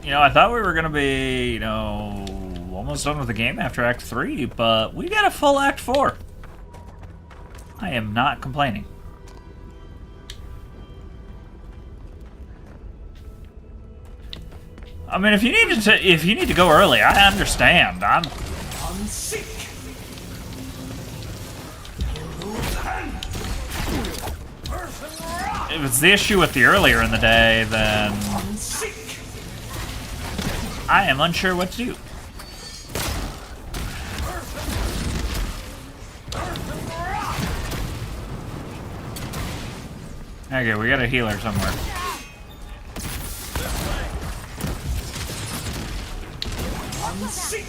You know, I thought we were gonna be, you know, almost done with the game after Act 3, but we got a full Act 4. I am not complaining. I mean, if you need to go early, I understand. I'm sick. If it's the issue with the earlier in the day, then I am unsure what to do. Okay, we got a healer somewhere. I'm sick.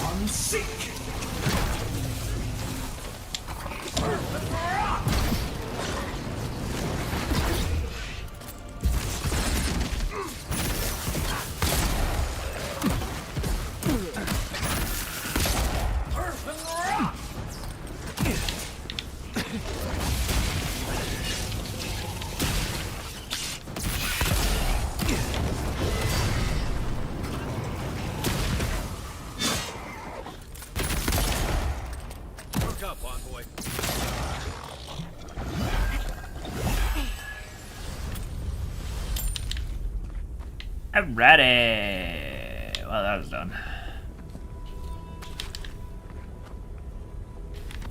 I'm sick. Alrighty. Well, that was done.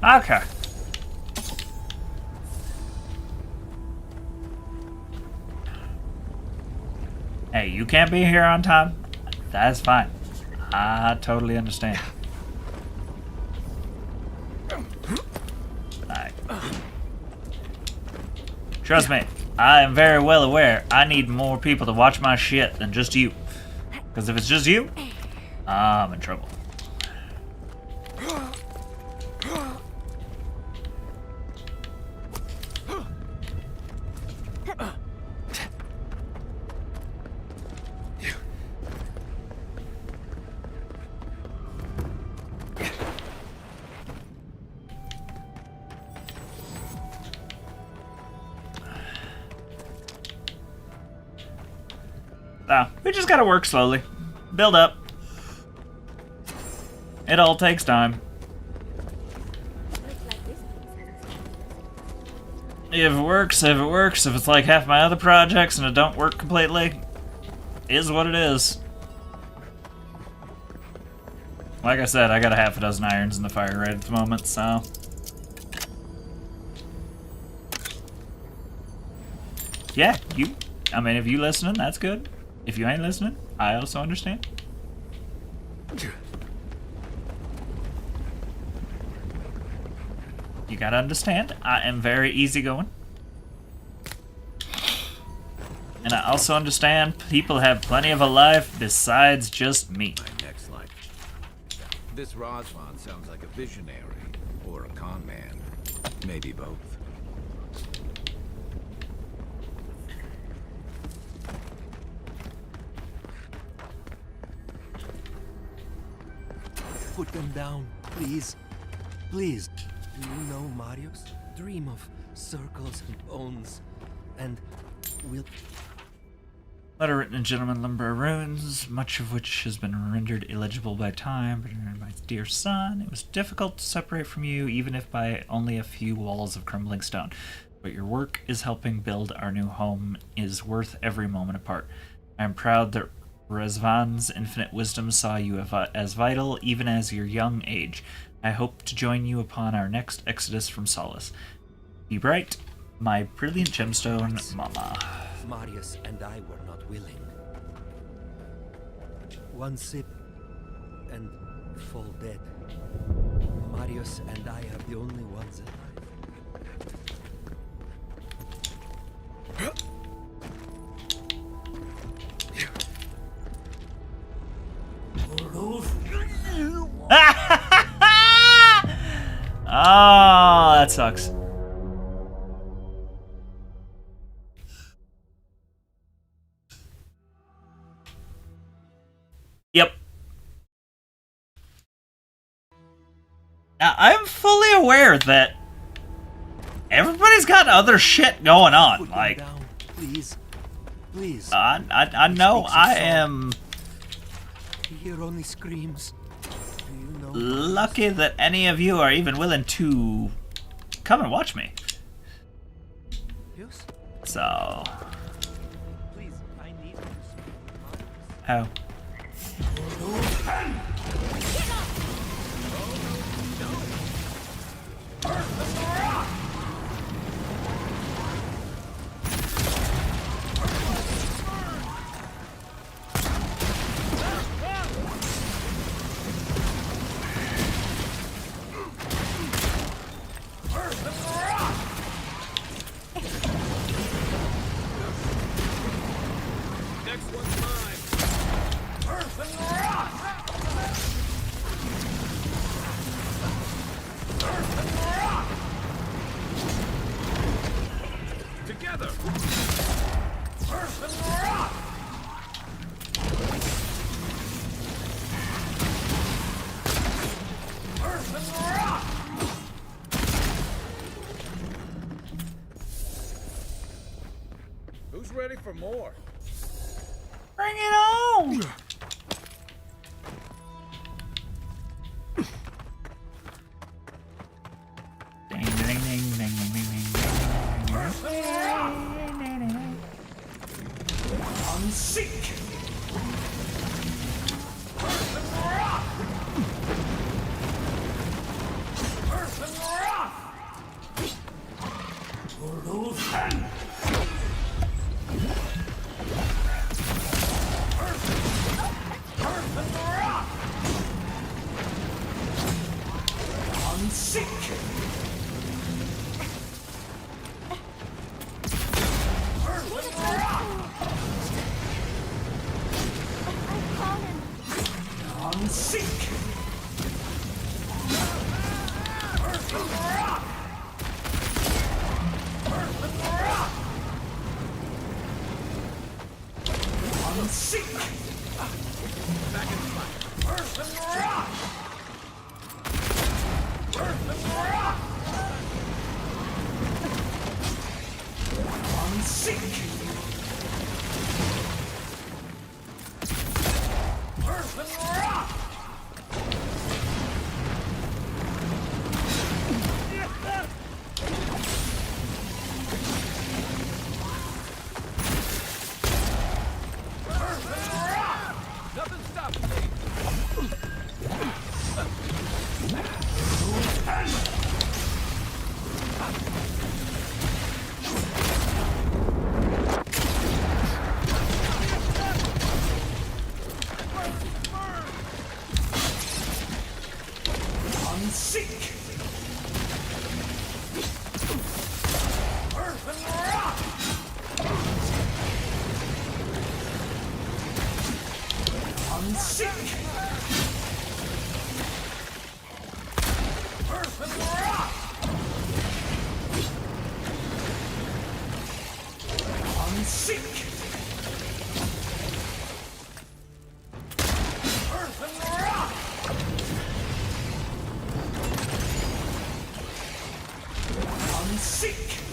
Okay. Hey, you can't be here on time? That's fine. I totally understand. Alright. Trust me, I am very well aware I need more people to watch my shit than just you. Because if it's just you, I'm in trouble. So, we just gotta work slowly. Build up. It all takes time. If it works, if it works. If it's like half my other projects and it don't work completely, is what it is. Like I said, I got a half a dozen irons in the fire right at the moment, so... Yeah, I mean, if you listening, that's good. If you ain't listening, I also understand. You gotta understand, I am very easygoing. And I also understand people have plenty of a life besides just me. My next life. This Rosvan sounds like a visionary or a con man. Maybe both. Put them down, please. Please. Do you know Marius? Dream of circles and bones. And we'll... Letter written in Gentleman Lumber Runes, much of which has been rendered illegible by time, but my dear son, it was difficult to separate from you, even if by only a few walls of crumbling stone. But your work is helping build our new home is worth every moment apart. I am proud that Rezvan's infinite wisdom saw you as vital, even as your young age. I hope to join you upon our next exodus from Solace. Be bright, my brilliant gemstone, Mama. Marius and I were not willing. One sip and fall dead. Marius and I are the only ones alive. Oh, that sucks. Yep. Now, I'm fully aware that everybody's got other shit going on. Like, please, please. I know I am Hear only screams. Do you know lucky that any of you are even willing to come and watch me. Yes? So. Please, I need to speak. Oh. Who's ready for more? Bring it on! Ding, ding, ding, ding, ding, ding, ding, ding. Unseek!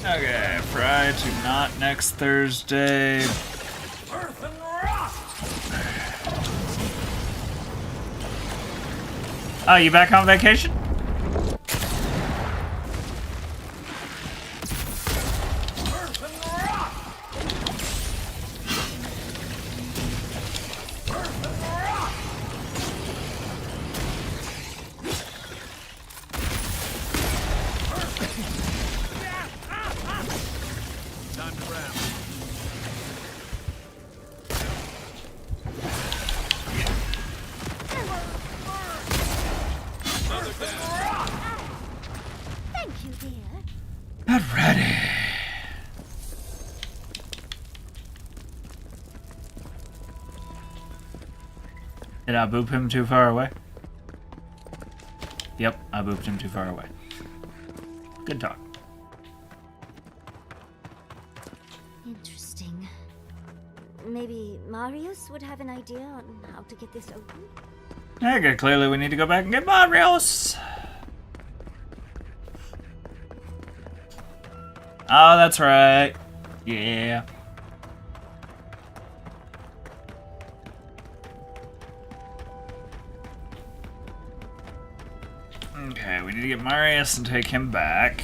Okay, Fry to not next Thursday. Oh, you back on vacation? Did I boop him too far away? Yep, I booped him too far away. Good talk. Interesting. Maybe Marius would have an idea on how to get this open? Okay, clearly we need to go back and get Marius. Oh, that's right. Yeah. Okay, we need to get Marius and take him back.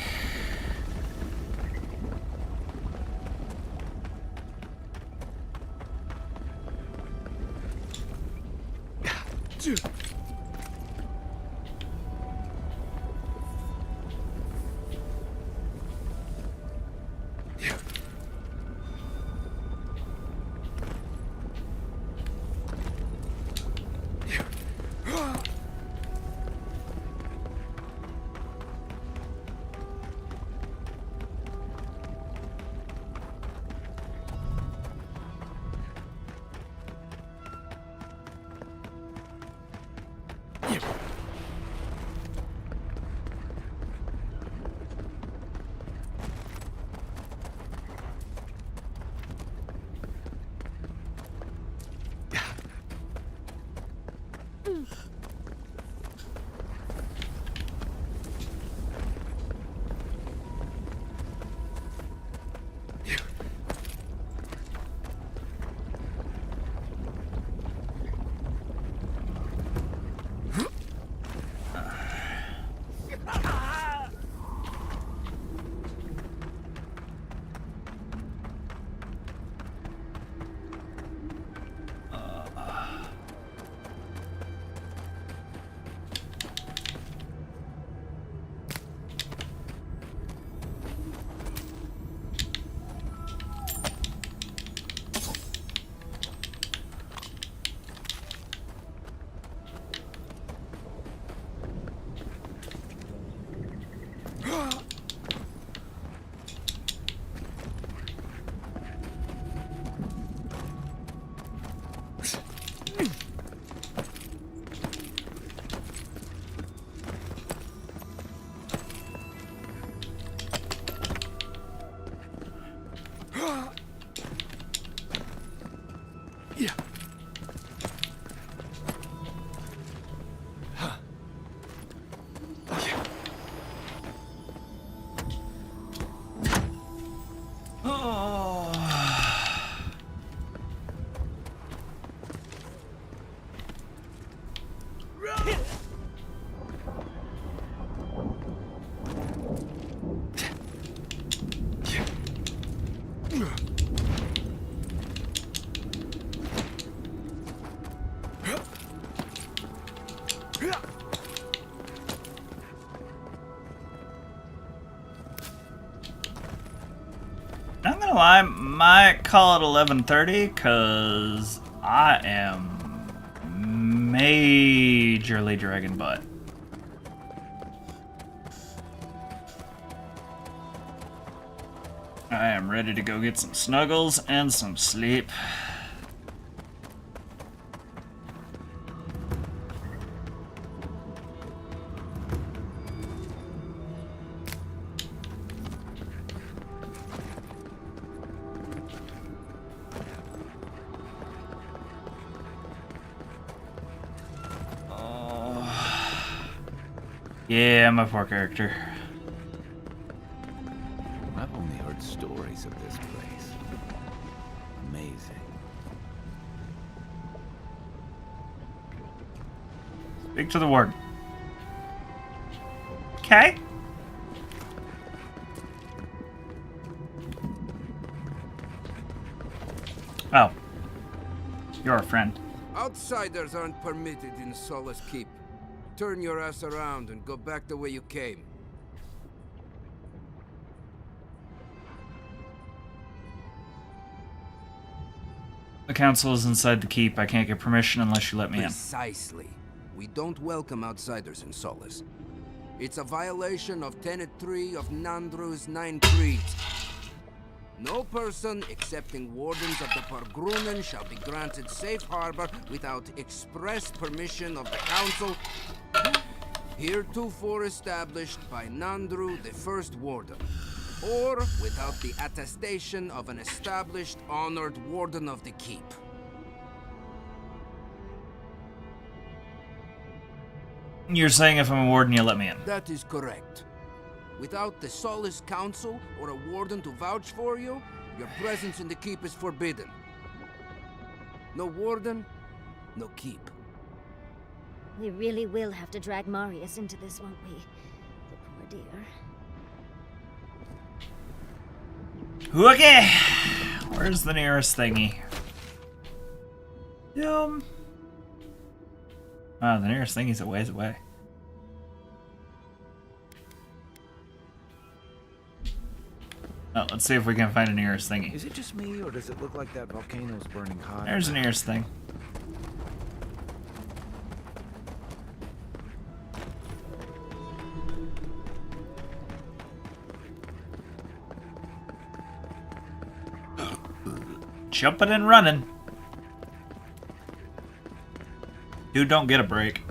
Not gonna lie, might call it 11:30 because I am majorly dragging butt. I am ready to go get some snuggles and some sleep. Yeah, my poor character. I've only heard stories of this place. Amazing. Speak to the warden. Okay. Oh. You're a friend. Outsiders aren't permitted in Solace Keep. Turn your ass around and go back the way you came. The council is inside the keep. I can't get permission unless you let me in. Precisely. We don't welcome outsiders in Solace. It's a violation of Tenet 3 of Nandru's 9 Creeds. No person excepting wardens of the Pargrunen shall be granted safe harbor without express permission of the council, heretofore established by Nandru, the first warden, or without the attestation of an established, honored warden of the keep. You're saying if I'm a warden, you let me in? That is correct. Without the Solace Council or a warden to vouch for you, your presence in the keep is forbidden. No warden, no keep. We really will have to drag Marius into this, won't we? The poor dear. Okay. Where's the nearest thingy? Oh, the nearest thingy's a ways away. Oh, let's see if we can find a nearest thingy. Is it just me, or does it look like that volcano's burning hot? There's the nearest thing. Jumping and running. Dude, don't get a break.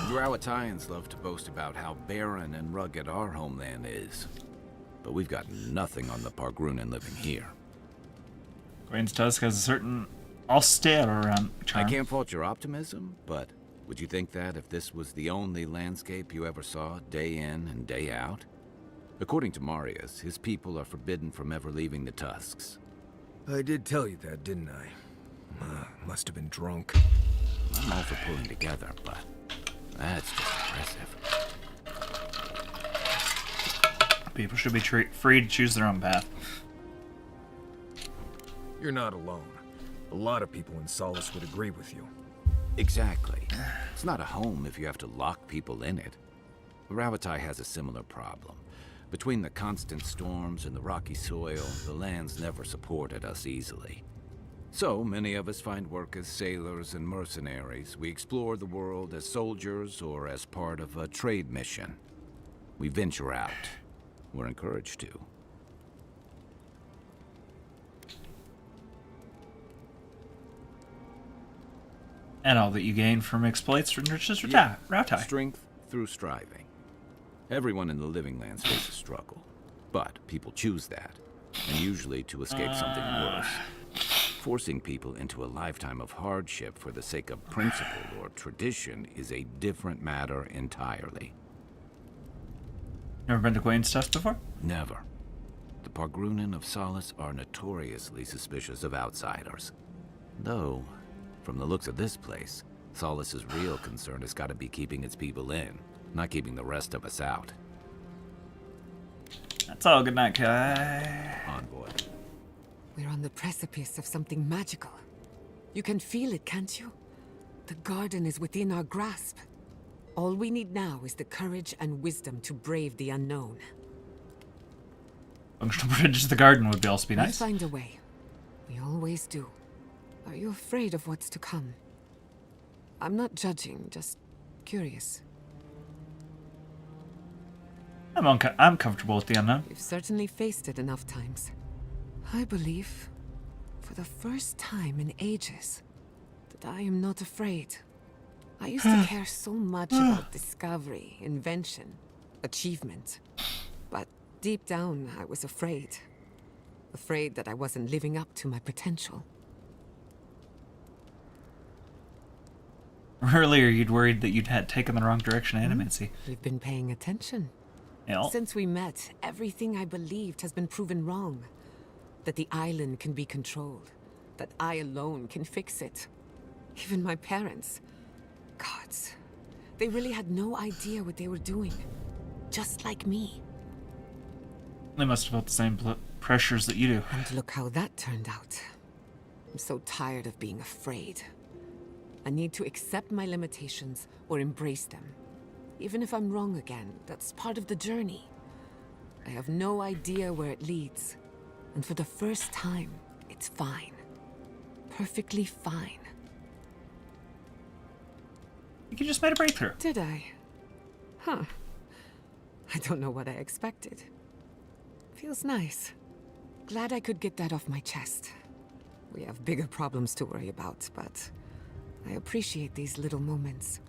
Drow-Italians love to boast about how barren and rugged our homeland is. But we've got nothing on the Pargrunen living here. Grain's Tusk has a certain austere charm. I can't fault your optimism, but would you think that if this was the only landscape you ever saw, day in and day out? According to Marius, his people are forbidden from ever leaving the Tusks. I did tell you that, didn't I? Must have been drunk. I'm all for pulling together, but that's just impressive. People should be free to choose their own path. You're not alone. A lot of people in Solace would agree with you. Exactly. It's not a home if you have to lock people in it. Ravatai has a similar problem. Between the constant storms and the rocky soil, the land's never supported us easily. So, many of us find work as sailors and mercenaries. We explore the world as soldiers or as part of a trade mission. We venture out. We're encouraged to. And all that you gain from exploits enriches Rautai. Strength through striving. Everyone in the Living Lands faces struggle, but people choose that, and usually to escape something worse. Forcing people into a lifetime of hardship for the sake of principle or tradition is a different matter entirely. Never been to Gwain's stuff before? Never. The Pargrunen of Solace are notoriously suspicious of outsiders. Though, from the looks of this place, Solace's real concern has got to be keeping its people in, not keeping the rest of us out. That's all. Good night, Kai. Envoy. We're on the precipice of something magical. You can feel it, can't you? The garden is within our grasp. All we need now is the courage and wisdom to brave the unknown. Functional bridge to the garden would also be nice. We'll find a way. We always do. Are you afraid of what's to come? I'm not judging, just curious. I'm comfortable with the unknown. You've certainly faced it enough times. I believe, for the first time in ages, that I am not afraid. I used to care so much about discovery, invention, achievement. But deep down, I was afraid. Afraid that I wasn't living up to my potential. Earlier, you'd worried that you'd had taken the wrong direction in animacy. You've been paying attention. Yeah. Since we met, everything I believed has been proven wrong. That the island can be controlled. That I alone can fix it. Even my parents. Gods. They really had no idea what they were doing. Just like me. They must have felt the same pressures that you do. And look how that turned out. I'm so tired of being afraid. I need to accept my limitations or embrace them. Even if I'm wrong again, that's part of the journey. I have no idea where it leads. And for the first time, it's fine. Perfectly fine. You just made a breakthrough. Did I? Huh. I don't know what I expected. Feels nice. Glad I could get that off my chest. We have bigger problems to worry about, but I appreciate these little moments.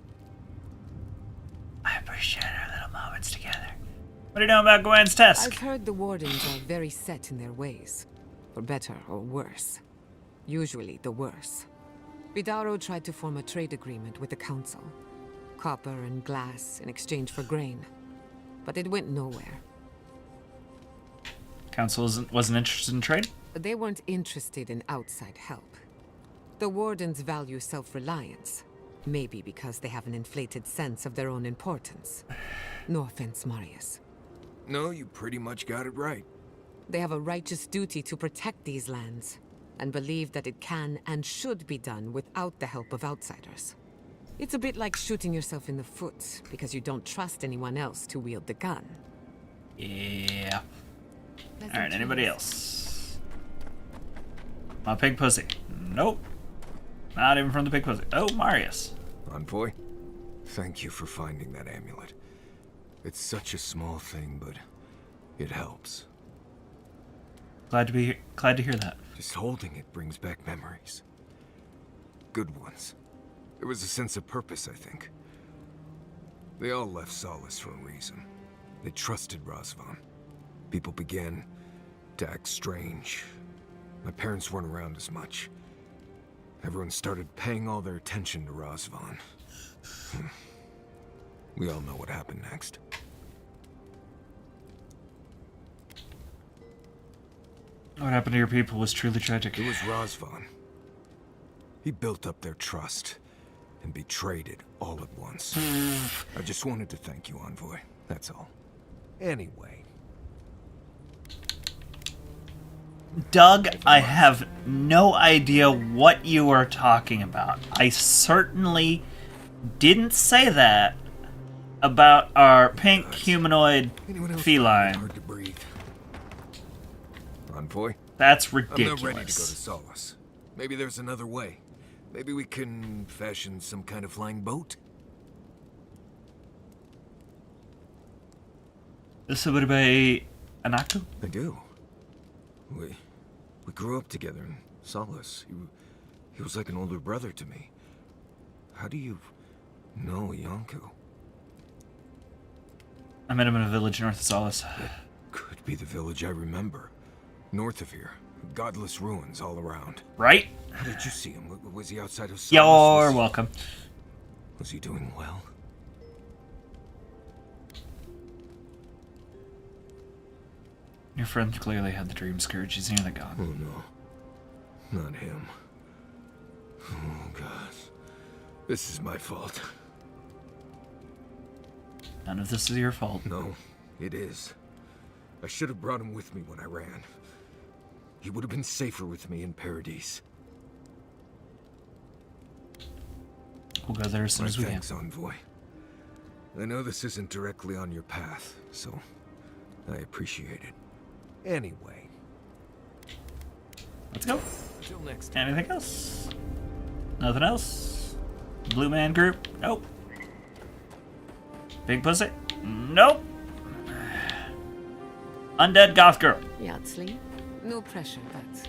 I appreciate our little moments together. What do you know about Gwen's test? I've heard the Wardens are very set in their ways. For better or worse. Usually the worse. Vidaro tried to form a trade agreement with the Council. Copper and glass in exchange for grain. But it went nowhere. Council wasn't interested in trade? They weren't interested in outside help. The Wardens value self-reliance. Maybe because they have an inflated sense of their own importance. No offense, Marius. No, you pretty much got it right. They have a righteous duty to protect these lands, and believe that it can and should be done without the help of outsiders. It's a bit like shooting yourself in the foot because you don't trust anyone else to wield the gun. Yeah. Alright, anybody else? My pig pussy. Nope. Not even from the pig pussy. Oh, Marius. Envoy, thank you for finding that amulet. It's such a small thing, but it helps. Glad to hear that. Just holding it brings back memories. Good ones. There was a sense of purpose, I think. They all left Solace for a reason. They trusted Razvan. People began to act strange. My parents weren't around as much. Everyone started paying all their attention to Razvan. We all know what happened next. What happened to your people was truly tragic. It was Razvan. He built up their trust and betrayed it all at once. I just wanted to thank you, Envoy. That's all. Anyway. Doug, I have no idea what you are talking about. I certainly didn't say that about our pink humanoid feline. Hard to breathe. Envoy? That's ridiculous. I'm not ready to go to Solace. Maybe there's another way. Maybe we can fashion some kind of flying boat? This would be Anaku? I do. We grew up together in Solace. He was like an older brother to me. How do you know Yonko? I met him in a village north of Solace. Could be the village I remember. North of here. Godless ruins all around. Right? How did you see him? Was he outside of Solace? You're welcome. Was he doing well? Your friend clearly had the dream scourge. He's nearly gone. Oh no. Not him. Oh gosh. This is my fault. None of this is your fault. No, it is. I should have brought him with me when I ran. He would have been safer with me in Paradise. We'll go there as soon as we can. Thanks, Envoy. I know this isn't directly on your path, so I appreciate it. Anyway. Let's go. Until next time. Anything else? Nothing else? Blue Man Group? Nope. Big Pussy? Nope. Undead Goth Girl? Yardsley, no pressure, but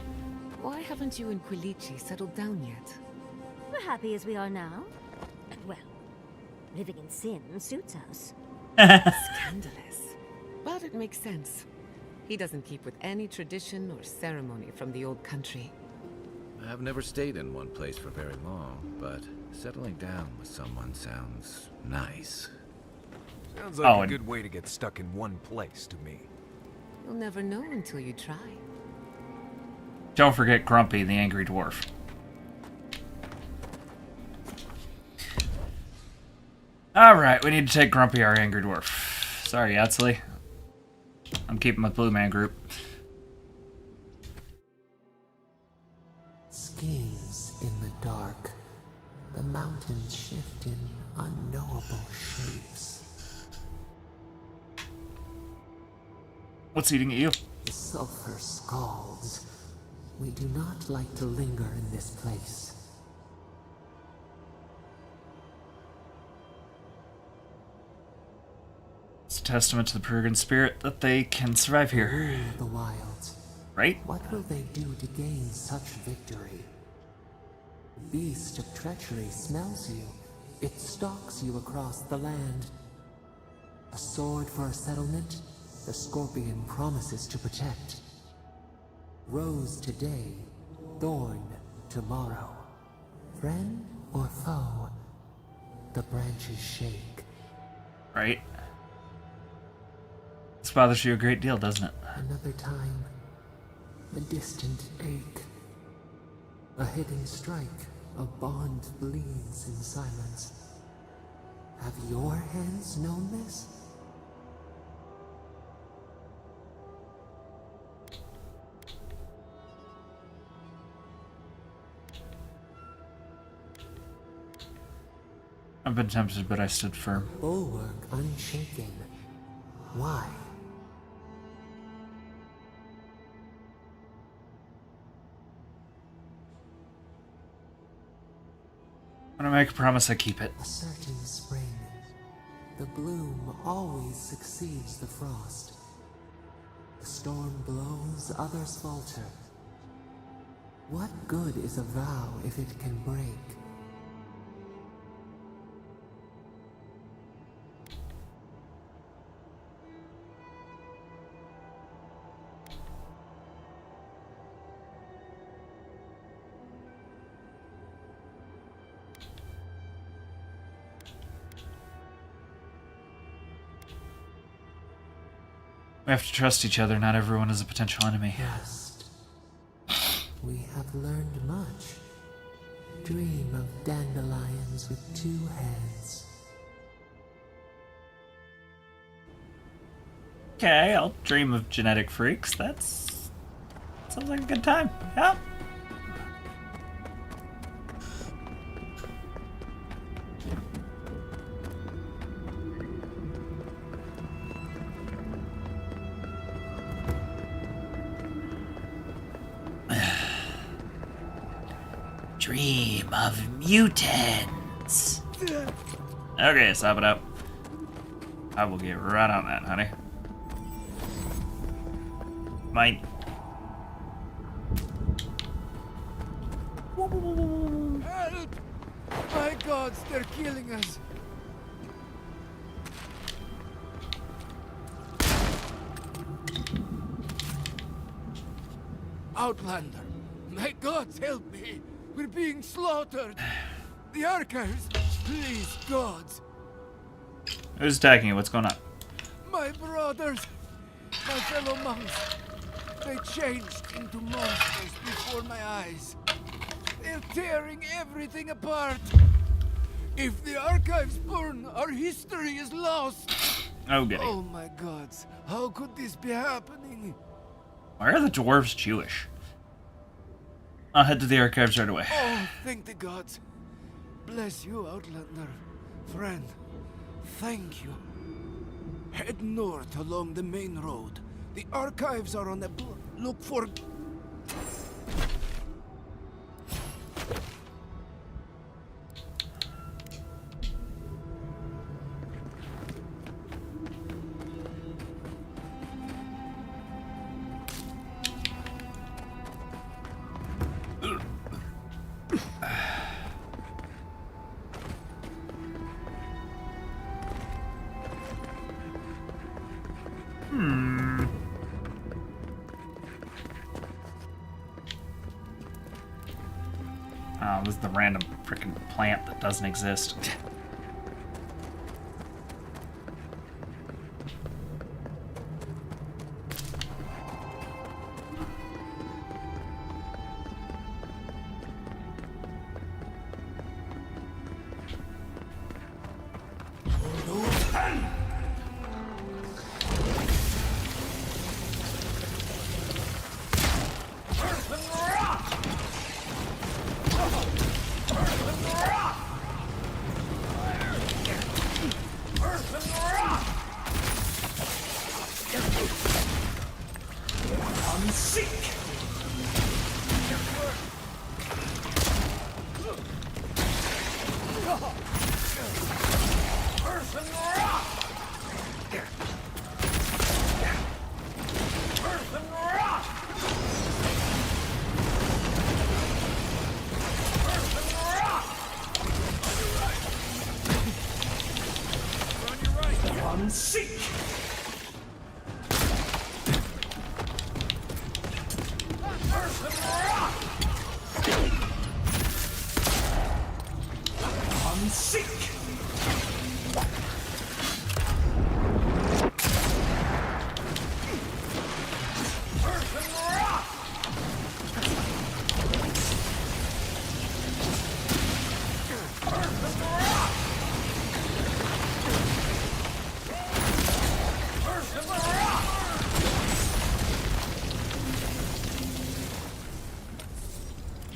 why haven't you and Quilici settled down yet? We're happy as we are now. Well, living in sin suits us. Scandalous. But it makes sense. He doesn't keep with any tradition or ceremony from the old country. I've never stayed in one place for very long, but settling down with someone sounds nice. Sounds like a good way to get stuck in one place to me. You'll never know until you try. Don't forget Grumpy, the angry dwarf. Alright, we need to take Grumpy, our angry dwarf. Sorry, Yatsley. I'm keeping with Blue Man Group. Schemes in the dark. The mountains shift in unknowable shapes. What's eating at you? The sulfur scalds. We do not like to linger in this place. It's a testament to the Peruvian spirit that they can survive here. Rule the wilds. Right? What will they do to gain such victory? The beast of treachery smells you. It stalks you across the land. A sword for a settlement, the scorpion promises to protect. Rose today, thorn tomorrow. Friend or foe, the branches shake. Right? This bothers you a great deal, doesn't it? Another time, a distant ache. A hidden strike, a bond bleeds in silence. Have your hands known this? I've been tempted, but I stood firm. Bulwark unshaken. Why? When I make a promise, I keep it. A certain spring. The bloom always succeeds the frost. The storm blows, others falter. What good is a vow if it can break? We have to trust each other. Not everyone is a potential enemy. Trust. We have learned much. Dream of dandelions with two heads. Okay, I'll dream of genetic freaks. Sounds like a good time. Yeah. Dream of mutants. Okay, stop it up. I will get right on that, honey. Mine. Help! My gods, they're killing us. Outlander, my gods, help me. We're being slaughtered. The archives, please, gods. Who's attacking you? What's going on? My brothers, my fellow monks, they changed into monsters before my eyes. They're tearing everything apart. If the archives burn, our history is lost. Oh, goody. Oh my gods, how could this be happening? Why are the dwarves Jewish? I'll head to the archives right away. Oh, thank the gods. Bless you, Outlander. Friend, thank you. Head north along the main road. The archives are on the look for... Oh, this is the random freaking plant that doesn't exist.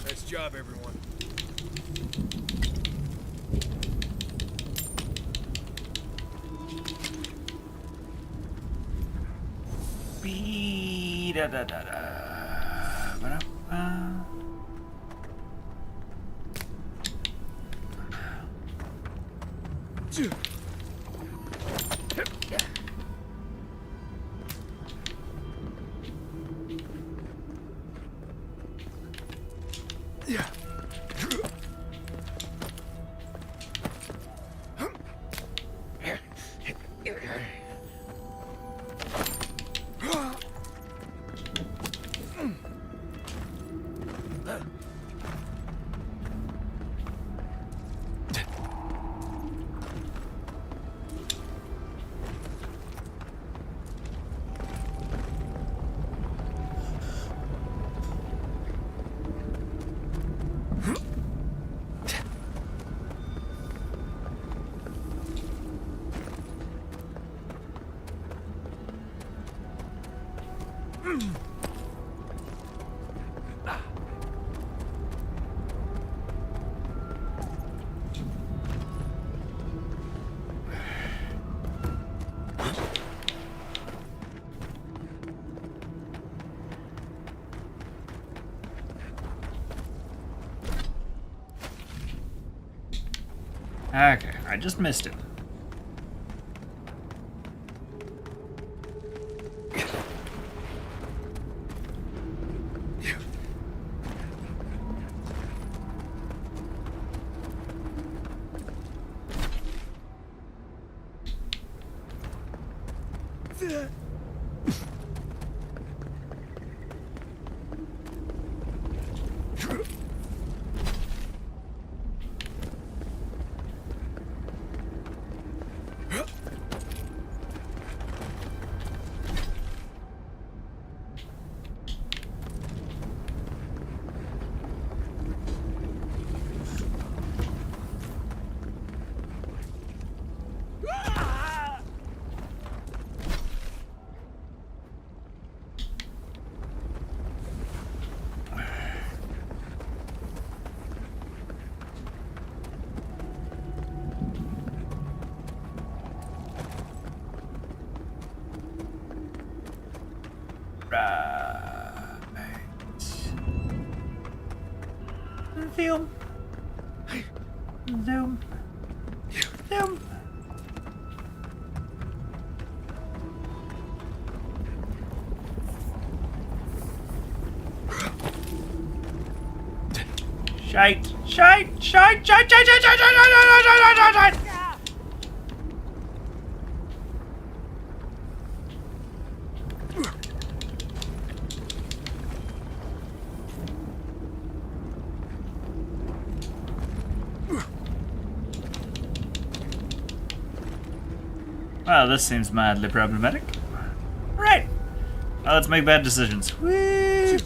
Nice job, everyone. Okay, I just missed it. Zoom. Zoom. Zoom. Shite. Shite. Shite. Shite. Shite. Shite. Shite. Shite. Shite. Shite. Shite. Well, this seems mildly problematic. Right. Now let's make bad decisions. Whee!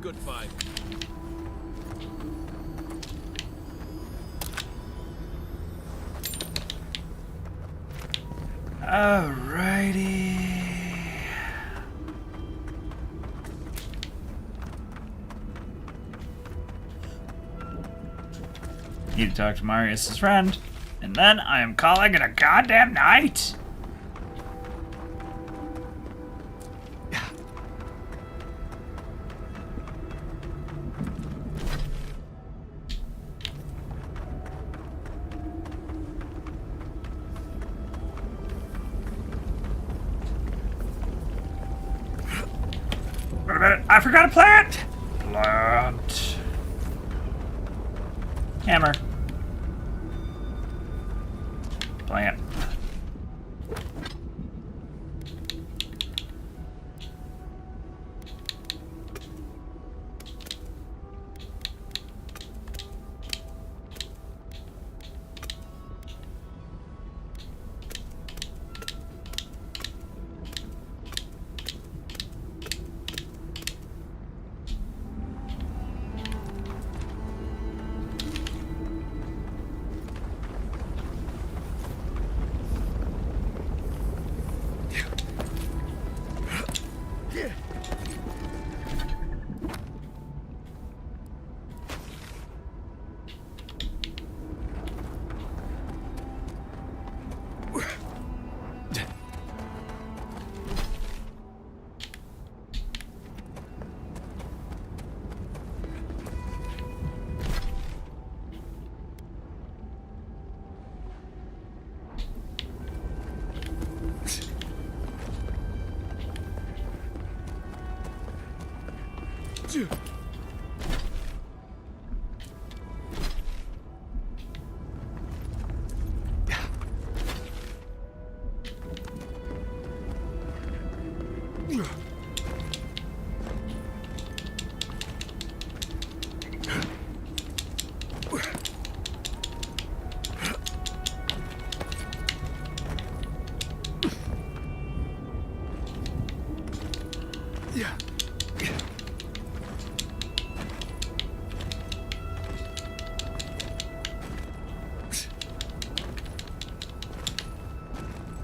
Good fight. Alrighty. Need to talk to Marius' friend, and then I am calling it a goddamn night. Wait a minute, I forgot a plant! Plant. Hammer. Plant.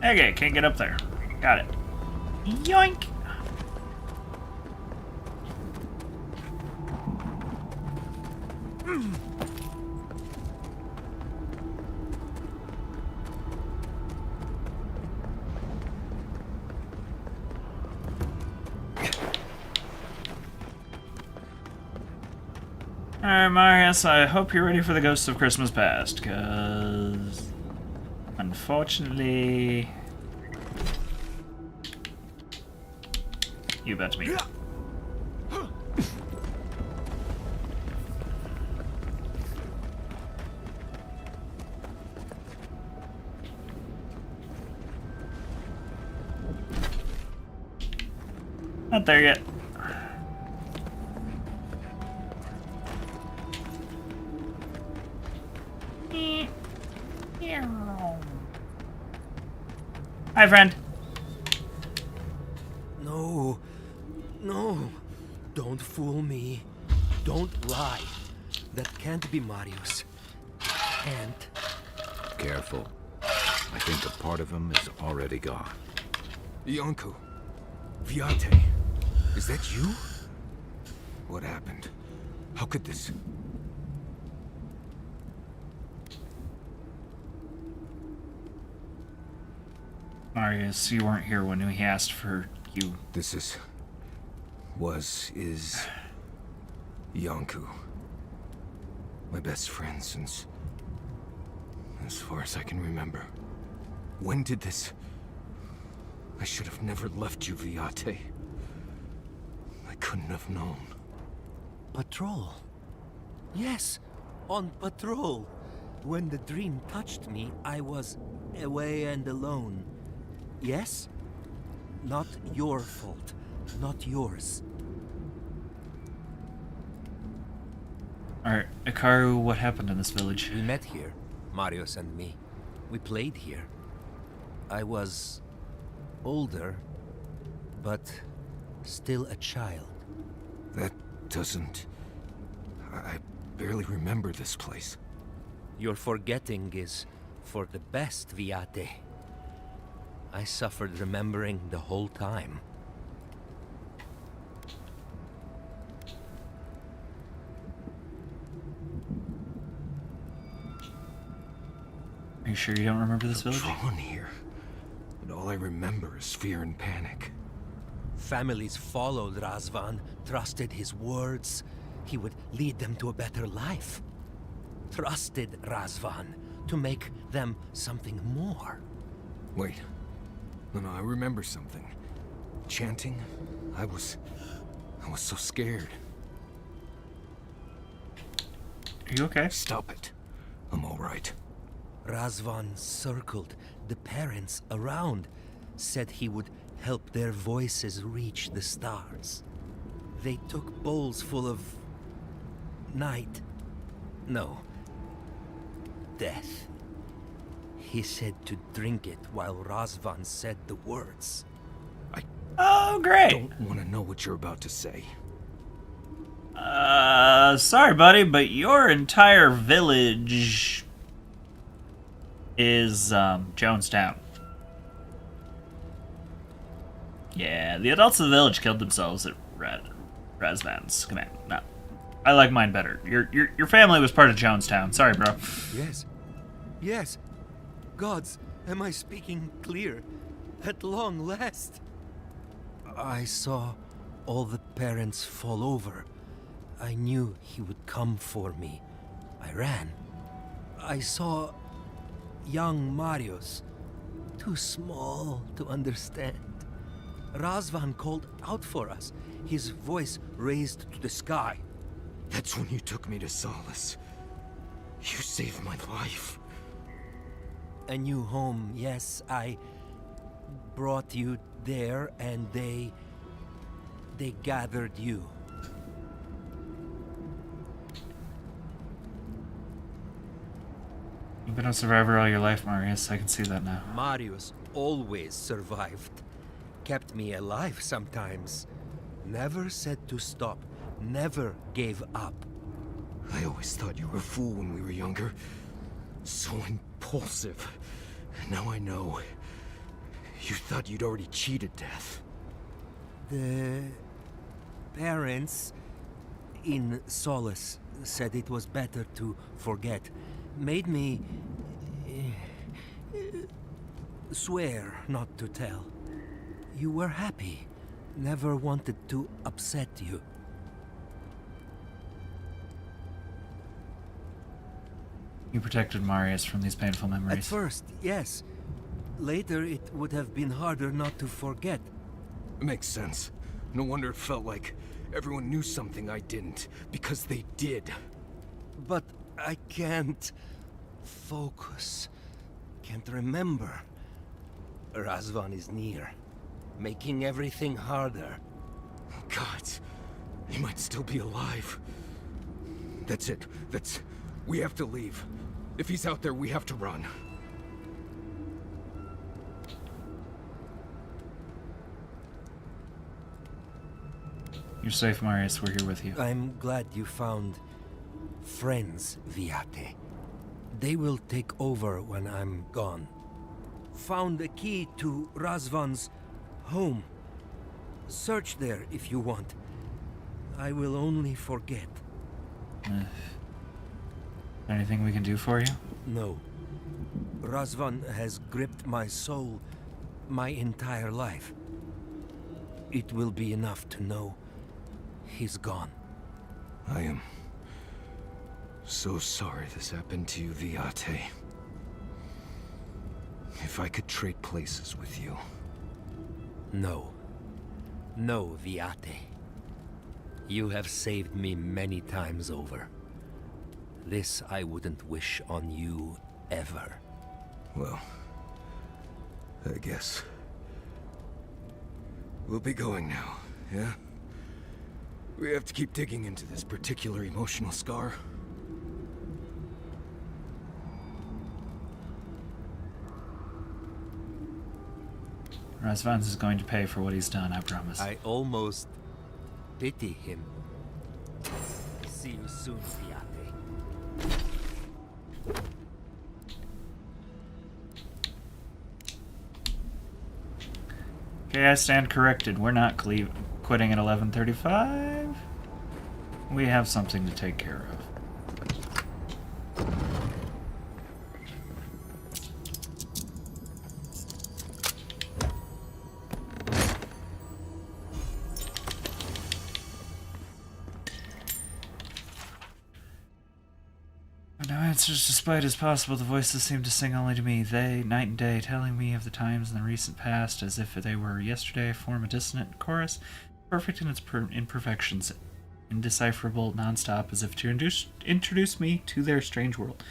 Okay, can't get up there. Got it. Yoink! Alright, Marius, I hope you're ready for the Ghosts of Christmas Past, because unfortunately You bet me. Not there yet. Hi, friend. No. No. Don't fool me. Don't lie. That can't be Marius. Can't. Careful. I think a part of him is already gone. Yonko. Viate. Is that you? What happened? How could this... Marius, you weren't here when he asked for you. This is... is... Yonku. My best friend since... as far as I can remember. When did this... I should have never left you, Viate. I couldn't have known. Patrol. Yes, on patrol. When the dream touched me, I was away and alone. Yes? Not your fault. Not yours. Alright, Ikaru, what happened in this village? We met here, Marius and me. We played here. I was... older, but still a child. That doesn't... I barely remember this place. Your forgetting is for the best, Viate. I suffered remembering the whole time. Are you sure you don't remember this village? Drawn here. But all I remember is fear and panic. Families followed Razvan, trusted his words. He would lead them to a better life. Trusted Razvan to make them something more. Wait. No, I remember something. Chanting? I was so scared. Are you okay? Stop it. I'm alright. Razvan circled the parents around, said he would help their voices reach the stars. They took bowls full of... night. No. Death. He said to drink it while Razvan said the words. Oh, great! Don't want to know what you're about to say. Sorry, buddy, but your entire village is, Jonestown. Yeah, the adults of the village killed themselves at Razvan's command. No, I like mine better. Your family was part of Jonestown. Sorry, bro. Yes. Yes. Gods, am I speaking clear? At long last. I saw all the parents fall over. I knew he would come for me. I ran. I saw young Marius, too small to understand. Razvan called out for us, his voice raised to the sky. That's when you took me to Solace. You saved my life. A new home, yes, I brought you there and they gathered you. You've been a survivor all your life, Marius. I can see that now. Marius always survived. Kept me alive sometimes. Never said to stop. Never gave up. I always thought you were a fool when we were younger. So impulsive. Now I know. You thought you'd already cheated death. The parents in Solace said it was better to forget. Made me swear not to tell. You were happy. Never wanted to upset you. You protected Marius from these painful memories. At first, yes. Later, it would have been harder not to forget. Makes sense. No wonder it felt like everyone knew something I didn't, because they did. But I can't focus. Can't remember. Razvan is near, making everything harder. God, he might still be alive. That's it. We have to leave. If he's out there, we have to run. You're safe, Marius. We're here with you. I'm glad you found friends, Viate. They will take over when I'm gone. Found the key to Razvan's home. Search there if you want. I will only forget. Anything we can do for you? No. Razvan has gripped my soul my entire life. It will be enough to know he's gone. I am so sorry this happened to you, Viate. If I could trade places with you. No. No, Viate. You have saved me many times over. This I wouldn't wish on you ever. Well, I guess. We'll be going now, yeah? We have to keep digging into this particular emotional scar. Razvan is going to pay for what he's done, I promise. I almost pity him. See you soon, Viate. Okay, I stand corrected. We're not quitting at 11:35. We have something to take care of. No answers despite as possible. The voices seem to sing only to me. They, night and day, telling me of the times in the recent past as if they were yesterday, form a dissonant chorus, perfect in its imperfections, indecipherable nonstop, as if to introduce me to their strange world.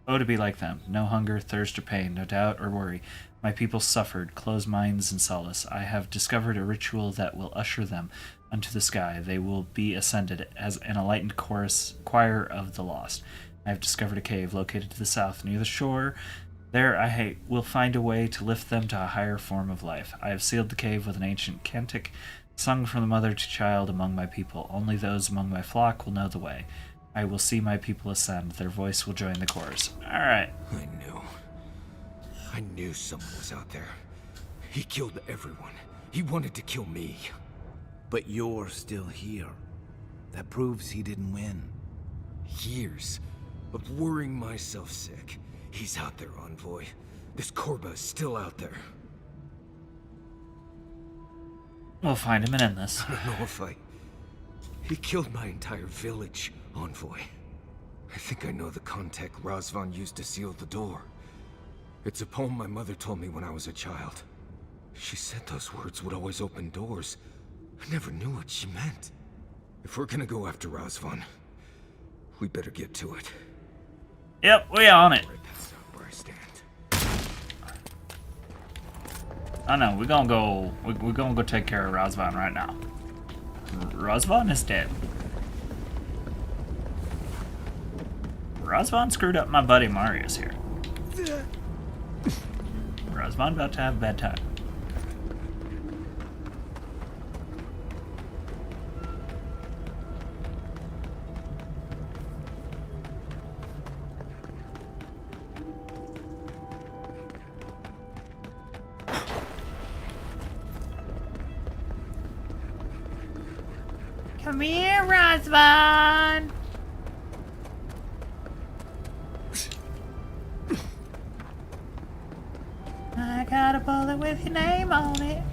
Oh, to be like them. No hunger, thirst, or pain, no doubt or worry. My people suffered, closed minds and solace. I have discovered a ritual that will usher them unto the sky. They will be ascended as an enlightened choir of the lost. I have discovered a cave located to the south, near the shore. There I will find a way to lift them to a higher form of life. I have sealed the cave with an ancient cantic, sung from the mother to child among my people. Only those among my flock will know the way. I will see my people ascend. Their voice will join the chorus. Alright. I knew someone was out there. He killed everyone. He wanted to kill me. But you're still here. That proves he didn't win. Years of worrying myself sick. He's out there, Envoy. This Korba is still out there. We'll find him and end this. I don't know if He killed my entire village, Envoy. I think I know the contact Razvan used to seal the door. It's a poem my mother told me when I was a child. She said those words would always open doors. I never knew what she meant. If we're gonna go after Razvan, we better get to it. Yep, we on it. Where I stand. I know, we're gonna go take care of Razvan right now. Razvan is dead. Razvan screwed up my buddy Marius here. Razvan about to have a bad time. Come here, Razvan! I got a bullet with your name on it.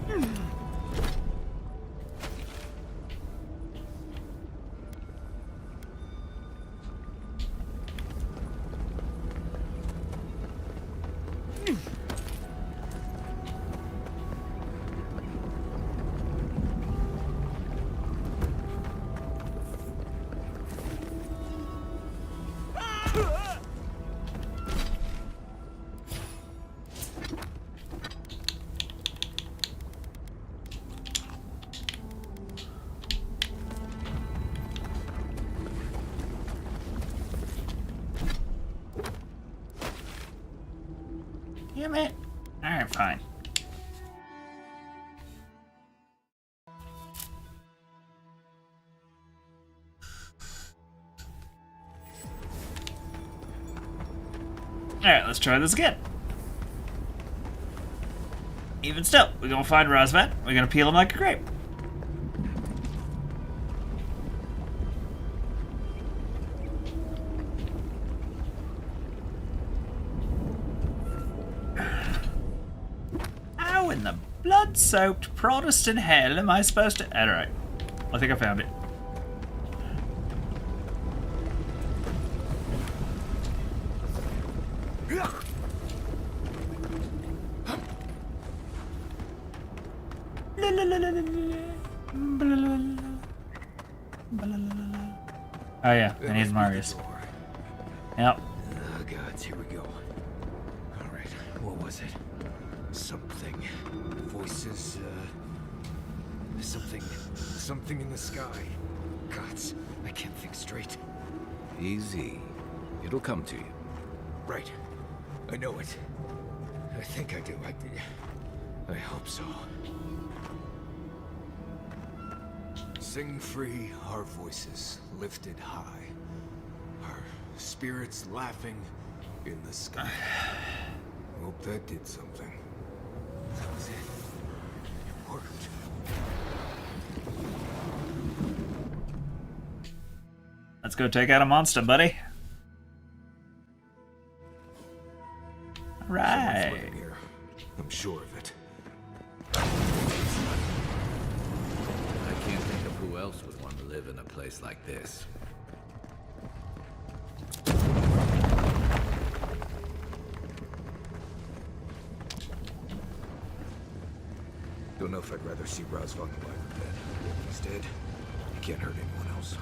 Damn it. Alright, fine. Alright, let's try this again. Even still, we're gonna find Rosvat. We're gonna peel him like a grape. How in the blood-soaked Protestant hell am I supposed to... Alright, I think I found it. Oh yeah, I need Marius. Yep. Oh gods, here we go. Alright, what was it? Something. Voices, something in the sky. Gods, I can't think straight. Easy. It'll come to you. Right. I know it. I think I do. I hope so. Sing free our voices lifted high. Our spirits laughing in the sky. Hope that did something. That was it. It worked. Let's go take out a monster, buddy. Right. Someone's living here. I'm sure of it. I can't think of who else would want to live in a place like this. Don't know if I'd rather see Rosvat alive or dead. If he's dead, he can't hurt anyone else.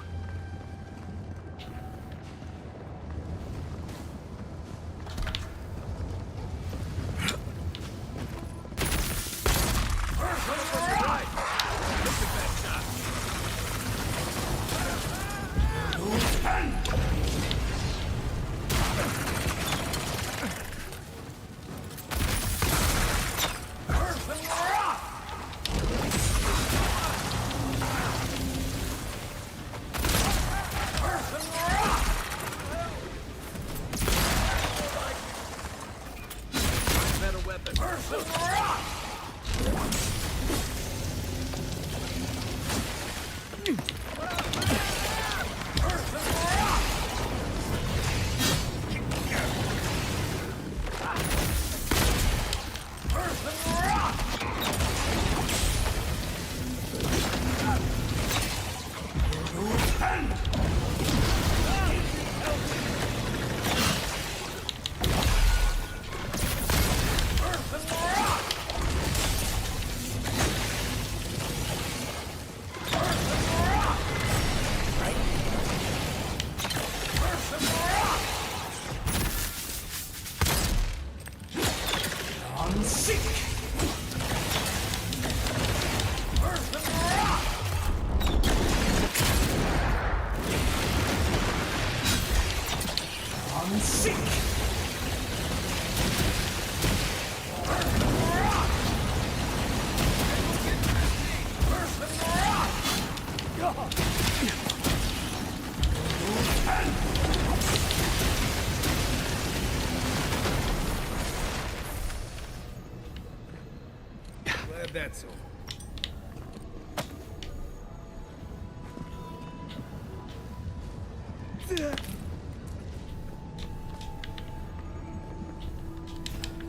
Glad that's all.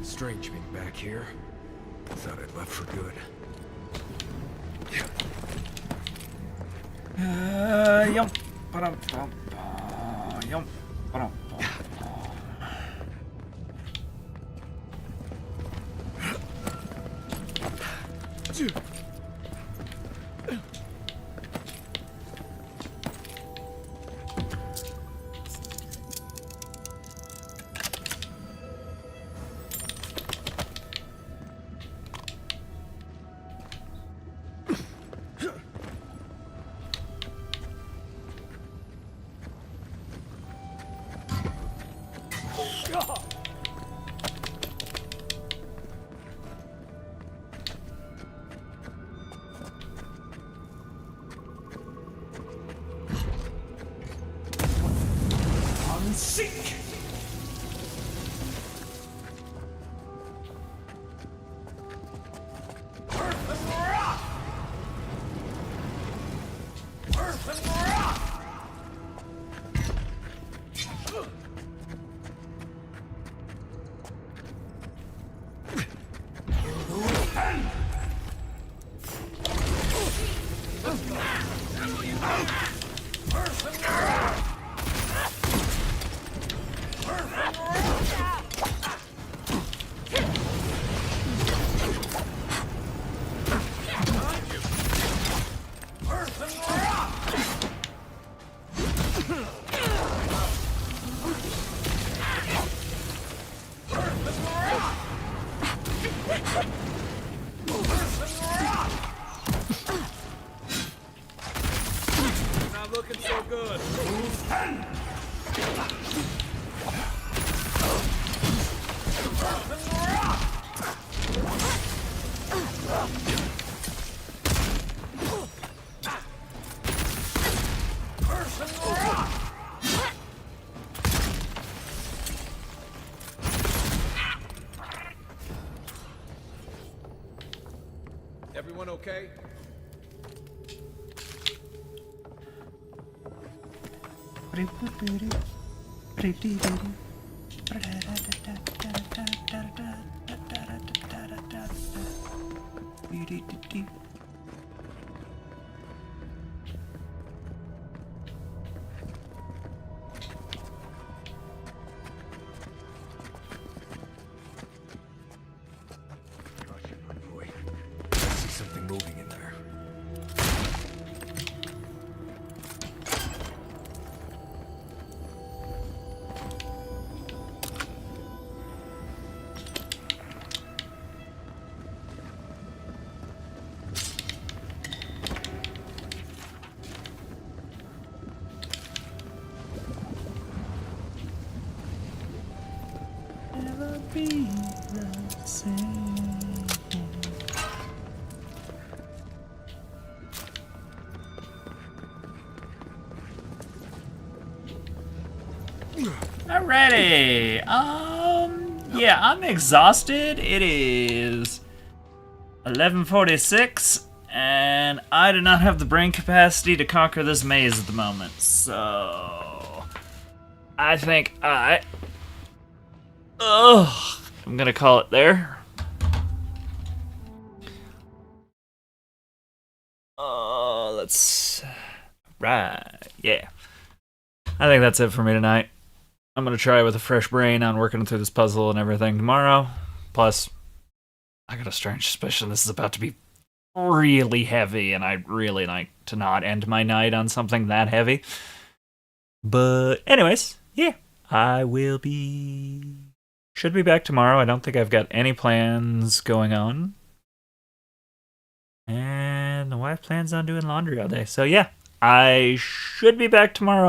Strange being back here. Thought I'd left for good. Yum. Ba-dum-bum. Yum. Ba-dum. Everyone okay? I see something moving in there. Never be the same. Alrighty. Yeah, I'm exhausted. It is 11:46, and I do not have the brain capacity to conquer this maze at the moment. So I think I'm gonna call it there. Yeah. I think that's it for me tonight. I'm gonna try with a fresh brain on working through this puzzle and everything tomorrow. Plus, I got a strange suspicion this is about to be really heavy, and I'd really like to not end my night on something that heavy. But anyways, yeah, should be back tomorrow. I don't think I've got any plans going on. And the wife plans on doing laundry all day. So yeah, I should be back tomorrow.